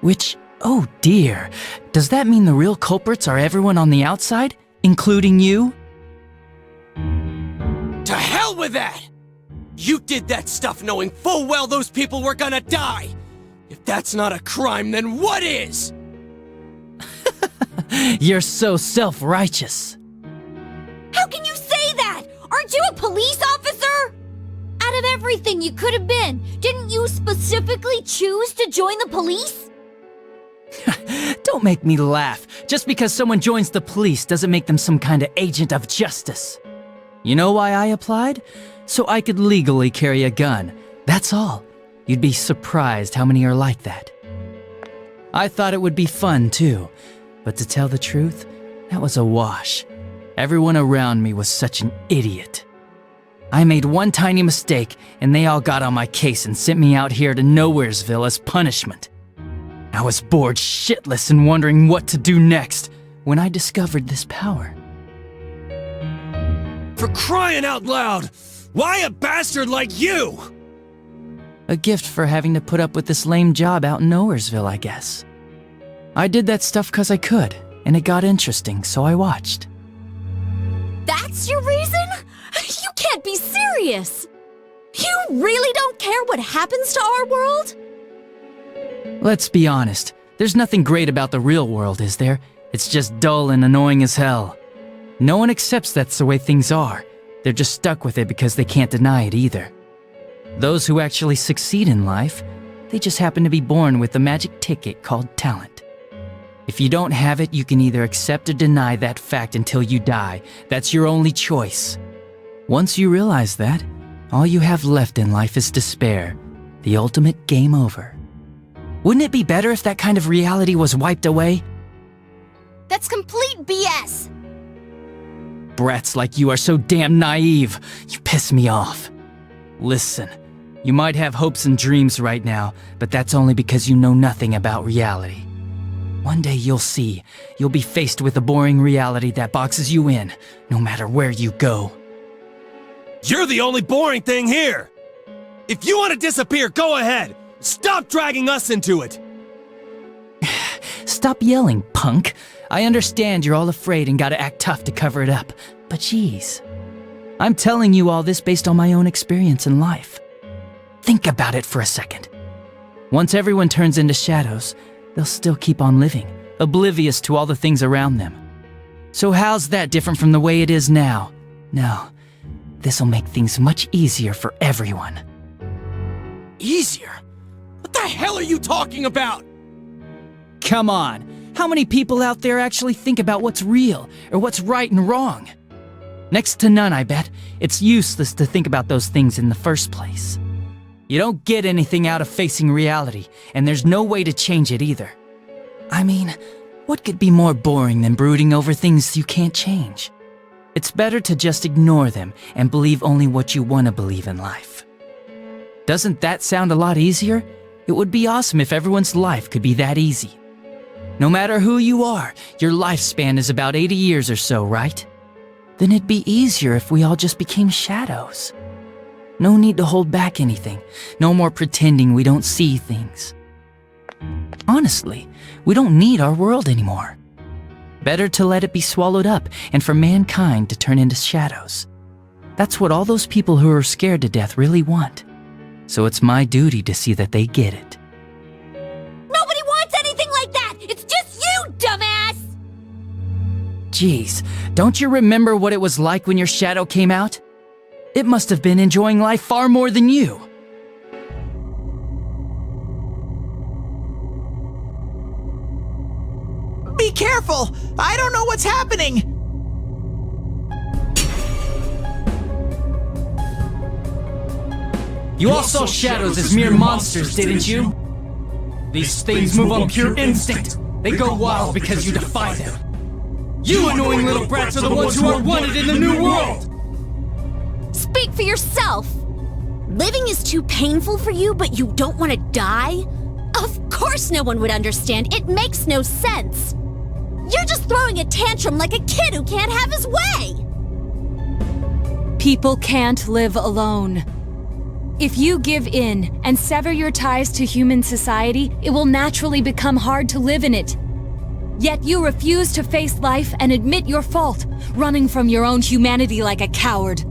Which, oh dear, does that mean the real culprits are everyone on the outside, including you? To hell with that! You did that stuff knowing full well those people were gonna die! If that's not a crime, then what is? You're so self-righteous. How can you say that? Aren't you a police officer? Out of everything you could have been, didn't you specifically choose to join the police? Don't make me laugh. Just because someone joins the police doesn't make them some kind of agent of justice. You know why I applied? So I could legally carry a gun. That's all. You'd be surprised how many are like that. I thought it would be fun too, but to tell the truth, that was a wash. Everyone around me was such an idiot. I made one tiny mistake, and they all got on my case and sent me out here to Nowheresville as punishment. I was bored shitless and wondering what to do next when I discovered this power. For crying out loud! Why a bastard like you? A gift for having to put up with this lame job out in Nowheresville, I guess. I did that stuff 'cause I could, and it got interesting, so I watched. That's your reason? You can't be serious! You really don't care what happens to our world? Let's be honest, there's nothing great about the real world, is there? It's just dull and annoying as hell. No one accepts that's the way things are. They're just stuck with it because they can't deny it either. Those who actually succeed in life, they just happen to be born with the magic ticket called talent. If you don't have it, you can either accept or deny that fact until you die. That's your only choice. Once you realize that, all you have left in life is despair, the ultimate game over. Wouldn't it be better if that kind of reality was wiped away? That's complete BS! Brats like you are so damn naive. You piss me off. Listen, you might have hopes and dreams right now, but that's only because you know nothing about reality. One day you'll see. You'll be faced with a boring reality that boxes you in, no matter where you go. You're the only boring thing here! If you want to disappear, go ahead! Stop dragging us into it! Stop yelling, punk. I understand you're all afraid and gotta act tough to cover it up, but geez. I'm telling you all this based on my own experience in life. Think about it for a second. Once everyone turns into shadows, they'll still keep on living, oblivious to all the things around them. So how's that different from the way it is now? No, this'll make things much easier for everyone. Easier? What the hell are you talking about? Come on, how many people out there actually think about what's real or what's right and wrong? Next to none, I bet. It's useless to think about those things in the first place. You don't get anything out of facing reality, and there's no way to change it either. I mean, what could be more boring than brooding over things you can't change? It's better to just ignore them and believe only what you want to believe in life. Doesn't that sound a lot easier? It would be awesome if everyone's life could be that easy. No matter who you are, your lifespan is about 80 years or so, right? Then it'd be easier if we all just became shadows. No need to hold back anything. No more pretending we don't see things. Honestly, we don't need our world anymore. Better to let it be swallowed up and for mankind to turn into shadows. That's what all those people who are scared to death really want. So it's my duty to see that they get it. Nobody wants anything like that! It's just you, dumbass! Jeez, don't you remember what it was like when your shadow came out? It must have been enjoying life far more than you. Be careful! I don't know what's happening! You all saw shadows as mere monsters, didn't you? These things move on pure instinct. They go wild because you defy them. You annoying little brats are the ones who are wanted in the new world! Speak for yourself! Living is too painful for you, but you don't want to die? Of course no one would understand. It makes no sense. You're just throwing a tantrum like a kid who can't have his way! People can't live alone. If you give in and sever your ties to human society, it will naturally become hard to live in it. Yet you refuse to face life and admit your fault, running from your own humanity like a coward.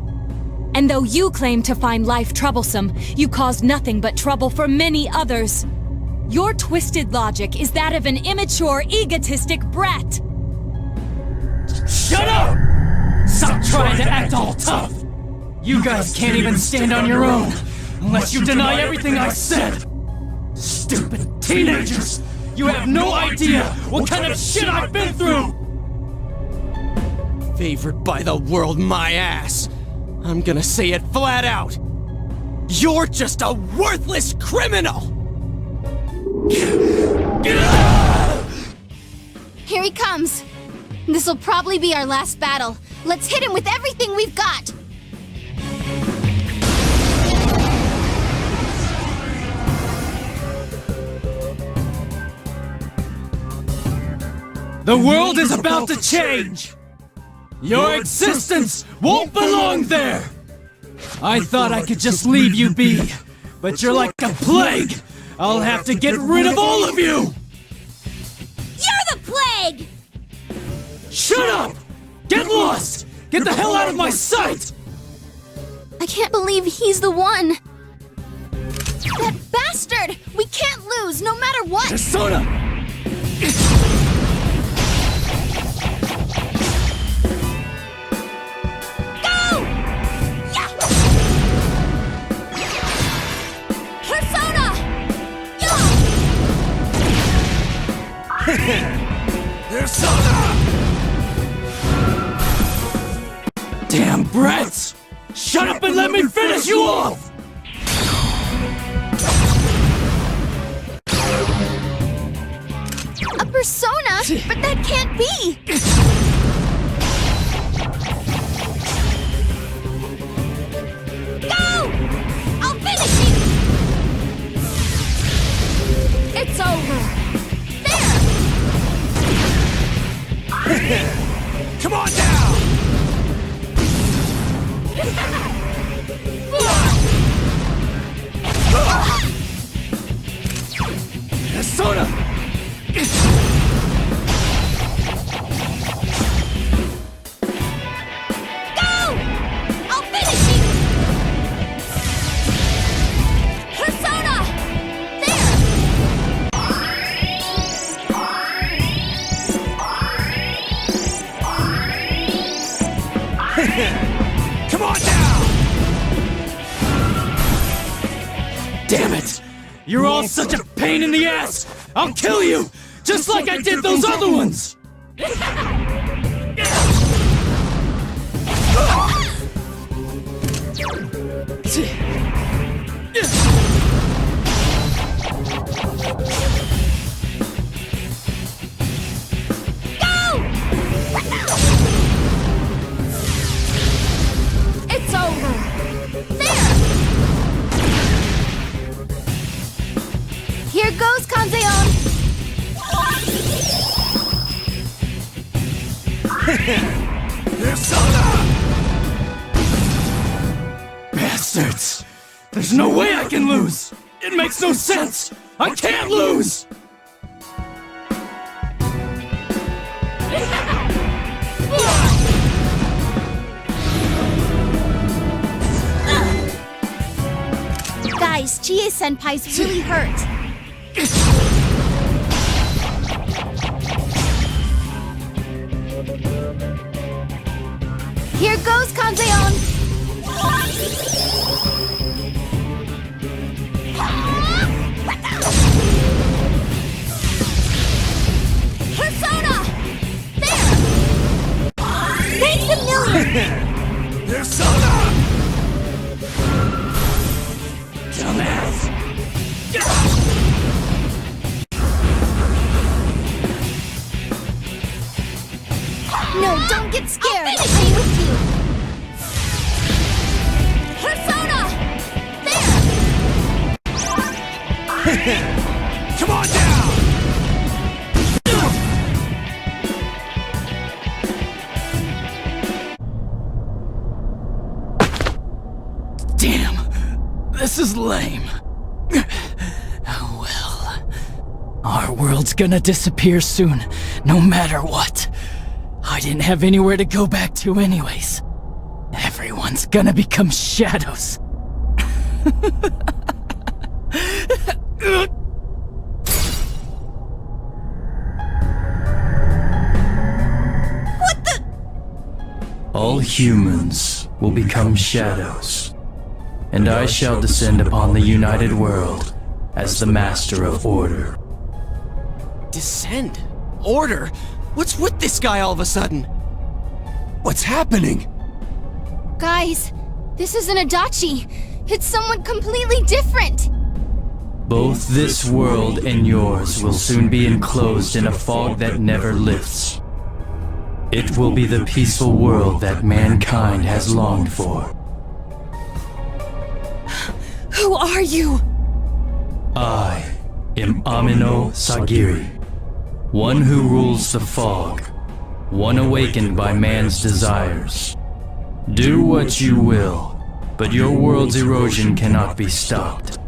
And though you claim to find life troublesome, you cause nothing but trouble for many others. Your twisted logic is that of an immature, egotistic brat. Shut up! Stop trying to act all tough! You guys can't even stand on your own, unless you deny everything I said! Stupid teenagers! You have no idea what kind of shit I've been through! Favored by the world, my ass! I'm gonna say it flat out! You're just a worthless criminal! Here he comes. This'll probably be our last battle. Let's hit him with everything we've got. The world is about to change! Your existence won't belong there! I thought I could just leave you be, but you're like a plague! I'll have to get rid of all of you! You're the plague! Shut up! Get lost! Get the hell out of my sight! I can't believe he's the one. That bastard! We can't lose, no matter what! Persona! Damn brats! Shut up and let me finish you off! A persona? But that can't be! Go! I'll finish you! It's over! Come on down! Persona! Go! I'll finish you! Persona! Come on down! Damn it! You're all such a pain in the ass! I'll kill you! Just like I did those other ones! It's over! There! Here goes Kanzeon! Bastards! There's no way I can lose! It makes no sense! I can't lose! Guys, Chie-senpai's really hurt. Here goes Kanzeon! Persona! There! Thanks a million! Persona! Dumbass! No, don't get scared! I'm with you! Persona! There! Come on down! Damn! This is lame. Oh well. Our world's gonna disappear soon, no matter what. I didn't have anywhere to go back to anyways. Everyone's gonna become shadows. What the? All humans will become shadows, and I shall descend upon the united world as the master of order. Descend? Order? What's with this guy all of a sudden? What's happening? Guys, this isn't Adachi. It's someone completely different. Both this world and yours will soon be enclosed in a fog that never lifts. It will be the peaceful world that mankind has longed for. Who are you? I am Amino Sagiri, one who rules the fog, one awakened by man's desires. Do what you will, but your world's erosion cannot be stopped.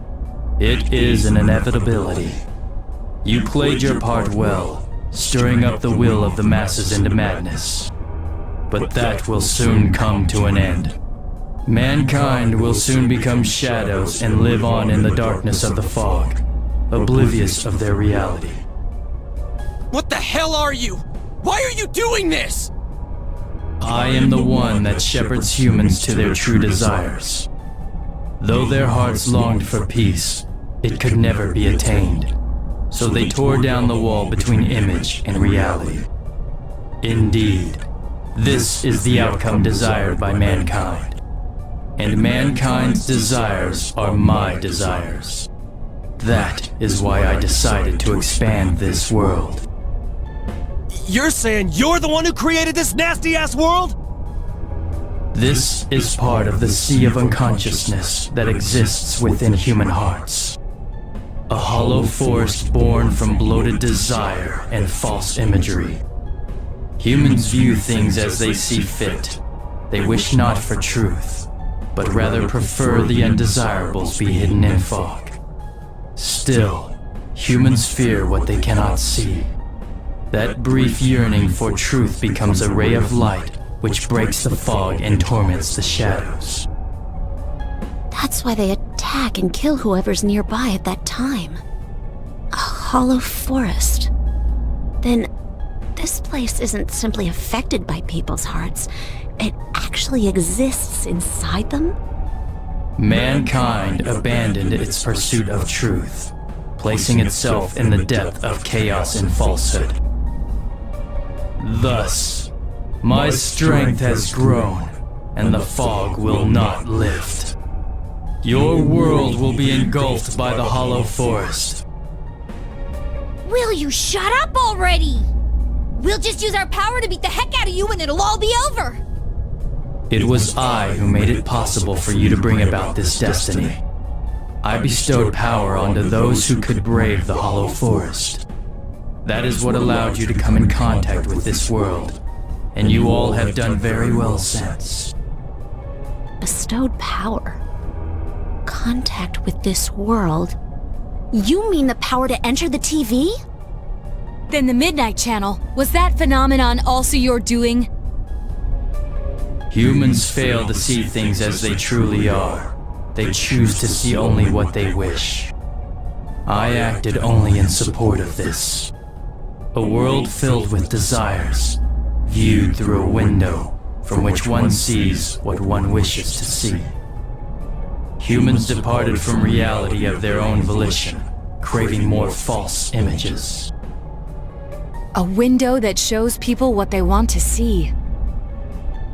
It is an inevitability. You played your part well, stirring up the will of the masses into madness. But that will soon come to an end. Mankind will soon become shadows and live on in the darkness of the fog, oblivious of their reality. What the hell are you? Why are you doing this? I am the one that shepherds humans to their true desires. Though their hearts longed for peace, it could never be attained. So they tore down the wall between image and reality. Indeed, this is the outcome desired by mankind. And mankind's desires are my desires. That is why I decided to expand this world. You're saying you're the one who created this nasty-ass world? This is part of the sea of unconsciousness that exists within human hearts. A hollow forest born from bloated desire and false imagery. Humans view things as they see fit. They wish not for truth, but rather prefer the undesirables be hidden in fog. Still, humans fear what they cannot see. That brief yearning for truth becomes a ray of light which breaks the fog and torments the shadows. That's why they attack and kill whoever's nearby at that time. A hollow forest. Then, this place isn't simply affected by people's hearts. It actually exists inside them? Mankind abandoned its pursuit of truth, placing itself in the depth of chaos and falsehood. Thus, my strength has grown, and the fog will not lift. Your world will be engulfed by the hollow forest. Will you shut up already? We'll just use our power to beat the heck out of you and it'll all be over. It was I who made it possible for you to bring about this destiny. I bestowed power onto those who could brave the hollow forest. That is what allowed you to come in contact with this world, and you all have done very well since. Bestowed power? Contact with this world? You mean the power to enter the TV? Then the Midnight Channel, was that phenomenon also your doing? Humans fail to see things as they truly are. They choose to see only what they wish. I acted only in support of this. A world filled with desires, viewed through a window from which one sees what one wishes to see. Humans departed from reality of their own volition, craving more false images. A window that shows people what they want to see.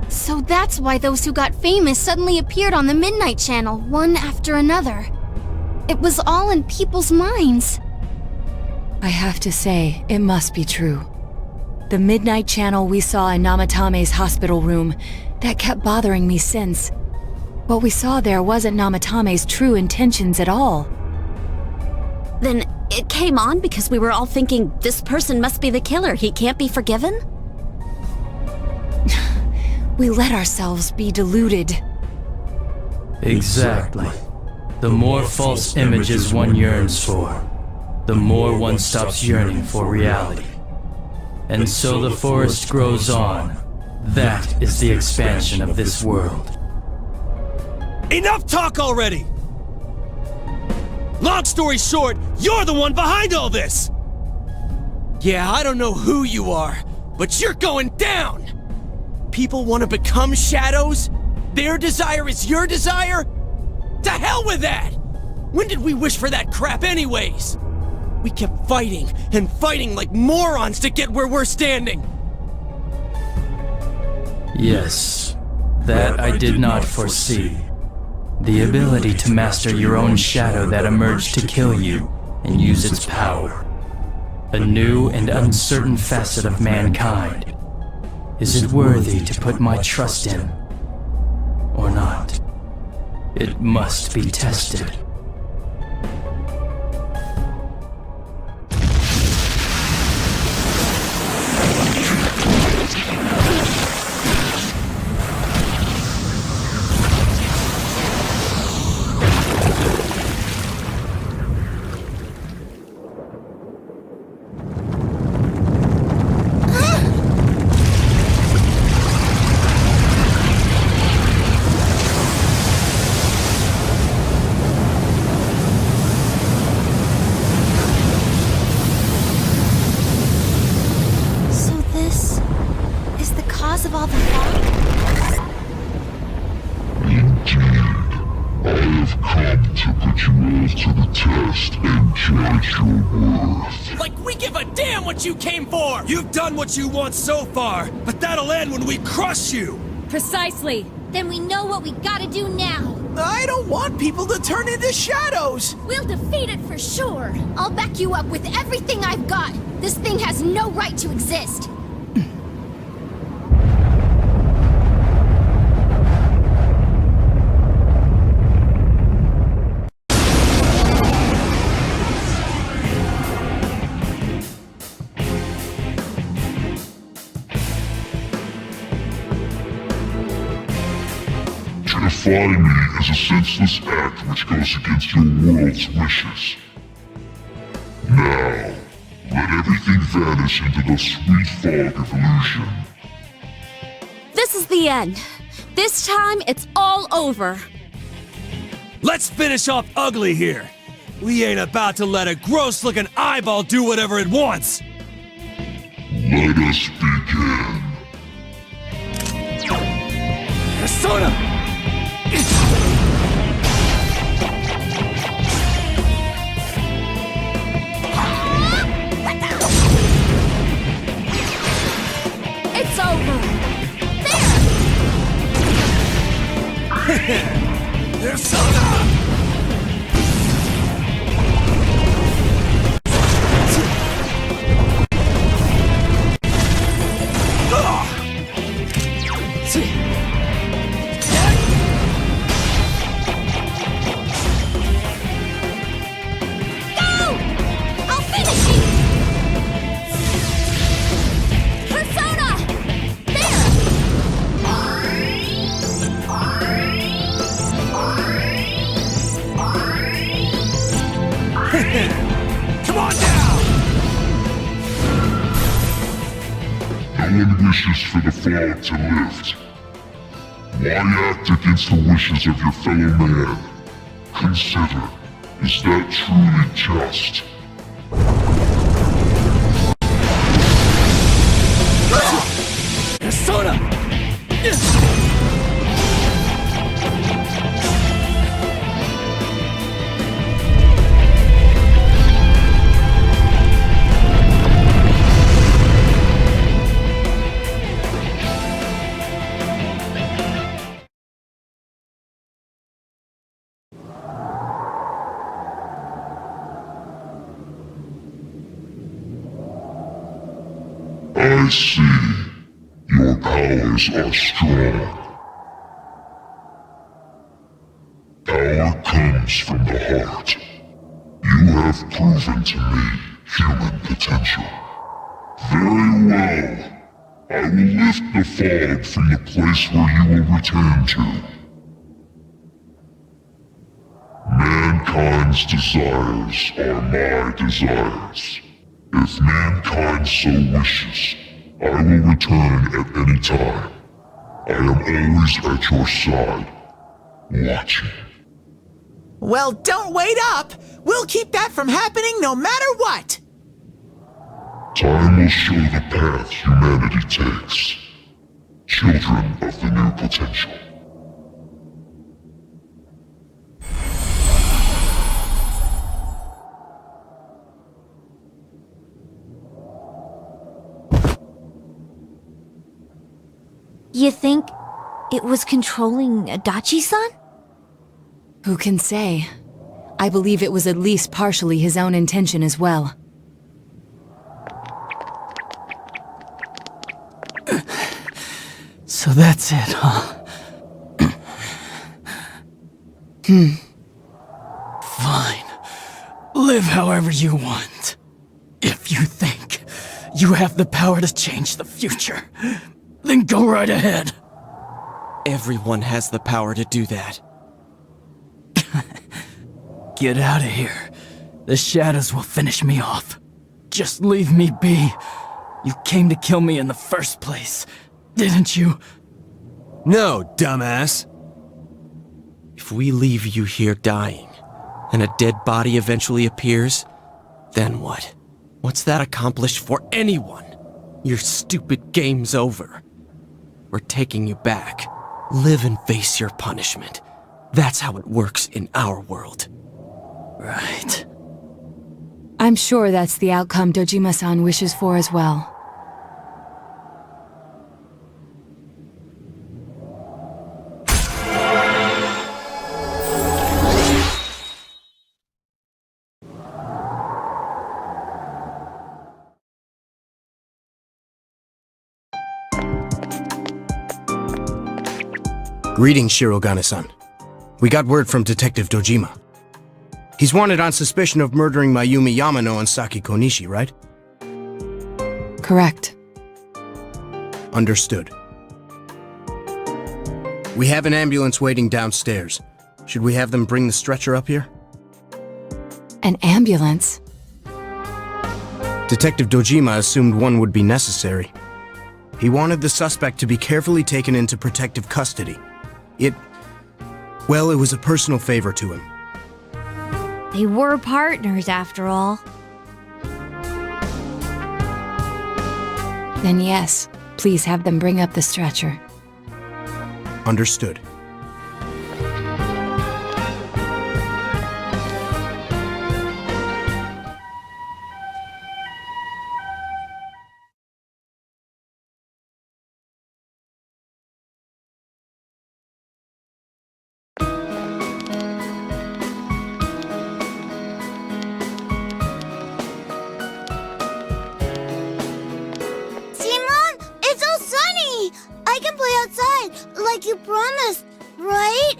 So that's why those who got famous suddenly appeared on the Midnight Channel, one after another. It was all in people's minds. I have to say, it must be true. The Midnight Channel we saw in Namatame's hospital room, that kept bothering me since. What we saw there wasn't Namatame's true intentions at all. Then it came on because we were all thinking, this person must be the killer, he can't be forgiven? We let ourselves be deluded. Exactly. The more false images one yearns for, the more one stops yearning for reality. And so the forest grows on. That is the expansion of this world. Enough talk already! Long story short, you're the one behind all this! Yeah, I don't know who you are, but you're going down! People want to become shadows? Their desire is your desire? To hell with that! When did we wish for that crap anyways? We kept fighting and fighting like morons to get where we're standing. Yes, that I did not foresee. The ability to master your own shadow that emerged to kill you and use its power. A new and uncertain facet of mankind. Is it worthy to put my trust in? Or not? It must be tested. So this is the cause of all the fog? I have come to put you all to the test and judge your worth. Like we give a damn what you came for! You've done what you want so far, but that'll end when we crush you! Precisely. Then we know what we gotta do now. I don't want people to turn into shadows! We'll defeat it for sure. I'll back you up with everything I've got. This thing has no right to exist. To defy me is a senseless act which goes against your world's wishes. Now, let everything vanish into the sweet fog of illusion. This is the end. This time, it's all over. Let's finish off ugly here! We ain't about to let a gross-looking eyeball do whatever it wants! Let us begin. Persona! It's over. Persona! I'll finish you! Persona! Come on down! No one wishes for the fog to lift. Why act against the wishes of your fellow man? Consider, is that truly just? Persona! I see. Your powers are strong. Power comes from the heart. You have proven to me human potential. Very well. I will lift the fog from the place where you will return to. Mankind's desires are my desires. If mankind so wishes, I will return at any time. I am always at your side, watching. Well, don't wait up! We'll keep that from happening no matter what! Time will show the path humanity takes. Children of the new potential. You think it was controlling Adachi-san? Who can say? I believe it was at least partially his own intention as well. So that's it, huh? Fine. Live however you want. If you think you have the power to change the future, then go right ahead. Everyone has the power to do that. Get out of here. The shadows will finish me off. Just leave me be. You came to kill me in the first place, didn't you? No, dumbass. If we leave you here dying, and a dead body eventually appears, then what? What's that accomplish for anyone? Your stupid game's over. We're taking you back. Live and face your punishment. That's how it works in our world. Right. I'm sure that's the outcome Dojima-san wishes for as well. Greetings, Shirogane-san. We got word from Detective Dojima. He's wanted on suspicion of murdering Mayumi Yamano and Saki Konishi, right? Correct. Understood. We have an ambulance waiting downstairs. Should we have them bring the stretcher up here? An ambulance? Detective Dojima assumed one would be necessary. He wanted the suspect to be carefully taken into protective custody. It was a personal favor to him. They were partners, after all. Then yes, please have them bring up the stretcher. Understood. Simon, it's all sunny! I can play outside, like you promised, right?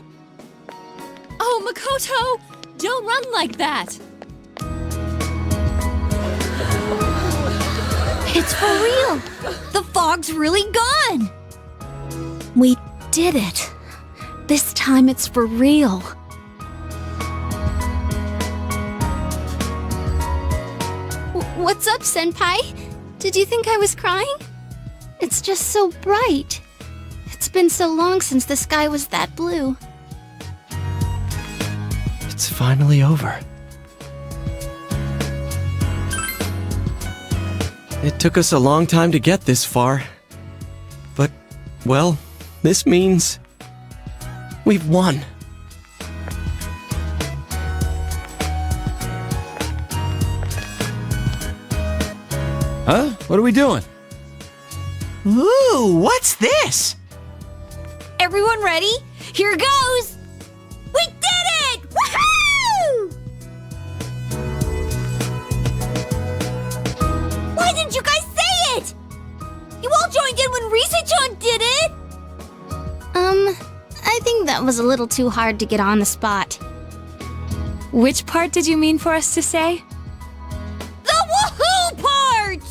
Oh, Makoto! Don't run like that! It's for real! The fog's really gone! We did it. This time it's for real. What's up, Senpai? Did you think I was crying? It's just so bright. It's been so long since the sky was that blue. It's finally over. It took us a long time to get this far. But, well, this means we've won. Huh? What are we doing? Ooh, what's this? Everyone ready? Here goes! We did it! Woohoo! Why didn't you guys say it? You all joined in when Risa-chan did it! I think that was a little too hard to get on the spot. Which part did you mean for us to say? The woohoo part!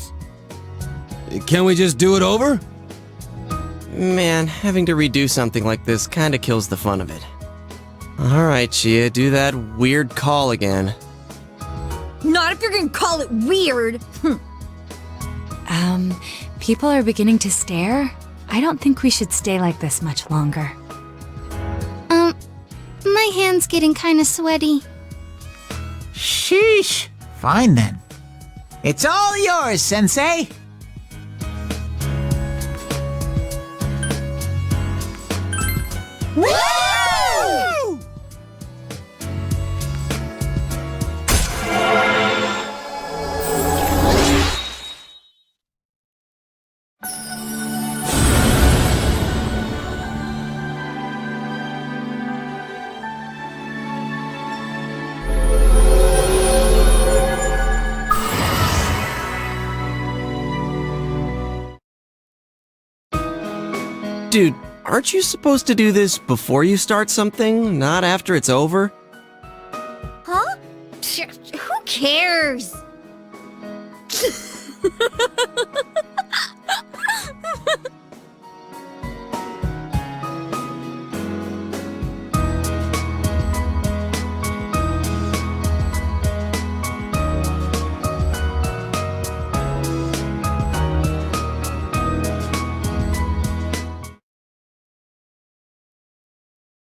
Can we just do it over? Man, having to redo something like this kinda kills the fun of it. Alright, Chia, do that weird call again. Not if you're gonna call it weird. People are beginning to stare. I don't think we should stay like this much longer. My hand's getting kinda sweaty. Sheesh. Fine then. It's all yours, Sensei. Woo! Dude, aren't you supposed to do this before you start something, not after it's over? Huh? Who cares?